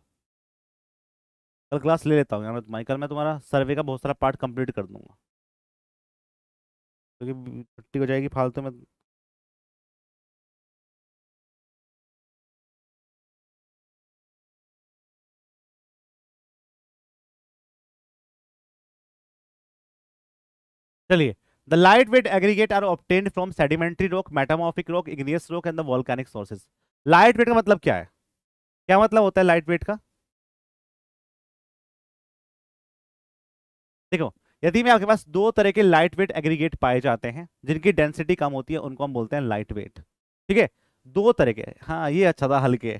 कल क्लास ले लेता हूँ यार मैं तुम्हारी, कल मैं तुम्हारा सर्वे का बहुत सारा पार्ट कंप्लीट कर दूंगा, क्योंकि छुट्टी हो जाएगी फालतू में। चलिए, the light weight aggregate are obtained from sedimentary rock, metamorphic rock, igneous rock and the volcanic sources. Light weight का मतलब क्या है? क्या मतलब होता है लाइट वेट का? देखो, यदि में आपके पास दो तरह के लाइट वेट एग्रीगेट पाए जाते हैं जिनकी डेंसिटी कम होती है, उनको हम बोलते हैं लाइट वेट। ठीक है, दो तरह के। हाँ, ये अच्छा था, हल्के।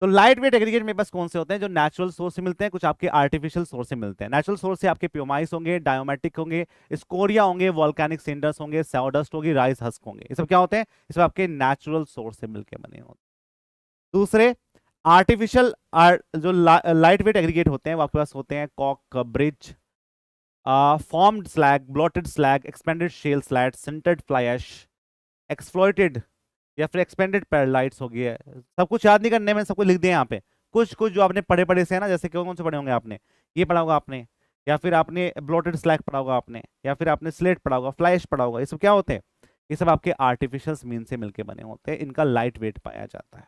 तो लाइट वेट एग्रीगेट मेरे पास कौन से होते हैं, जो नेचुरल सोर्स से मिलते हैं, कुछ आपके आर्टिफिशियल सोर्स से मिलते हैं। नेचुरल सोर्स से आपके प्योमाइस होंगे, डायोमेटिक होंगे, स्कोरिया होंगे, वॉल्केनिक सिंडर्स होंगे, सॉडस्ट होगी, राइस हस्क होंगे। ये सब क्या होते हैं, ये सब आपके नेचुरल सोर्स से मिलकर बने होते हैं। दूसरे आर्टिफिशियल जो लाइट वेट एग्रीगेट होते हैं वो आपके पास होते हैं coke, breeze, foamed slag, bloated slag, expanded shale slag, sintered fly ash, exploited या फिर एक्सपेंडेड पैरालाइट्स हो गया है। सब कुछ याद नहीं करने में, सब कुछ लिख दिया यहाँ पे। कुछ कुछ जो आपने पढ़े पढ़े से है ना, जैसे कौन कौन से पढ़े होंगे आपने, ये पढ़ा होगा आपने, या फिर आपने ब्लॉटेड स्लैग पढ़ा होगा आपने, या फिर आपने स्लेट पढ़ा होगा, फ्लैश पढ़ा होगा। ये सब क्या होते हैं, ये सब आपके आर्टिफिशियल मीन से मिलके बने होते हैं, इनका लाइट वेट पाया जाता है।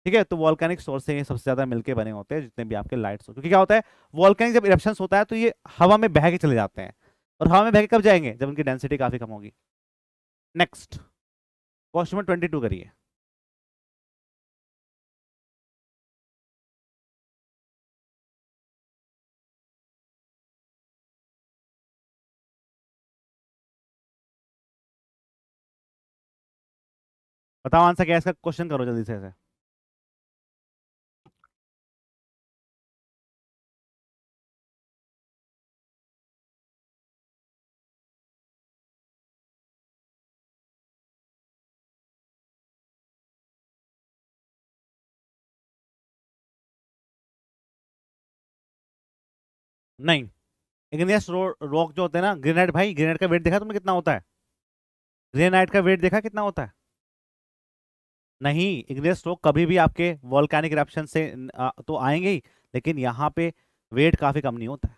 ठीक है, तो वॉल्केनिक सोर्स से ये सबसे ज्यादा मिलके बने होते हैं जितने भी आपके लाइट सोर्स। क्योंकि क्या होता है, वॉल्केनिक जब इरप्शन होता है तो ये हवा में बह के चले जाते हैं, और हवा में बह के कब जाएंगे, जब उनकी डेंसिटी काफी कम होगी। नेक्स्ट क्वेश्चन 22 करिए। बताओ आंसर क्या है इसका, क्वेश्चन करो जल्दी से ऐसे। नहीं, इग्नियस रॉक जो होते हैं ना, ग्रेनाइट, भाई ग्रेनाइट का वेट देखा तुमने कितना होता है? ग्रेनाइट का वेट देखा कितना होता है? नहीं, इग्नियस स्ट्रोक कभी भी आपके वोल्केनिक इरप्शन से तो आएंगे ही, लेकिन यहाँ पे वेट काफी कम नहीं होता है।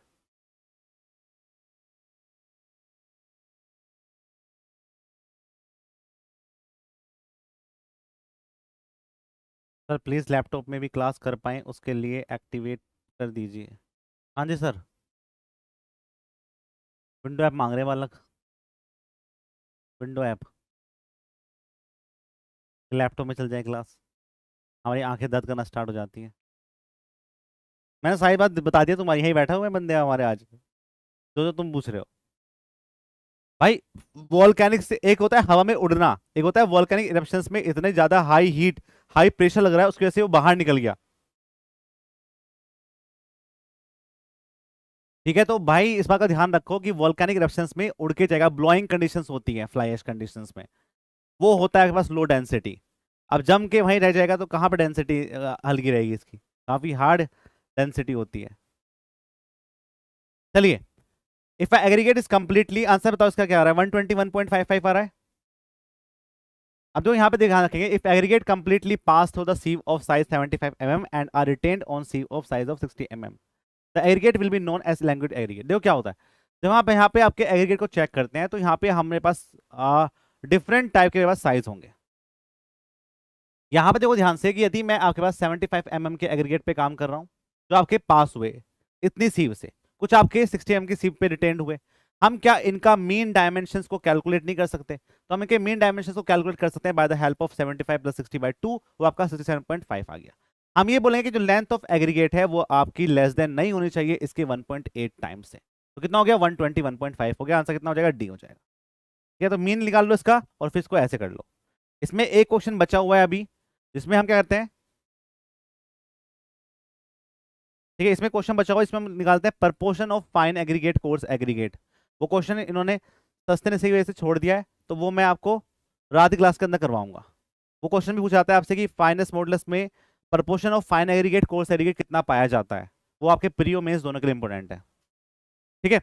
सर प्लीज लैपटॉप में भी क्लास कर पाएं उसके लिए एक्टिवेट कर दीजिए। हाँ जी सर। विंडो ऐप मांग रहे हैं बालक। विंडो ऐप लैपटॉप में चल जाए क्लास, हमारी आंखें दर्द करना स्टार्ट हो जाती है। मैंने सारी बात बता दिया, तुम्हारी यहीं बैठा हुए हैं बंदे हमारे आज, जो जो तुम पूछ रहे हो। भाई वॉल्केनिक से एक होता है हवा में उड़ना, एक होता है वॉल्केनिक इरप्शंस में इतने ज्यादा हाई हीट, हाई प्रेशर लग रहा है उसकी वजह से वो बाहर निकल गया। ठीक है, तो भाई इस बात का ध्यान रखो कि वॉल्केनिक इरप्शंस में उड़ के जाएगा, ब्लोइंग कंडीशंस होती हैं फ्लाई ऐश कंडीशंस में, वो होता है आपके पास लो डेंसिटी। अब जम के वहीं रह जाएगा तो कहाँ पे डेंसिटी हल्की रहेगी इसकी, काफी हार्ड डेंसिटी होती है। चलिए, if aggregate is completely, answer बताओ इसका क्या आ रहा है, 121.55 आ रहा है। अब जो यहाँ पे ध्यान रखेंगे, if aggregate completely pass through the sieve of size 75 mm and are retained on sieve of size of 60 mm, the aggregate will be known as language aggregate. देखो क्या होता है, जब आप यहाँ पे आपके एग्रीगेट को चेक करते हैं तो यहाँ पे हमारे पास डिफरेंट टाइप के पास साइज होंगे। यहाँ पे देखो ध्यान से कि यदि मैं आपके पास 75 mm के एग्रीगेट पे काम कर रहा हूँ, जो आपके पास हुए इतनी सीव से, कुछ आपके 60 mm की सीव पे रिटेन्ड हुए, हम क्या इनका मीन डायमेंशंस को कैलकुलेट नहीं कर सकते? तो हम इनके मीन डायमेंशंस को कैलकुलेट कर सकते हैं बाय द हेल्प ऑफ 75 + 60/2, वो आपका 67.5 आ गया। हम ये बोलेंगे कि जो लेंथ ऑफ एग्रीगेट है वो आपकी लेस देन नहीं होनी चाहिए इसके 1.8 टाइम्स से। तो कितना हो गया, 121.5 हो गया। आंसर कितना हो जाएगा, डी हो जाएगा। ठीक है, तो मीन निकाल लो इसका और फिर इसको ऐसे कर लो। इसमें एक क्वेश्चन बचा हुआ है अभी, जिसमें हम क्या करते हैं, ठीक है, इसमें क्वेश्चन बचा हुआ, इसमें हम निकालते हैं proportion of fine aggregate coarse aggregate. वो क्वेश्चन इन्होंने सस्ते ने सही वजह से छोड़ दिया है, तो वो मैं आपको रात की क्लास के अंदर करवाऊंगा। वो क्वेश्चन भी पूछा जाता है आपसे कि फाइनेस मॉडुलस में proportion of fine aggregate coarse aggregate कितना पाया जाता है, वो आपके प्री और मेंस दोनों के लिए इंपॉर्टेंट है। ठीक है,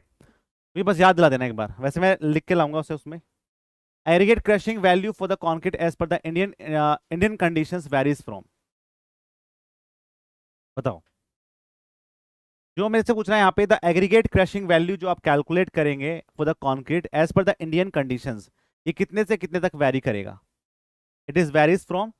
ये बस याद दिला देना एक बार, वैसे मैं लिख के लाऊंगा उसे उसमें। Aggregate crushing value for the concrete as per the Indian conditions varies from, बताओ। जो मेरे से पूछ रहा है यहाँ पे, द एग्रीगेट क्रशिंग वैल्यू जो आप कैलकुलेट करेंगे for the concrete as per the Indian conditions, ये कितने से कितने तक वैरी करेगा? It is varies from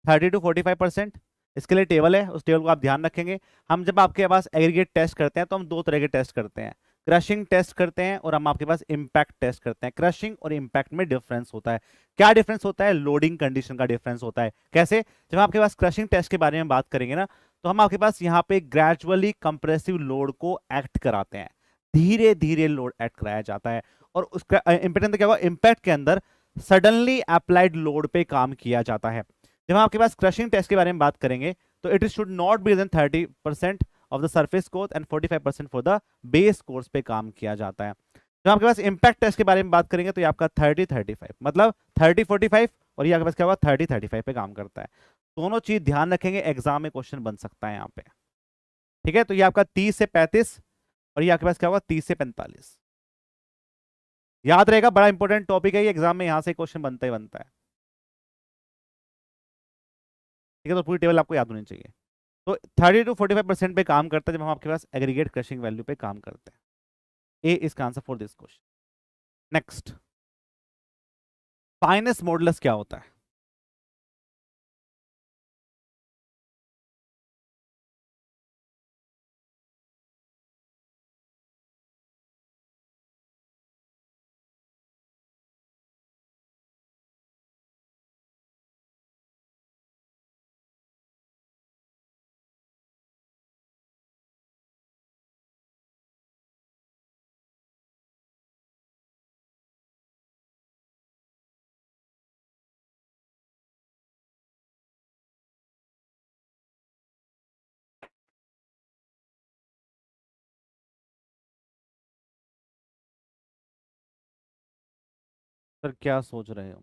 30 to 45%। इसके लिए टेबल है, उस टेबल को आप ध्यान रखेंगे। हम जब आपके पास एग्रीगेट टेस्ट करते हैं तो हम दो तरह के टेस्ट करते हैं, क्रशिंग टेस्ट करते हैं और हम आपके पास इंपैक्ट टेस्ट करते हैं। क्रशिंग और इंपैक्ट में डिफरेंस होता है। क्या डिफरेंस होता है? लोडिंग कंडीशन का डिफरेंस होता है। कैसे? जब आपके पास क्रशिंग टेस्ट के बारे में बात करेंगे ना, तो हम आपके पास यहाँ पे ग्रेजुअली कंप्रेसिव लोड को एक्ट कराते हैं, धीरे धीरे लोड एक्ट कराया जाता है। और उसका इंपैक्ट क्या होगा, इंपैक्ट के अंदर सडनली अप्लाइड लोड पे काम किया जाता है। जब हम आपके पास क्रशिंग टेस्ट के बारे में बात करेंगे तो it should not be than 30% of the surface course and 45% for the base course पे काम किया जाता है। जब आपके पास इंपैक्ट टेस्ट के बारे में बात करेंगे तो ये आपका 30-35, मतलब 30-45, और ये आपके पास क्या होगा 30-35 पे काम करता है। दोनों चीज ध्यान रखेंगे, एग्जाम में क्वेश्चन बन सकता है यहाँ पे। ठीक है, तो ये आपका 30 से 35 और ये आपके पास क्या होगा 30 से 45। याद रहेगा, बड़ा इंपॉर्टेंट टॉपिक है ये, एग्जाम में यहाँ से क्वेश्चन बनता ही बनता है। ठीक है, तो पूरी टेबल आपको याद होनी चाहिए। तो 30 to 45% पे काम करता है जब हम आपके पास एग्रीगेट क्रशिंग वैल्यू पे काम करते हैं। ए इसका answer for this question. Next, finest modulus क्या होता है? सर क्या सोच रहे हो?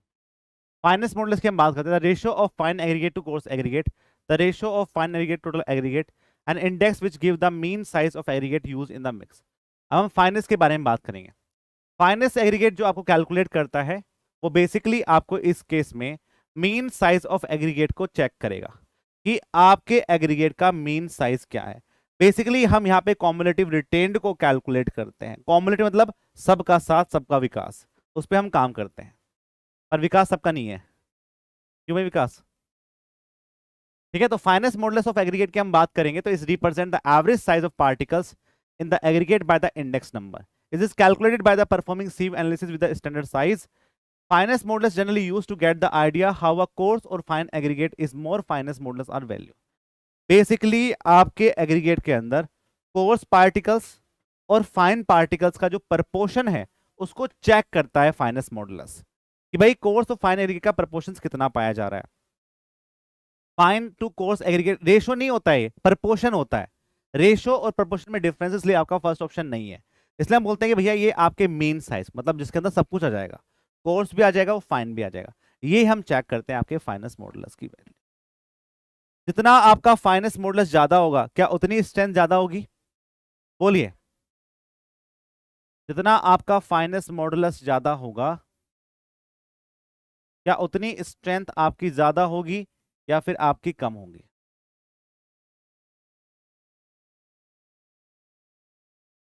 फाइनेस्ट मॉडुलस की हम बात करते हैं, the ratio of fine aggregate to coarse aggregate, the ratio of fine aggregate total aggregate, an index which give the mean size of aggregate use in the mix. अब हम फाइनेस्ट के बारे में बात करेंगे। फाइनेस्ट एग्रीगेट जो आपको कैलकुलेट करता है वो बेसिकली आपको इस केस में मीन साइज ऑफ एग्रीगेट को चेक करेगा कि आपके एग्रीगेट का मीन साइज क्या है। बेसिकली हम यहाँ पे कॉम्युलेटिव रिटेन्ड को कैलकुलेट करते हैं। कॉम्युलेटिव मतलब सबका साथ सबका विकास, उस पर हम काम करते हैं, पर विकास सबका नहीं है। क्यों भाई विकास? ठीक है, तो फाइनेस्ट मॉडुलस ऑफ एग्रीगेट की हम बात करेंगे तो is represent the average size of particles in the aggregate by the index number. It is calculated by the performing sieve analysis with the standard size. Finest modulus generally used to get the idea how a coarse or fine aggregate is more finest modulus or value. Basically आपके एग्रीगेट के अंदर कोर्स पार्टिकल्स और फाइन पार्टिकल्स का जो प्रपोर्शन है उसको चेक करता है फाइनेस्ट मॉडुलस, कि भाई कोर्स और फाइन एग्रीगेट का प्रपोर्शन कितना पाया जा रहा है। Fine to coarse aggregate ratio नहीं होता है, प्रपोर्शन होता है। रेशो और प्रपोर्शन में डिफरेंस, इसलिए आपका फर्स्ट ऑप्शन नहीं है। इसलिए हम बोलते हैं कि भैया ये आपके मेन साइज, मतलब जिसके अंदर सब कुछ आ जाएगा, कोर्स भी आ जाएगा वो फाइन भी आ जाएगा। ये हम चेक करते हैं आपके फाइनेस्ट मॉडुलस की वैल्यू। जितना आपका फाइनेस्ट मॉडुलस ज्यादा होगा, क्या उतनी स्ट्रेंथ ज्यादा होगी? बोलिए। जितना आपका फाइनेस्ट मॉडुलस ज्यादा होगा, क्या उतनी स्ट्रेंथ आपकी ज्यादा होगी या फिर आपकी कम होगी?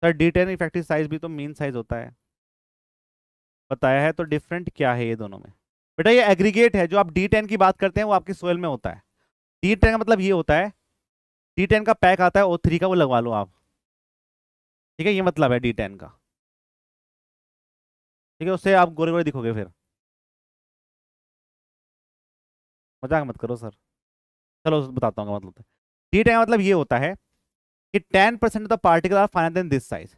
सर D10 इफेक्टिव साइज भी तो मीन साइज होता है, बताया है, तो डिफरेंट क्या है ये दोनों में? बेटा ये एग्रीगेट है, जो आप D10 की बात करते हैं वो आपकी सोयल में होता है। D10 का मतलब ये होता है, D10 का पैक आता है O3 का, वो लगवा लो आप। ठीक है, ये मतलब है D10 का। ठीक है, उससे आप गोरे गोरे दिखोगे फिर। मजाक मत करो सर। चलो बताता हूँ मतलब। D10 का मतलब ये होता है कि 10% of the particle are finer than this size.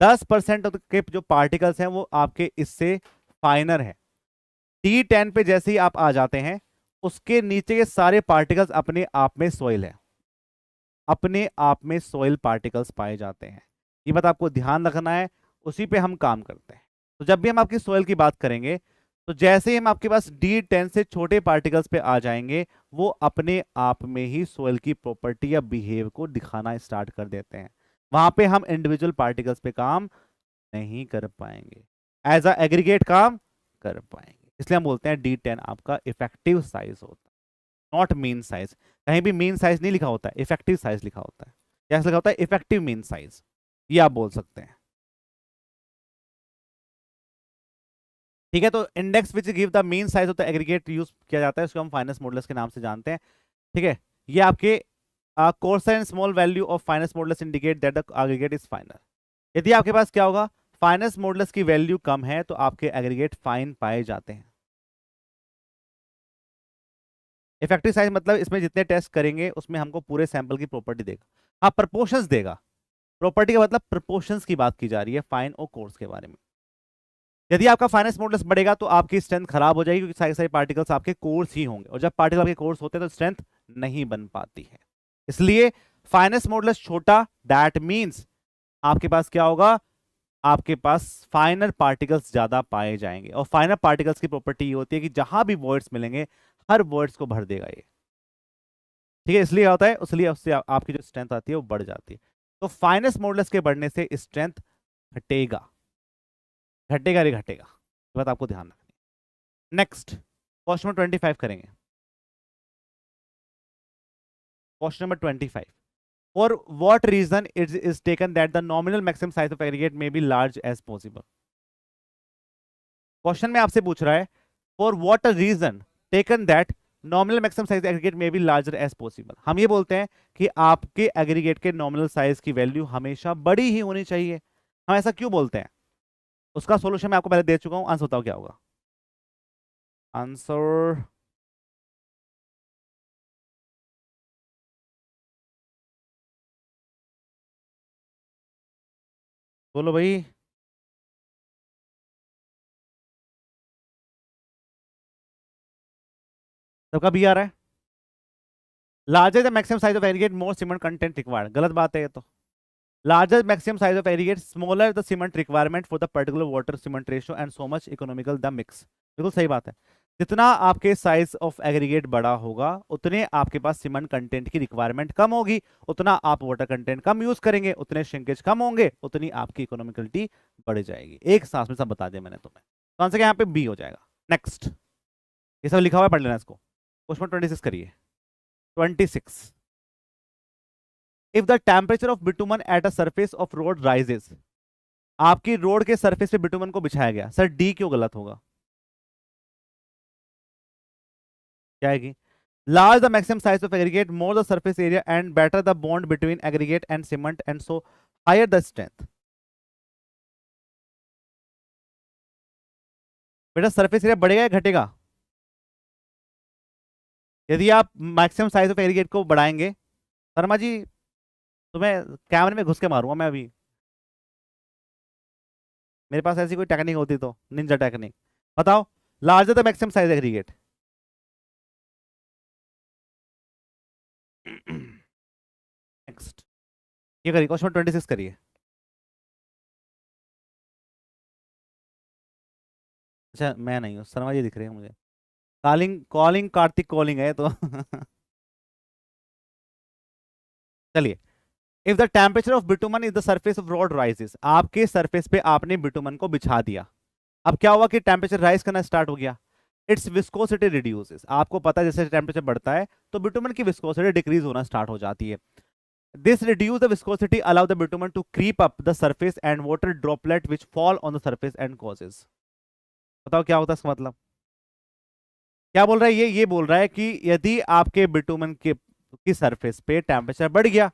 10% के जो पार्टिकल्स हैं वो आपके इससे फाइनर है। D10 पे जैसे ही आप आ जाते हैं, उसके नीचे के सारे पार्टिकल्स अपने आप में सॉइल है, अपने आप में सॉइल पार्टिकल्स पाए जाते हैं। ये बात आपको ध्यान रखना है, उसी पे हम काम करते हैं। तो जब भी हम आपकी सॉइल की बात करेंगे, तो जैसे ही हम आपके पास D10 से छोटे पार्टिकल्स पे आ जाएंगे, वो अपने आप में ही सॉइल की प्रॉपर्टी या बिहेव को दिखाना स्टार्ट कर देते हैं। वहां पे हम इंडिविजुअल पार्टिकल्स पे काम नहीं कर पाएंगे, एज अ एग्रीगेट काम कर पाएंगे। इसलिए हम बोलते हैं D10 आपका इफेक्टिव साइज होता है, नॉट मीन साइज। कहीं भी मीन साइज नहीं लिखा होता है, इफेक्टिव साइज लिखा होता है। क्या लिखा होता है? इफेक्टिव मीन साइज, ये आप बोल सकते हैं। ठीक है, तो index which give the mean size of the aggregate use किया जाता है, इसको हम फाइनेस्ट मॉडुलस के नाम से जानते हैं। ठीक है, ये आपके course and small value of finest modulus indicate that the aggregate is फाइनर। यदि आपके पास क्या होगा, फाइनेस्ट मॉडुलस की वैल्यू कम है, तो आपके एग्रीगेट फाइन पाए जाते हैं। इफेक्टिव साइज मतलब इसमें जितने टेस्ट करेंगे उसमें हमको पूरे सैंपल की प्रॉपर्टी देगा, हाँ प्रपोर्शंस देगा। प्रॉपर्टी का मतलब प्रपोर्शंस की बात की जा रही है फाइन और कोर्स के बारे में। यदि आपका फाइनेस्ट मॉडुलस बढ़ेगा तो आपकी स्ट्रेंथ खराब हो जाएगी, क्योंकि सारे सारे पार्टिकल्स आपके कोर्स ही होंगे, और जब पार्टिकल आपके कोर्स होते हैं तो स्ट्रेंथ नहीं बन पाती है। इसलिए फाइनेस्ट मॉडुलस छोटा, दैट मीन्स आपके पास क्या होगा, आपके पास फाइनर पार्टिकल्स ज्यादा पाए जाएंगे। और फाइनर पार्टिकल्स की प्रॉपर्टी ये होती है कि जहां भी वर्ड्स मिलेंगे हर वर्ड्स को भर देगा ये। ठीक है, इसलिए होता है, इसलिए उससे आपकी जो स्ट्रेंथ आती है वो बढ़ जाती है। तो फाइनेस्ट मॉडुलस के बढ़ने से स्ट्रेंथ घटेगा, घटेगा रे घटेगा, ये बात आपको ध्यान रखनी है। नेक्स्ट क्वेश्चन नंबर 25 करेंगे। Question number 25, for what reason it is taken that the nominal maximum size of aggregate may be large as possible. क्वेश्चन में आपसे पूछ रहा है, for what reason taken that nominal maximum size aggregate may be larger as possible. हम ये बोलते हैं कि आपके एग्रीगेट के नॉमिनल साइज की वैल्यू हमेशा बड़ी ही होनी चाहिए। हम ऐसा क्यों बोलते हैं, उसका सॉल्यूशन मैं आपको पहले दे चुका हूं। आंसर बताओ क्या होगा? आंसर बोलो भाई। सबका बी आ रहा है। Larger the maximum size of aggregate more cement content required, गलत बात है ये तो। Larger maximum size of aggregate smaller the cement requirement for the particular water cement ratio and so much economical the mix. बिल्कुल सही बात है। जितना आपके साइज ऑफ एग्रीगेट बड़ा होगा, उतने आपके पास सीमेंट कंटेंट की रिक्वायरमेंट कम होगी, उतना आप वाटर कंटेंट कम यूज करेंगे, उतने श्रिंकेज कम होंगे, उतनी आपकी इकोनॉमिकलिटी बढ़ जाएगी। एक सांस में सब बता दिया मैंने तुम्हें। तो आंसर यहाँ पे बी हो जाएगा। नेक्स्ट ये सब लिखा हुआ है, पढ़ लेना इसको। क्वेश्चन 26 करिए। 26, if the temperature of bitumen at a surface of road rises, आपकी रोड के सरफेस पे बिटुमन को बिछाया गया, सर डी क्यों गलत होगा? क्या आएगी? Large the maximum size of aggregate, more the surface area and better the bond between aggregate and cement and so higher the strength. बेटा सरफेस एरिया बढ़ेगा या घटेगा? यदि आप मैक्सिमम साइज ऑफ एग्रीगेट को बढ़ाएंगे, शर्मा जी तुम्हें कैमरे में घुस के मारूंगा मैं अभी, मेरे पास ऐसी कोई टेक्निक होती तो, निंजा टेक्निक। बताओ, larger the maximum size aggregate. Next, ये करिए, क्वेश्चन 26 करिए। अच्छा मैं नहीं हूँ, शर्मा जी दिख रहे हैं मुझे। कॉलिंग कॉलिंग कार्तिक कॉलिंग है तो चलिए, if the temperature of bitumen is the surface of road rises, आपके सरफेस पे आपने बिटुमन को बिछा दिया। अब क्या हुआ कि टेम्परेचर राइज करना स्टार्ट हो गया, इट्स विस्कोसिटी रिड्यूसेस। आपको पता है जैसे टेम्परेचर बढ़ता है तो बिटुमन की विस्कोसिटी डिक्रीज होना स्टार्ट हो जाती है। This reduce the viscosity allow the bitumen to creep up the surface and water droplet which fall on the surface and causes. बताओ क्या होता है इसका मतलब? क्या बोल रहा है ये बोल रहा है कि यदि आपके बिटुमन के की सरफेस पे टेम्परेचर बढ़ गया,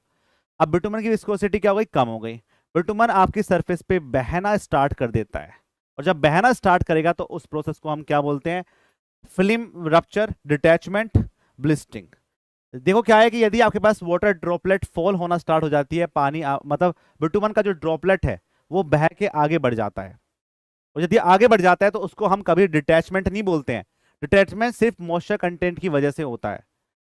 अब बिटुमन की विस्कोसिटी क्या हो गई? कम हो गई। बिटुमन आपकी सरफेस पे बहना स्टार्ट कर देता है, और जब बहना स्टार्ट करेगा तो उस प्रोसेस को हम क्या बोलते हैं? Film rupture, detachment, blistering. देखो क्या है कि यदि आपके पास वाटर ड्रॉपलेट फॉल होना स्टार्ट हो जाती है, पानी मतलब बिटुमन का जो ड्रॉपलेट है वो बह के आगे बढ़ जाता है, और यदि आगे बढ़ जाता है तो उसको हम कभी डिटैचमेंट नहीं बोलते हैं। डिटैचमेंट सिर्फ मॉइस्चर कंटेंट की वजह से होता है,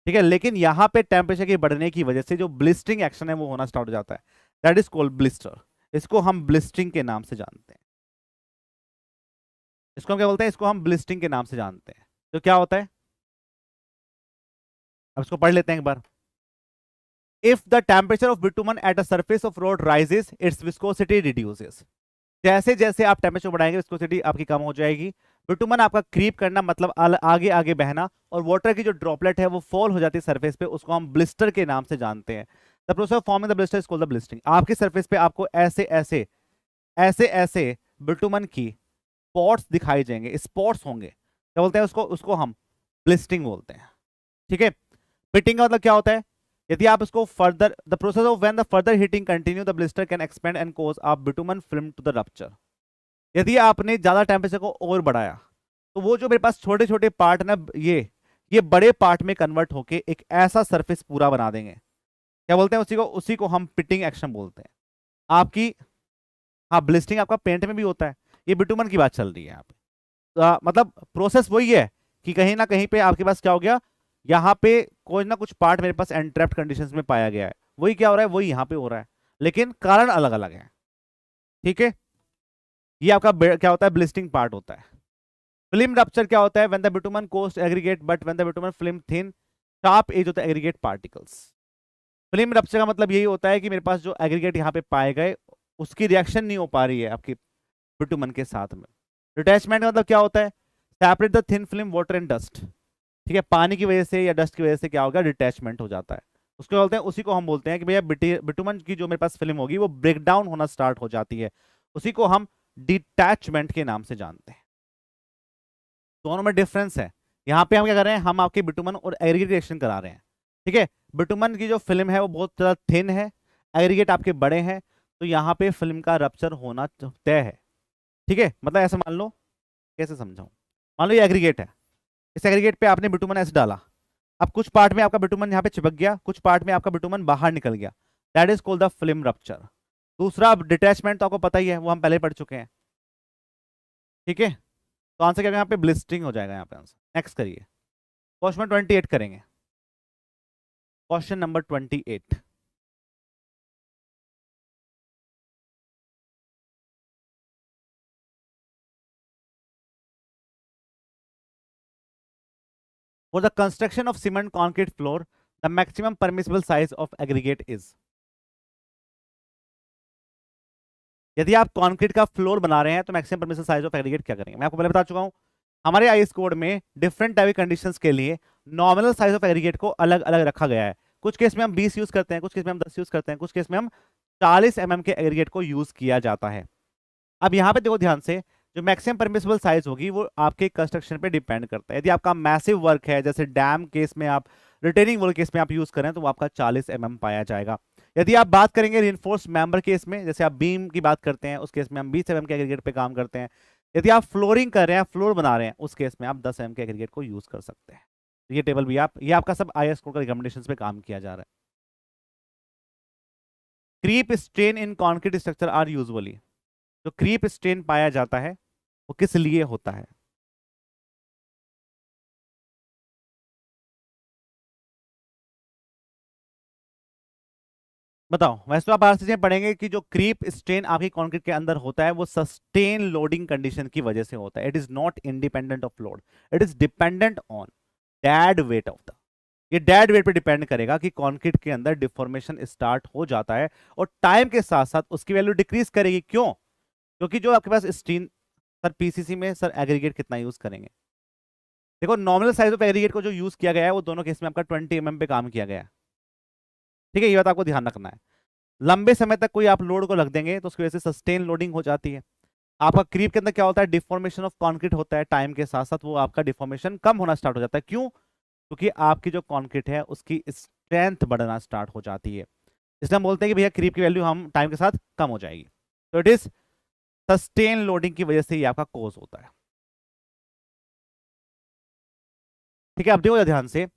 ठीक है। लेकिन यहाँ पे टेम्परेचर के बढ़ने की वजह से जो ब्लिस्टिंग एक्शन है वो होना स्टार्ट हो जाता है, दैट इज कॉल्ड ब्लिस्टर। इसको हम ब्लिस्टिंग के नाम से जानते हैं। इसको हम क्या बोलते हैं? इसको हम ब्लिस्टिंग के नाम से जानते हैं। तो क्या होता है, अब इसको पढ़ लेते हैं एक बार। If the temperature of bitumen at a surface of road rises, its viscosity reduces. जैसे जैसे आप टेम्परेचर बढ़ाएंगे विस्कोसिटी आपकी कम हो जाएगी। बिटुमन आपका क्रीप करना मतलब आगे आगे बहना, और वाटर की जो ड्रॉपलेट है वो फॉल हो जाती है सरफेस पे, उसको हम ब्लिस्टर के नाम से जानते हैं। The process of forming the blister is called the blistering. आपकी सरफेस पे आपको ऐसे ऐसे ऐसे ऐसे बिटुमन की स्पॉट्स दिखाई देंगे, स्पॉट्स होंगे, क्या बोलते हैं उसको? उसको हम ब्लिस्टिंग बोलते हैं, ठीक है। पिटिंग का मतलब क्या होता है? यदि आप इसको further, the process of when the further heating continue the blister can expand and cause a bitumen film to the rupture. यदि आपने ज्यादा टेम्परेचर को और बढ़ाया तो वो जो मेरे पास छोटे छोटे पार्ट ना, ये बड़े पार्ट में कन्वर्ट होके एक ऐसा सरफेस पूरा बना देंगे, क्या बोलते हैं उसी को हम पिटिंग एक्शन बोलते हैं आपकी। हाँ, ब्लिस्टिंग आपका पेंट में भी होता है, ये बिटुमन की बात चल रही है यहाँ पे। मतलब प्रोसेस वही है कि कहीं ना कहीं पे आपके पास क्या हो गया, यहाँ पे कोई ना कुछ पार्ट मेरे पास एंट्रैप्ड कंडीशंस में पाया गया है, वही क्या हो रहा है, वही यहाँ पे हो रहा है, लेकिन कारण अलग अलग है, ठीक है। ये आपका क्या होता है? ब्लिस्टिंग पार्ट होता है। फिल्म रप्चर क्या होता है? व्हेन द बिटुमन कोस्ट aggregate but when the bitumen film thin sharp edge होता है एग्रीगेट पार्टिकल्स। फिल्म रप्चर का मतलब यही होता है कि मेरे पास जो एग्रीगेट यहाँ पे पाए गए उसकी रिएक्शन नहीं हो पा रही है आपकी बिटुमन के साथ में। डिटैचमेंट का मतलब क्या होता है? Separate the thin film water and dust, ठीक है। पानी की वजह से या डस्ट की वजह से क्या होगा? डिटैचमेंट हो जाता है, उसको बोलते हैं, उसी को हम बोलते हैं कि भैया बिटुमन की जो मेरे पास फिल्म होगी वो ब्रेक डाउन होना स्टार्ट हो जाती है, उसी को हम डिटैचमेंट के नाम से जानते हैं। दोनों में डिफरेंस है। यहाँ पे हम क्या कर रहे हैं? हम आपके बिटुमन और एग्रीगेट रिएक्शन करा रहे हैं, ठीक है। बिटुमन की जो फिल्म है वो बहुत ज्यादा थिन है, एग्रीगेट आपके बड़े हैं, तो यहाँ पे फिल्म का रप्चर होना तय है, ठीक है। मतलब ऐसे मान लो, कैसे समझाऊं? मान लो ये एग्रीगेट है, इस एग्रीगेट पे आपने बिटुमन ऐसे डाला, अब कुछ पार्ट में आपका बिटुमन यहाँ पे चिपक गया, कुछ पार्ट में आपका बिटुमन बाहर निकल गया, that is called the film rupture. दूसरा डिटैचमेंट तो आपको पता ही है, वो हम पहले पढ़ चुके हैं, ठीक है। तो आंसर क्या होगा यहाँ पे? ब्लिस्टिंग हो जाएगा यहाँ पे आंसर। नेक्स्ट करिए, क्वेश्चन 28 करेंगे। Question number 28, for the construction of cement concrete floor the maximum permissible size of aggregate is। यदि आप कंक्रीट का फ्लोर बना रहे हैं तो maximum permissible size of aggregate क्या करेंगे? मैं आपको पहले बता चुका हूं, हमारे आईएस कोड में डिफरेंट टाइप की कंडीशंस के लिए नॉमिनल साइज ऑफ एग्रीगेट को अलग अलग रखा गया है। कुछ केस में हम 20 यूज करते हैं, कुछ केस में हम 10 यूज करते हैं, कुछ केस में हम 40 के एग्रीगेट को यूज किया जाता है। अब यहाँ पे देखो ध्यान से, जो मैक्सिमम परमिसिबल साइज होगी वो आपके कंस्ट्रक्शन पे डिपेंड करता है। यदि आपका मैसिव वर्क है, जैसे डैम केस में आप, रिटेनिंग वॉल केस में आप यूज करें, तो वो आपका 40 पाया जाएगा। यदि आप बात करेंगे रिइंफोर्स्ड मेंबर केस में, जैसे आप बीम की बात करते हैं, उस केस में हम 20 के एग्रीगेट पे काम करते हैं। यदि आप फ्लोरिंग कर रहे हैं, फ्लोर बना रहे हैं, उस केस में आप 10 के एग्रीगेट को यूज कर सकते हैं। ये टेबल भी ये आपका सब आईएस कोड का रिकमेंडेशंस पे काम किया जा रहा है। Creep strain in concrete structure are usually, जो क्रीप स्ट्रेन पाया जाता है वो किस लिए होता है? बताओ। वैसे तो आप बाहर चीजें पढ़ेंगे कि जो क्रीप स्ट्रेन आपकी कंक्रीट के अंदर होता है वो सस्टेन लोडिंग कंडीशन की वजह से होता है। It is not independent of load, it is dependent on dead weight of the, ये डेड वेट पे डिपेंड करेगा कि कंक्रीट के अंदर डिफॉर्मेशन स्टार्ट हो जाता है और टाइम के साथ साथ उसकी वैल्यू डिक्रीज करेगी। क्यों? क्योंकि जो आपके पास स्टीन, सर पीसीसी में सर एग्रीगेट कितना यूज करेंगे? देखो नॉमिनल साइज ऑफ एग्रीगेट को जो यूज किया गया है वो दोनों केस में आपका 20 पे काम किया गया है। ठीक है, ये बात आपको ध्यान रखना है। लंबे समय तक कोई आप लोड को रख देंगे तो उसकी वजह से सस्टेन लोडिंग हो जाती है। आपका क्रीप के अंदर क्या होता है? डिफॉर्मेशन ऑफ कंक्रीट होता है, टाइम के साथ साथ वो आपका डिफॉर्मेशन कम होना स्टार्ट हो जाता है। क्यों? क्योंकि आपकी जो कंक्रीट है उसकी स्ट्रेंथ बढ़ना स्टार्ट हो जाती है। इसलिए हम बोलते हैं कि भैया क्रीप की वैल्यू हम टाइम के साथ कम हो जाएगी। तो इट इज सस्टेन लोडिंग की वजह से ही आपका कोज होता है। ठीक है, अब देखो ध्यान से,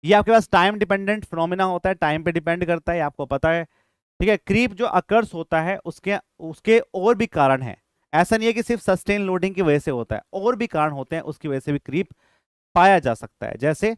ये आपके पास टाइम डिपेंडेंट फिनोमिना होता है, टाइम पे डिपेंड करता है, आपको पता है। ठीक है, क्रीप जो अकर्स होता है उसके उसके और भी कारण है। ऐसा नहीं है कि सिर्फ सस्टेन लोडिंग की वजह से होता है, और भी कारण होते हैं, उसकी वजह से भी क्रीप पाया जा सकता है। जैसे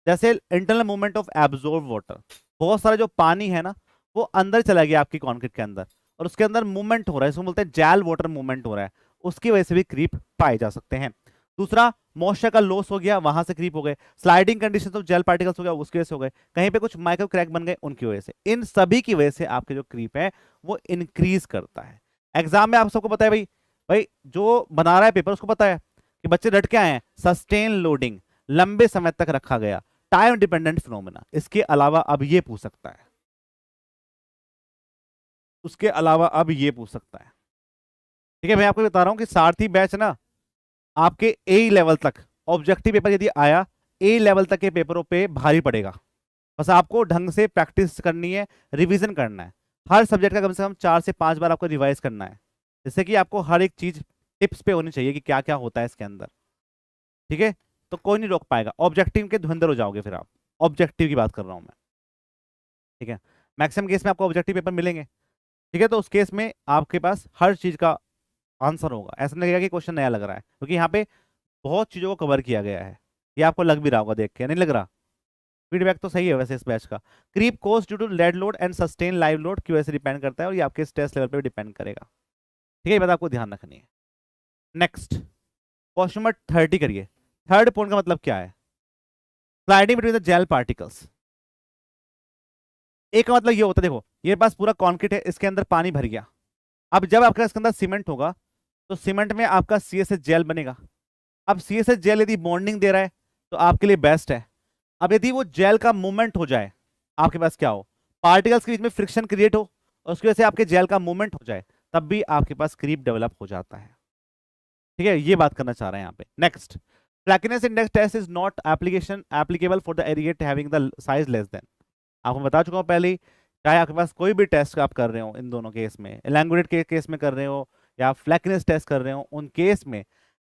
जैसे internal movement of absorb water, बहुत सारा जो पानी है ना वो अंदर चला गया आपकी कंक्रीट के अंदर और उसके अंदर मूवमेंट हो रहा है, इसको बोलते हैं जैल वाटर मूवमेंट हो रहा है, उसकी वजह से भी क्रीप पाए जा सकते हैं। दूसरा, मॉइस्चर का लॉस हो गया, वहां से क्रीप हो गए। Sliding condition of gel particles हो गया, उसकी वजह से हो गए। कहीं पे कुछ माइक्रो क्रैक बन गए, उनकी वजह से। इन सभी की वजह से आपके जो क्रीप है वो इंक्रीज करता है। एग्जाम में आप सबको पता है भाई, भाई जो बना रहा है पेपर उसको पता है कि बच्चे रट के आए हैं, सस्टेन लोडिंग, लंबे समय तक रखा गया, टाइम डिपेंडेंट फिनोमेना। इसके अलावा अब ये पूछ सकता है, उसके अलावा अब ये पूछ सकता है। ठीक है, मैं आपको बता रहा हूं कि सारथी बैच ना आपके ए लेवल तक ऑब्जेक्टिव पेपर यदि आया, ए लेवल तक के पेपरों पे भारी पड़ेगा। बस आपको ढंग से प्रैक्टिस करनी है, रिवीजन करना है। हर सब्जेक्ट का कम से कम 4 से 5 बार आपको रिवाइज करना है, जिससे कि आपको हर एक चीज टिप्स पे होनी चाहिए कि क्या क्या होता है इसके अंदर। ठीक है, तो कोई नहीं रोक पाएगा, ऑब्जेक्टिव के धुंधर हो जाओगे फिर आप। ऑब्जेक्टिव की बात कर रहा हूं मैं। ठीक है, मैक्सिमम केस में आपको ऑब्जेक्टिव पेपर मिलेंगे। ठीक है, तो उस केस में आपके पास हर चीज का आंसर होगा। ऐसा नहीं लगेगा कि क्वेश्चन नया लग रहा है, क्योंकि यहाँ पे बहुत चीजों को कवर किया गया है। ये आपको लग भी रहा होगा देख के, नहीं लग रहा? फीडबैक तो सही है वैसे इस बैच का। Creep cause due to dead load and sustain live load की वजह से डिपेंड करता है, और ये आपके स्ट्रेस लेवल पे भी डिपेंड करेगा। ठीक है, ये बात आपको ध्यान रखनी है। नेक्स्ट क्वेश्चन नंबर 30 करिए। थर्ड पॉइंट का मतलब क्या है? Sliding between the gel particles. एक का मतलब ये होता है, देखो ये पास पूरा कॉन्क्रीट है, इसके अंदर पानी भर गया। अब जब आपका इसके अंदर सीमेंट होगा तो सीमेंट में आपका CSH जेल बनेगा। अब CSH जेल यदि बॉन्डिंग दे रहा है तो आपके लिए बेस्ट है। अब यदि वो जेल का मूवमेंट हो जाए, आपके पास क्या हो, पार्टिकल्स के बीच में फ्रिक्शन क्रिएट हो और उसकी वजह से आपके जेल का मूवमेंट हो जाए, तब भी आपके पास क्रीप डेवलप हो जाता है। ठीक है, ये बात करना चाह रहे हैं यहाँ पे। Next, flakiness index test is not applicable for the aggregate having the size less than. आपको बता चुका हूँ पहले ही, चाहे आपके पास कोई भी टेस्ट आप कर रहे हो, इन दोनों केस में, एलैंगुलेट के केस में कर रहे हो या फ्लैकीनेस टेस्ट कर रहे हो, उन केस में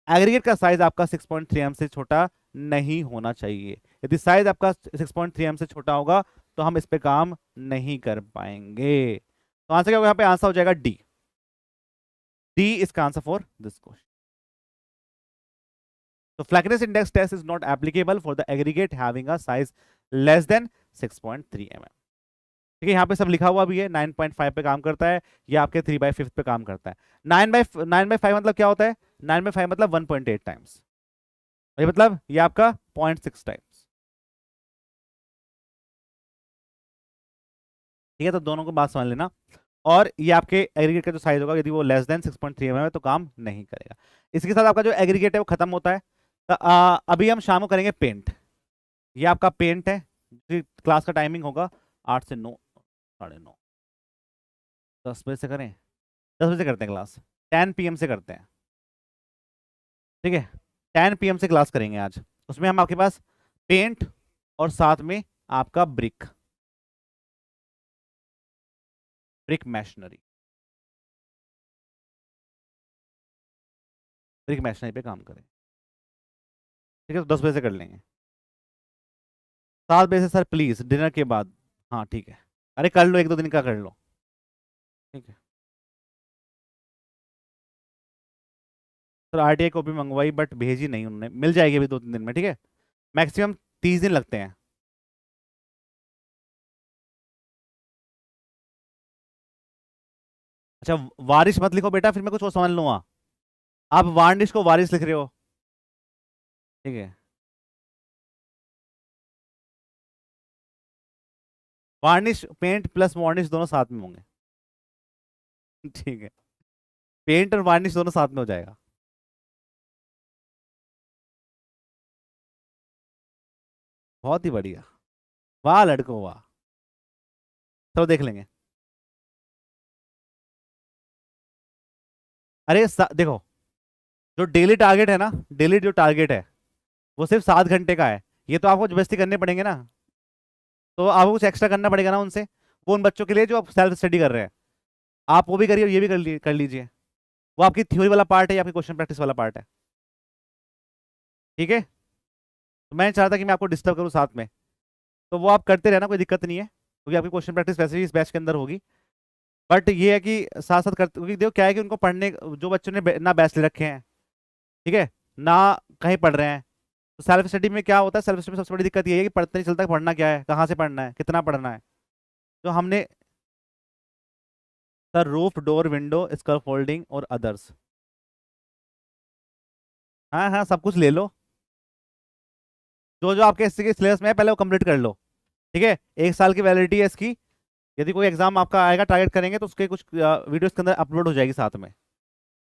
एग्रीगेट का साइज आपका 6.3 mm से छोटा नहीं होना चाहिए। यदि साइज आपका 6.3 mm से छोटा होगा तो हम इस पे काम नहीं कर पाएंगे। तो आंसर क्या होगा? यहाँ पे आंसर हो जाएगा डी। डी इसका आंसर फॉर दिस क्वेश्चन। तो flakiness index test is not applicable for the aggregate having a size less than 6.3 mm। ठीक है, यहाँ पे सब लिखा हुआ भी है। 9.5 पे काम करता है, ये आपके 3/5 पे काम करता है। 9/5 मतलब क्या होता है? 9/5 मतलब 1.8 टाइम्स, ये मतलब ये आपका 0.6 टाइम्स। ठीक है, तो दोनों को बात समझ लेना। और ये आपके एग्रीगेट का जो साइज होगा, यदि वो लेस देन 6.3 mm है तो काम नहीं करेगा। इसके साथ आपका जो एग्रीगेट है वो खत्म होता है। तो अभी हम शाम को करेंगे पेंट। ये आपका पेंट है। क्लास का टाइमिंग होगा 8 से 9, 9:30, 10 बजे से करें। 10 बजे करते हैं क्लास, 10 PM से करते हैं। ठीक है, 10 PM से क्लास करेंगे आज। उसमें हम आपके पास पेंट और साथ में आपका brick brick machinery brick machinery पे काम करें। ठीक है, तो 10 बजे से कर लेंगे। 7 बजे से सर प्लीज डिनर के बाद। हाँ ठीक है, अरे कर लो, 1-2 दिन का कर लो। ठीक है सर, RTI कॉपी मंगवाई बट भेजी नहीं उन्होंने, मिल जाएगी अभी 2-3 दिन में। ठीक है, मैक्सिमम 30 दिन लगते हैं। अच्छा, वारिश मत लिखो बेटा, फिर मैं कुछ और समझ लूंगा। आप वार्निश को वारिश लिख रहे हो। ठीक है, वार्निश पेंट प्लस वार्निश दोनों साथ में होंगे। ठीक है, पेंट और वार्निश दोनों साथ में हो जाएगा। बहुत ही बढ़िया, वाह लड़को वाह। चलो देख लेंगे। अरे देखो, जो डेली टारगेट है ना, डेली जो टारगेट है वो सिर्फ 7 घंटे का है। ये तो आपको जबरदस्ती करने पड़ेंगे ना, तो आपको कुछ एक्स्ट्रा करना पड़ेगा ना उनसे, वो उन बच्चों के लिए जो आप सेल्फ स्टडी कर रहे हैं। आप वो भी करिए और ये भी कर लीजिए। वो आपकी थ्योरी वाला पार्ट है या आपकी क्वेश्चन प्रैक्टिस वाला पार्ट है। ठीक है, तो मैं नहीं चाहता कि मैं आपको डिस्टर्ब करूँ साथ में, तो वो आप करते रहना, कोई दिक्कत नहीं है, क्योंकि आपकी क्वेश्चन प्रैक्टिस वैसे भी इस बैच के अंदर होगी। बट ये है कि साथ साथ करते, क्योंकि देखो क्या है कि उनको पढ़ने, जो बच्चों ने ना बैच ले रखे हैं, ठीक है, ना कहीं पढ़ रहे हैं, तो सेल्फ स्टडी में क्या होता है, सेल्फ स्टडी में सबसे बड़ी दिक्कत ये है कि पढ़ते नहीं चलता कि पढ़ना क्या है, कहाँ से पढ़ना है, कितना पढ़ना है। तो हमने सर रूफ डोर विंडो स्कर फोल्डिंग और अदर्स, हाँ हाँ सब कुछ ले लो, जो जो आपके इसके सिलेबस में है पहले वो कंप्लीट कर लो। ठीक है, 1 साल की वैलिडिटी है इसकी। यदि कोई एग्जाम आपका आएगा टारगेट करेंगे तो उसके कुछ वीडियोस के अंदर अपलोड हो जाएगी साथ में।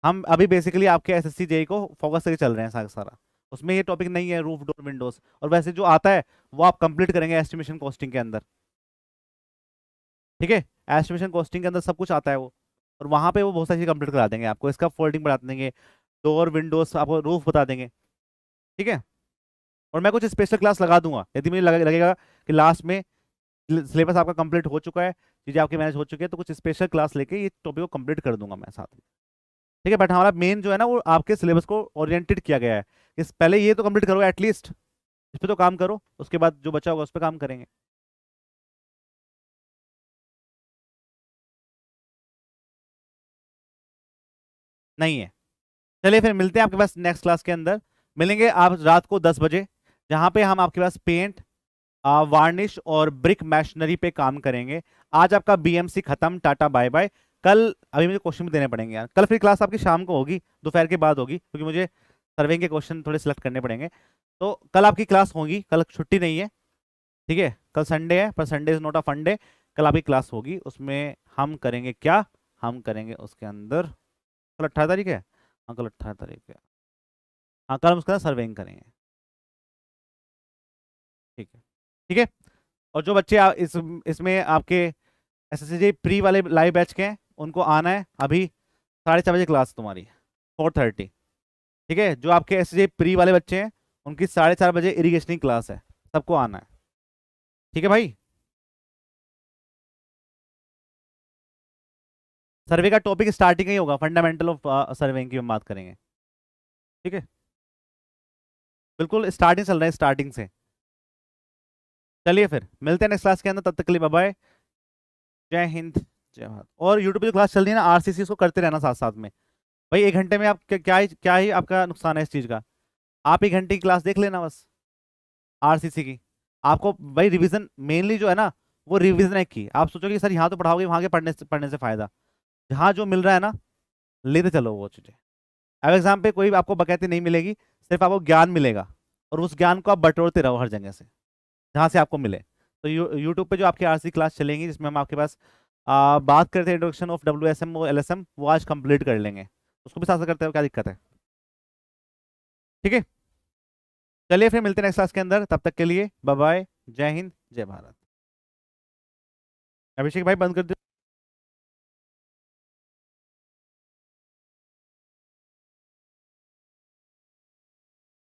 हम अभी बेसिकली आपके SSC जेई को फोकस करके चल रहे हैं सारा सारा, उसमें ये टॉपिक नहीं है रूफ डोर विंडोज। और वैसे जो आता है वो आप कंप्लीट करेंगे एस्टिमेशन कॉस्टिंग के अंदर। ठीक है, एस्टिमेशन कॉस्टिंग के अंदर सब कुछ आता है वो, और वहां पे वो बहुत सारी चीज़ कंप्लीट करा देंगे आपको, इसका फोल्डिंग बता देंगे, डोर विंडोज आपको रूफ बता देंगे। ठीक है, और मैं कुछ स्पेशल क्लास लगा दूंगा यदि मुझे लगेगा कि लास्ट में सिलेबस आपका कंप्लीट हो चुका है, चीज़ें आपकी मैनेज हो चुकी है, तो कुछ स्पेशल क्लास लेके ये टॉपिक को कंप्लीट कर दूंगा मैं साथ में। ठीक है, बट हमारा मेन जो है ना वो आपके सिलेबस को ओरिएंटेड किया गया है। इस पहले ये तो कंप्लीट करो एटलीस्ट, इस पे तो काम करो, उसके बाद जो बचा होगा उस पर काम करेंगे। नहीं है, चलिए फिर मिलते हैं आपके पास नेक्स्ट क्लास के अंदर। मिलेंगे आप रात को 10 बजे, जहाँ पे हम आपके पास पेंट, वार्निश और ब्रिक मैशनरी पे काम करेंगे। आज आपका BMC खत्म, टाटा बाय बाय। कल अभी मुझे क्वेश्चन भी देने पड़ेंगे यार, कल फिर क्लास आपकी शाम को होगी, दोपहर के बाद होगी, क्योंकि मुझे सर्वे के क्वेश्चन थोड़े सिलेक्ट करने पड़ेंगे। तो कल आपकी क्लास होगी, कल छुट्टी नहीं है। ठीक है, कल संडे है पर Sunday is not a fun day. कल आपकी क्लास होगी, उसमें हम करेंगे क्या, हम करेंगे उसके अंदर, कल 18 तारीख है, हाँ कल 18 तारीख है, हाँ कल हम उसका सर्वेइंग करेंगे। ठीक है, ठीक है। और जो बच्चे इसमें आपके SSC प्री वाले लाइव बैच के हैं उनको आना है अभी, 4:30 बजे क्लास तुम्हारी, 4:30। ठीक है, जो आपके SSC प्री वाले बच्चे हैं उनकी 4:30 बजे इरिगेशन की क्लास है, सबको आना है। ठीक है भाई, सर्वे का टॉपिक स्टार्टिंग ही होगा, फंडामेंटल ऑफ सर्वेइंग की हम बात करेंगे। ठीक है, बिल्कुल स्टार्टिंग चल रहा है, स्टार्टिंग से। चलिए फिर मिलते हैं नेक्स्ट क्लास के अंदर, तब तक के लिए बाय बाय, जय हिंद, जय भारत। और यूट्यूब पे जो क्लास चल रही है ना RCC, उसको करते रहना साथ साथ में। भाई 1 घंटे में आप क्या ही आपका नुकसान है इस चीज़ का, आप 1 घंटे की क्लास देख लेना बस RCC की। आपको भाई रिवीजन मेनली जो है ना, वो रिवीजन है की, आप सोचोगे सर यहाँ तो पढ़ाओगे, वहाँ के पढ़ने से फायदा, जहाँ जो मिल रहा है ना लेते चलो वो चीज़ें। अब एग्जाम पे कोई आपको बकैती नहीं मिलेगी, सिर्फ आपको ज्ञान मिलेगा, और उस ज्ञान को आप बटोरते रहो हर जगह से जहाँ से आपको मिले। तो यूट्यूब पे जो आपकी RC क्लास चलेंगी, जिसमें हम आपके पास बात करते हैं इंट्रोडक्शन ऑफ WSM और LSM, वो आज कंप्लीट कर लेंगे, उसको भी साथ साथ करते हो, क्या दिक्कत है। ठीक है। चलिए फिर मिलते हैं नेक्स्ट क्लास के अंदर, तब तक के लिए बाय बाय, जय हिंद जय भारत। अभिषेक भाई बंद कर दो।